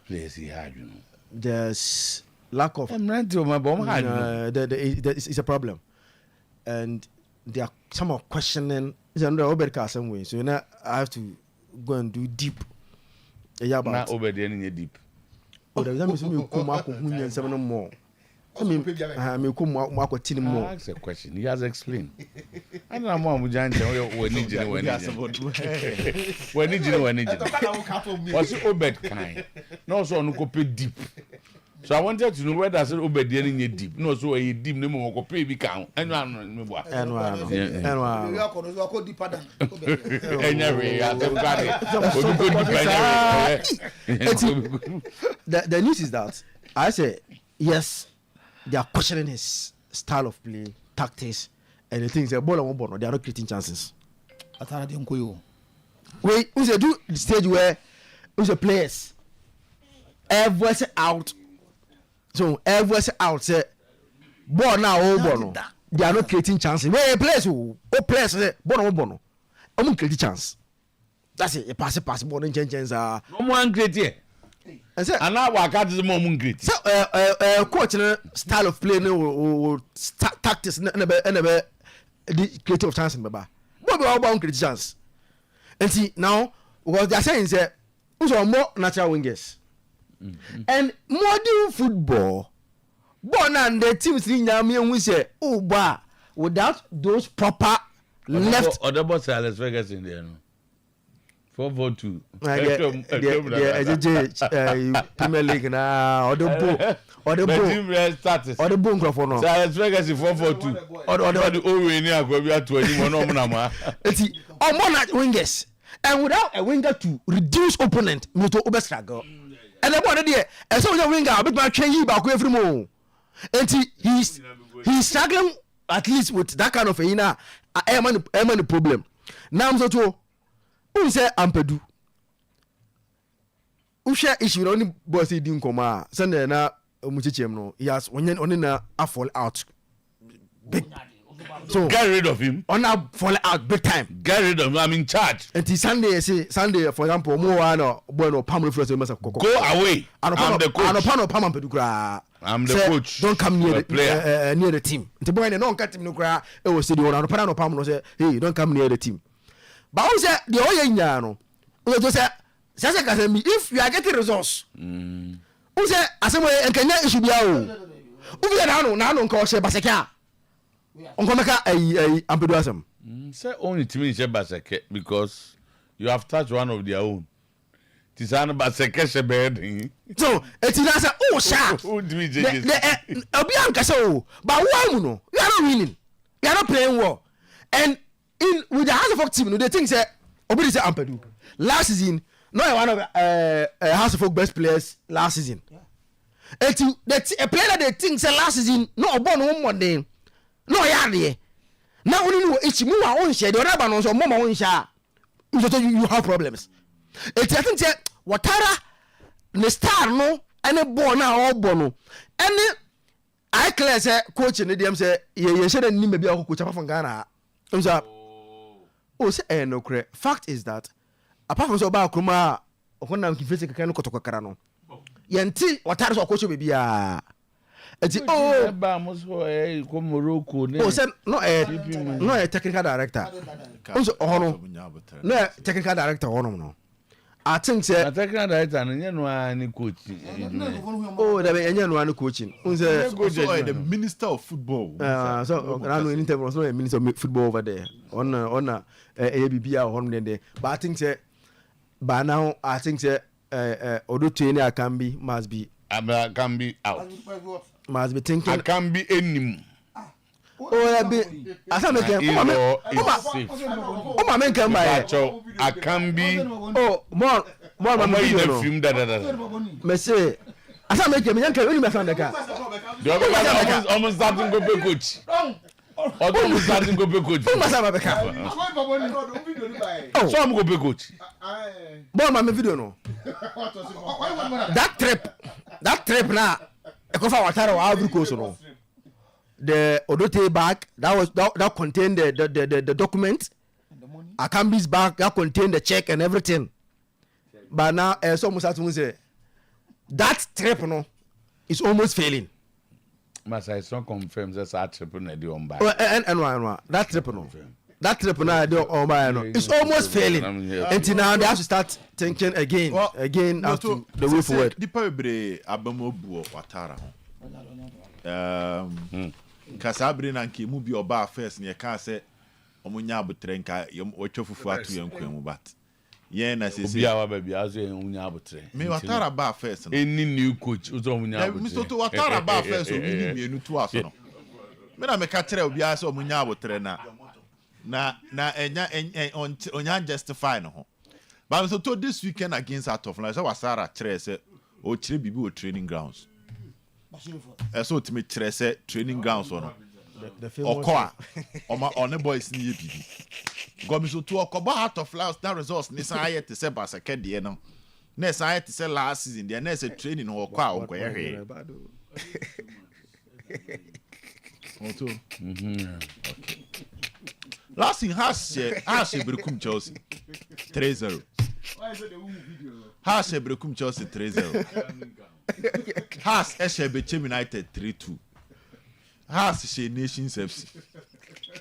Players he had, you know. There's lack of. It's a problem, and they are somehow questioning. It's under Oberka some way, so now I have to go and do deep. Yeah, but not over there in deep. Oh, there's something come up with seven more. I mean, come more. Ask a question. He has explained. I don't know more. We need you. What's Obed kind? No, so no copy deep. So I wanted to know where does it Obed in your deep? No, so a deep no more copy be count. And deeper than. The news is that I say yes. They are questioning his style of play, tactics, and the things. They are not creating chances. Wait, we do the stage where the players everywhere out. So everywhere out say ball now, oh, they are not creating chances. Where players say ball, I'm creating chance. That's it. A pass, ball, and chances are no one create here. And now I got the moment great. So, coach style of play, no tactics, never the creative chance in Baba. What about creative chance? And see now, what they are saying is that we are more natural wingers and modern football. Born and the teams in Yami and we say, oh, bah, without those proper left. Or the boss Alex Vegas in there. 4-4-2. Premier League now, or the boom microphone. So Alex Vegas in 4-4-2. Or the Oyerepa go be at 21 no. It's all more like wingers, and without a winger to reduce opponent, you to over struggle. And the one there, and so the winger, a bit my change back every more. And he's struggling at least with that kind of a inner. I am the problem. Now I'm so. Who say Ampedu? Who share issue only bossy din koma? Sunday na muchichem no. He has only na a fall out. Big. So get rid of him. On a fall out big time. Get rid of him. I'm in charge. And Sunday for example, more bueno Pamela first must go away. I'm the coach. I'm the coach. Don't come near the team. The boy no cut him no cry. It was the one. Pamela say, hey, don't come near the team. But who said the Oyanyano? Who just said, if you are getting results, who said, as and can you should be out? Who are now call Basaka? Unkomeka a Ampeduasam. Say only to me, Basaka, because you have touched one of their own. Tisana Basaka bed. So it's not oh, sharp. Who do we just Obianca so, but why no? You are not winning, you are not playing well. And with the House of team, they think say Obidi say Ampedu. Last season, no one of House of Folk best players last season. Yeah. A player that they think say last season, no born one day, no yard. Now only know it's more own share. The other one also more own share. You have problems. It's I think say Ouattara, the star no, and a born now all bono, and I clear say coach in the DM say you shouldn't need maybe a coach from Ghana. Oh, say no correct. Fact is that apart from so about Kuma, when I'm confessing a kind of Kotokarano, Yanti, what are so coach baby? It's no a technical director. Also, no technical director. I think say technical director and no coach. Oh, there be any coaching. The minister of football. So I know in was no a minister of football over there. On ABB or home there. But I think say by now I think say Otuo-Acheampong must be out. Must be thinking I can be any. Oh, be as I make I can be. Oh, more film that. Me say, as I make him, you can't really understand the car. The almost starting to be coach. Almost starting to be coach. Who must have a car? So I'm going to be coach. More my video no. That trip now. I go for Ouattara or Ivory Coast no. The Odote bag that contained the document Akambi's back, that contain the check and everything. But now, so much to say that trip no is almost failing. Masa it's not confirmed that's a trip na di on back. And that trip no. That trip na di on back no. It's almost failing. Until now they have to start thinking again as to the way forward. The Pebre Abamobu Watara. Kasabre na nke mu bi oba first ne ka say omunya abutre nka otwofufu atu yankwemu but yen na sese obi awa baby azo omunya abutre me Watara ba first no any new coach uzo omunya abutre Mr. to Watara ba first obi ni mienu tu aso no me na me ka kire obi aso omunya abutre na onya justify no ho but so to this weekend against out of line so Wasara kire say o kire bibi o training grounds so to me kire say training grounds no Okoa on boys ni bibi gomi so to okoba heart of flowers that results ni san ayet se basake de no na san ayet se last season de na se training no okoa okoye Oto last season has Brekum Chelsea 3-0 has Brekum Chelsea 3-0 has Bechem United 3-2 has she Nations FC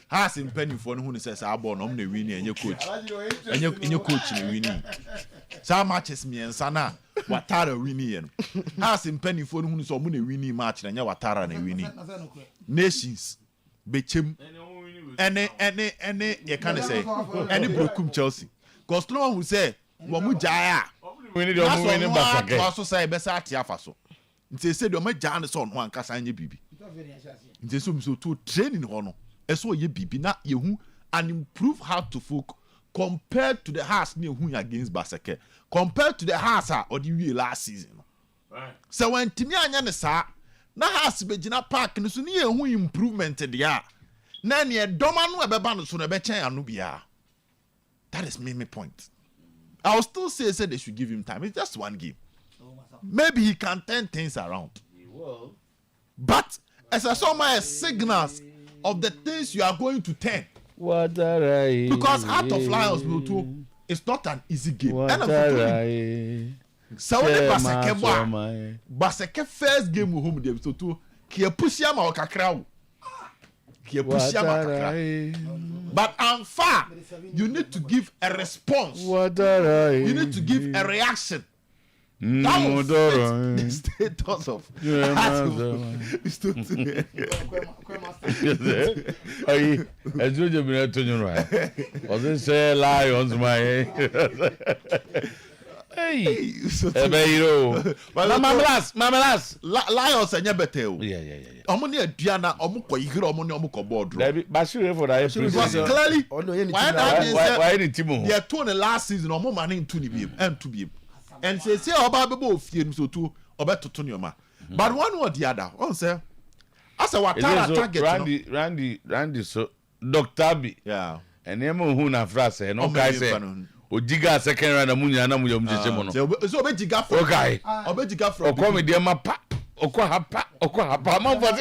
has in penny for who says I born on the winning and your coach and your coach in winning some matches me and Sana Watara winning has in penny for who is on the winning match and your Watara and winning Nations Bechem any you can't say any Brokum Chelsea because no one will say Wamujaya we need to win back again also say besa tiafaso nti say do ma jaan so no ankasa anye bibi nti so to training ho no eso ye bibi na yehu and improve how to folk compared to the house near who against Basake compared to the house or the way last season right so when timi anya ne sa na house begina park no so ne yehu improvement there na ne doma no ebeba no so no be chen anu bia that is my point. I will still say they should give him time. It's just one game. Maybe he can turn things around. He will. But as I saw my signals of the things you are going to turn. Because Heart of Lions too, it's not an easy game. So when Baseke first game with home them so too, ki push him out kakra. But I'm far. You need to give a response. You need to give a reaction. That will fit the status of Hey, Mamalas, Lions and Yabeteo. Yeah. Omoni Diana, Omuko, Omuko board. Bashir for that. Clearly, why did Timo? They are torn the last season, or more money to be and to be. And say, about both films or two, or better to Tonyoma. But one or the other, one say, as a Watara target, Randy, so Dr. B. Yeah. And Emo Huna Frase, and okay, say. Ojiga second round amunya na muya mjeche no so obejiga from obejiga from okome de mapa okwa ma for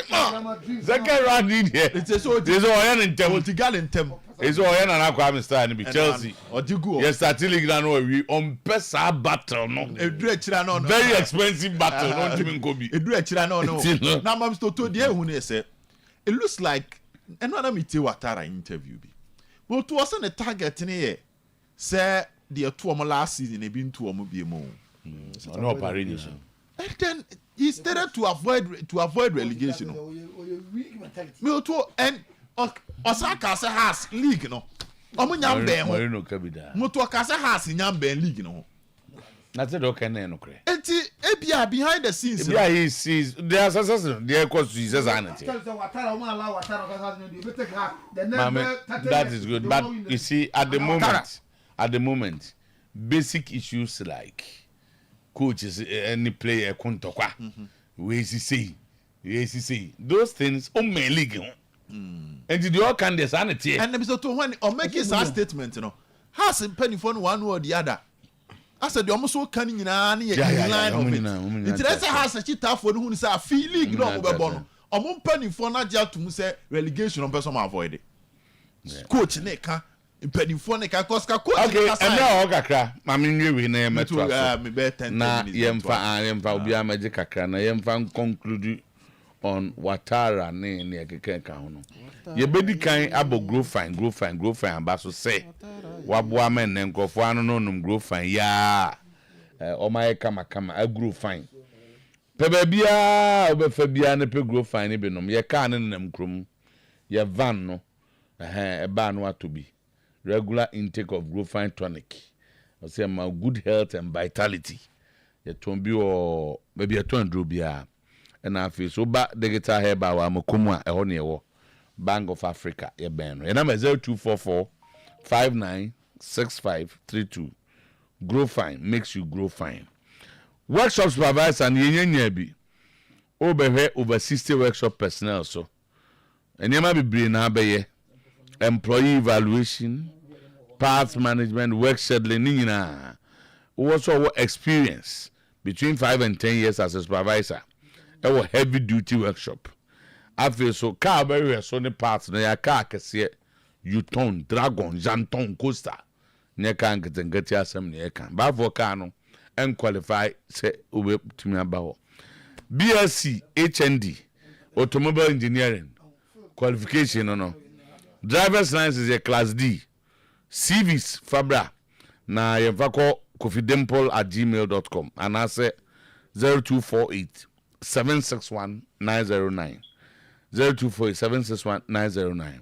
second round in here it is so oya ntem otigal ntem eso oya na akwa Mr. ni bi Chelsea ojigu yes start league na no we on pesa battle no edu echira no very expensive battle no ntimi nkobi edu echira no na mam sto to de ehun e say it looks like eno me te Watara interview bi but to was the target ni here say the two last season have been to Omubiemo. No parade. And then he started to avoid relegation. Me too and Osaka has league no. Omunyambe ho. No kabida. Moto Kasa has nyambe league no. Na te do ken no kre. Enti ebia behind the scenes. Ebia he sees there are success there cause to Jesus anity. That is good, but you see at the moment, basic issues like coaches, any player, kuntokwa, we see, those things, my league, and did you all can the sanity? And episode 2 when or make his statement, you know, has a penny for one or the other. I said, you almost so canning in line of it. It has a cheat for who is a feeling no bon. Or penny for not just to say relegation on person avoid it. Coach Neka. Mpanimfoɔ ne ka cause ka coach okay and now kakra mami nwe na metro me be 10 na minutes yemfa obi amaje kakra na yemfa conclude on Watara ne ekeke ka ho no ye bedi kan abo grow fine aba so say waboa men ne nkofo anu no num grow fine ya o mai kama a grow fine pebe bia obefa bia ne pe grow fine bi nom ye ka ne nam krom ye van no e ba no atobi regular intake of grow fine tonic I say my good health and vitality ye ton bi o maybe ye ton dro bia and I feel so ba digital hair ba wa makomu a eho ne wo Bank of Africa ye ben no. Your number 0244 596532. Grow fine makes you grow fine. Workshop supervisor and yenya bi. Over 60 workshop personnel so. And you might be bring na be employee evaluation, path management, work scheduling nyina. Also experience between 5 and 10 years as a supervisor. A heavy duty workshop. I feel so car very so ne parts na ya car kese Uton, Dragon, Janton, Costa. Ne kan ngeti asem ne kan. Ba for car no en qualify say ube to me about. BSc, HND, automobile engineering qualification no. Driver's license is a class D. CVs Fabra na yevako kofidemple@gmail.com and I say 0248 761 909 024761 909.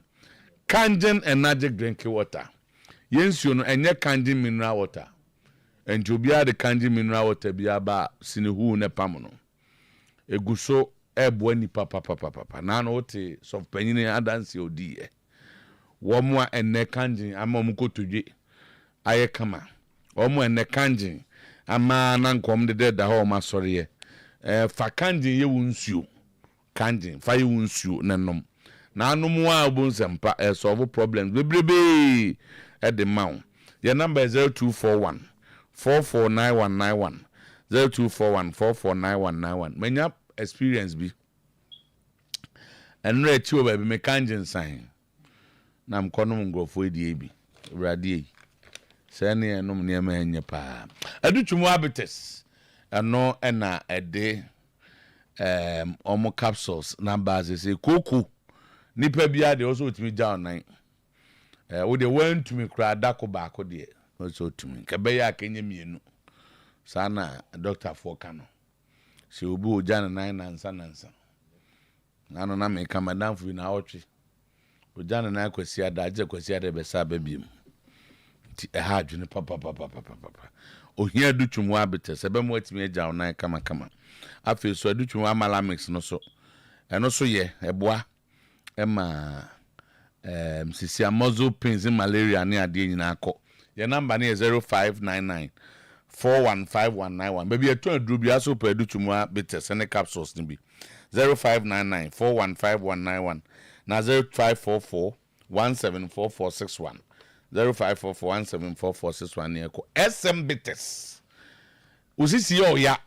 Kangen energetic drinking water. Yensu no enye Kangen mineral water. And to be the Kangen mineral water be aba sinihu ne pamono. Eguso ebo ni papa. Na no te so panyine adansi odi e. Wo mo enne Kangen ama mo kotodwe aye kama. Wo mo enne Kangen ama na nkom de da ho ma sori e. Fa Kangen ye wonsuo. Kangen fa ye wonsuo nanom. Na anom a obonsempa solve problems bebrebe at the mount. Your number is 0241 449191 0241 449191. Menya experience bi. And reach you baby me Kangen sign. Na mkono ngofo edi bi. Radi. Sene enom niam enye pa. Adutumu abetes. Ano ena ede omo capsules na base say koku nipa bia de also timi down nine we dey went to me kra dako baako de also to me kebe ya kenye mienu sana doctor for kano se obu oja na 9 nansa nano na me ka madam fu na otwe oja na kwasi ada aje kwasi ada be sa babiem ti e ha adwene papa ohia dutumu abete sebe mo atimi agya onan kama afi so adutumu amalamix no so eno so ye eboa ema sisi muscle pains in malaria ne ade nyina akọ your number ne 0599 415191 baby eto aduru bia so pa adutumu abete sene capsules ni bi 0599 415191 na 0544 174461 0544174461 ne ko SM bites usisi yo ya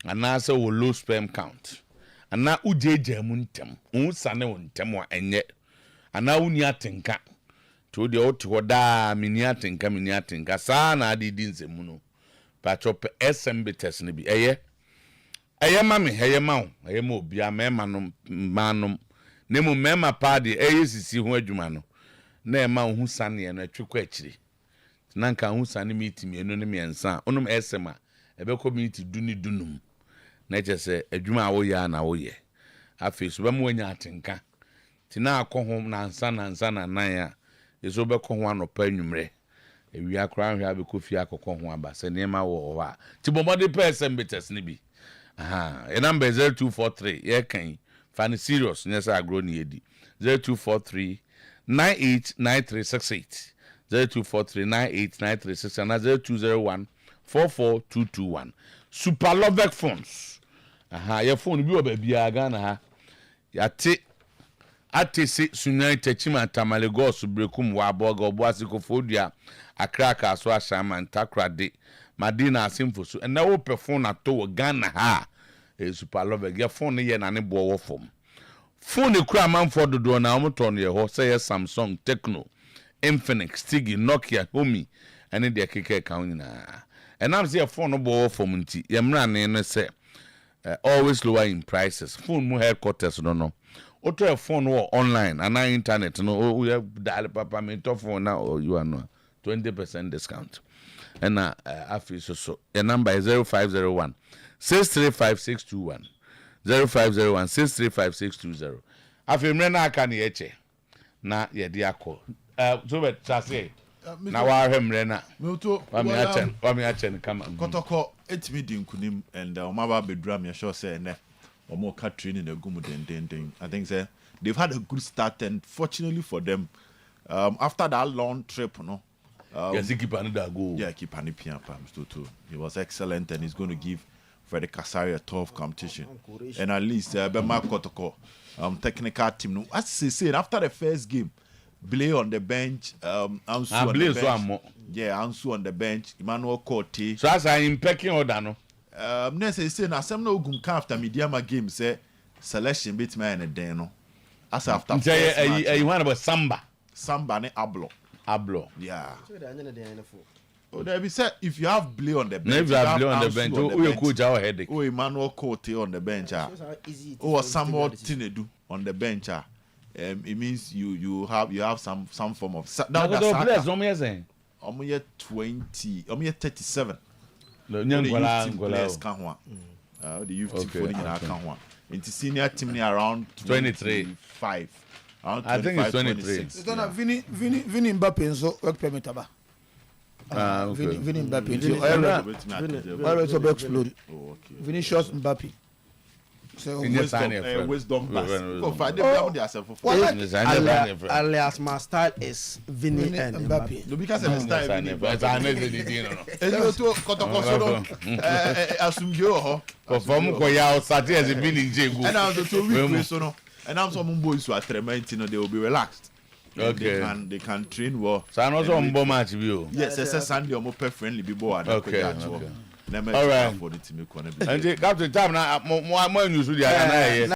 anasa wo low sperm count ana ujeje mu ntem unsane wo ntem wa enye ana uni atenka to de oto da mini atenka saa na adidi nsemu no patchop SM bites ne bi eye mame eye ma wo eye ma obi amema no manom ne mu mema pa de eye sisi ho adwuma no na ema hu sane no atwekwa akiri na nka hu sane mitimi eno ne miensa onum esema ebe community dunum na chese adwuma a wo ya na wo ye afi so be mo anya atenka ti na akọ ho na nsa na nan ya yeso be kọ ho anopa anwumre ewi akra hwa be kofi akọ ho aba se ne ma wo wa ti bomode person bites ne bi e number 0243 ye kan fan serious nyesa agro ne yedi 0243 989368 0243989368 and 0201 44221 Super Lovec phones your phone bi obabia Ghana ha yate atese sunyai techima tamale gos brekum wa boga oboase kofodua akraka so ashama ntakrade madina asimfo so na wo phone ato Ghana ha Super Lovec your phone ye na ne bo wo fom phone kura manfo dodo na omoto no ye ho say Samsung Tecno Infinix, Tigi, Nokia, Humi, and in the keke counting. And I'm see a phone no ball for Munti. Yamran and say always lower in prices. Phone more headquarters, no no. Or try a phone or online and internet. No, we have dial papa me top phone now or you are no 20% discount. And I feel so. Your number is 0501 635 0501 635 I feel Mrena can eche. Na ye dia call. So bet say. Na wa him Mrena. Wa me achen come. Kotoko etimi di nkunim and omaba bedram ya sure say na omo ka training na gumu den. I think say they've had a good start and fortunately for them after that long trip, no. Yes, he keep another go. Yeah, keep an too. He was excellent and he's going to give Freddy Kasari a tough competition. And at least Bema Kotoko technical team. No, as they said after the first game, Blay on the bench, Ansu on the bench. Yeah, Ansu on the bench, Emmanuel Corte. So as I'm pecking order no. Next they say na some no gum after Mediama game say selection bit man and then no. As after you want about Samba ne Ablo. Yeah. Oh, there be said if you have Blay on the bench, if you have Blay on the bench, you coach our headache. Oh, Emmanuel Corte on the bench. Oh, Samuel Tinedu on the bench. It means you have some form of. Now the players no me saying. 20. 37. The young players can the youth team for can in the senior team around 23. I think it's 23. It's gonna Vini Mbappe so work permit aba. Vini Mbappe. Always explode. Oh, okay. Vinicius Mbappe. So wisdom pass. Alias my style is Vini and Mbappe. No, because of the style Vini. But I know the no. To Kotoko Asumjo. Perform ko ya Saturday as Vini Jegu. And now to we so no. And now some boys who are tremendous, they will be relaxed. Okay. They can train well. So I know some bomb match view. Yes, it's Sunday or more friendly people. Okay. All right. For the team. And Captain time now more news with the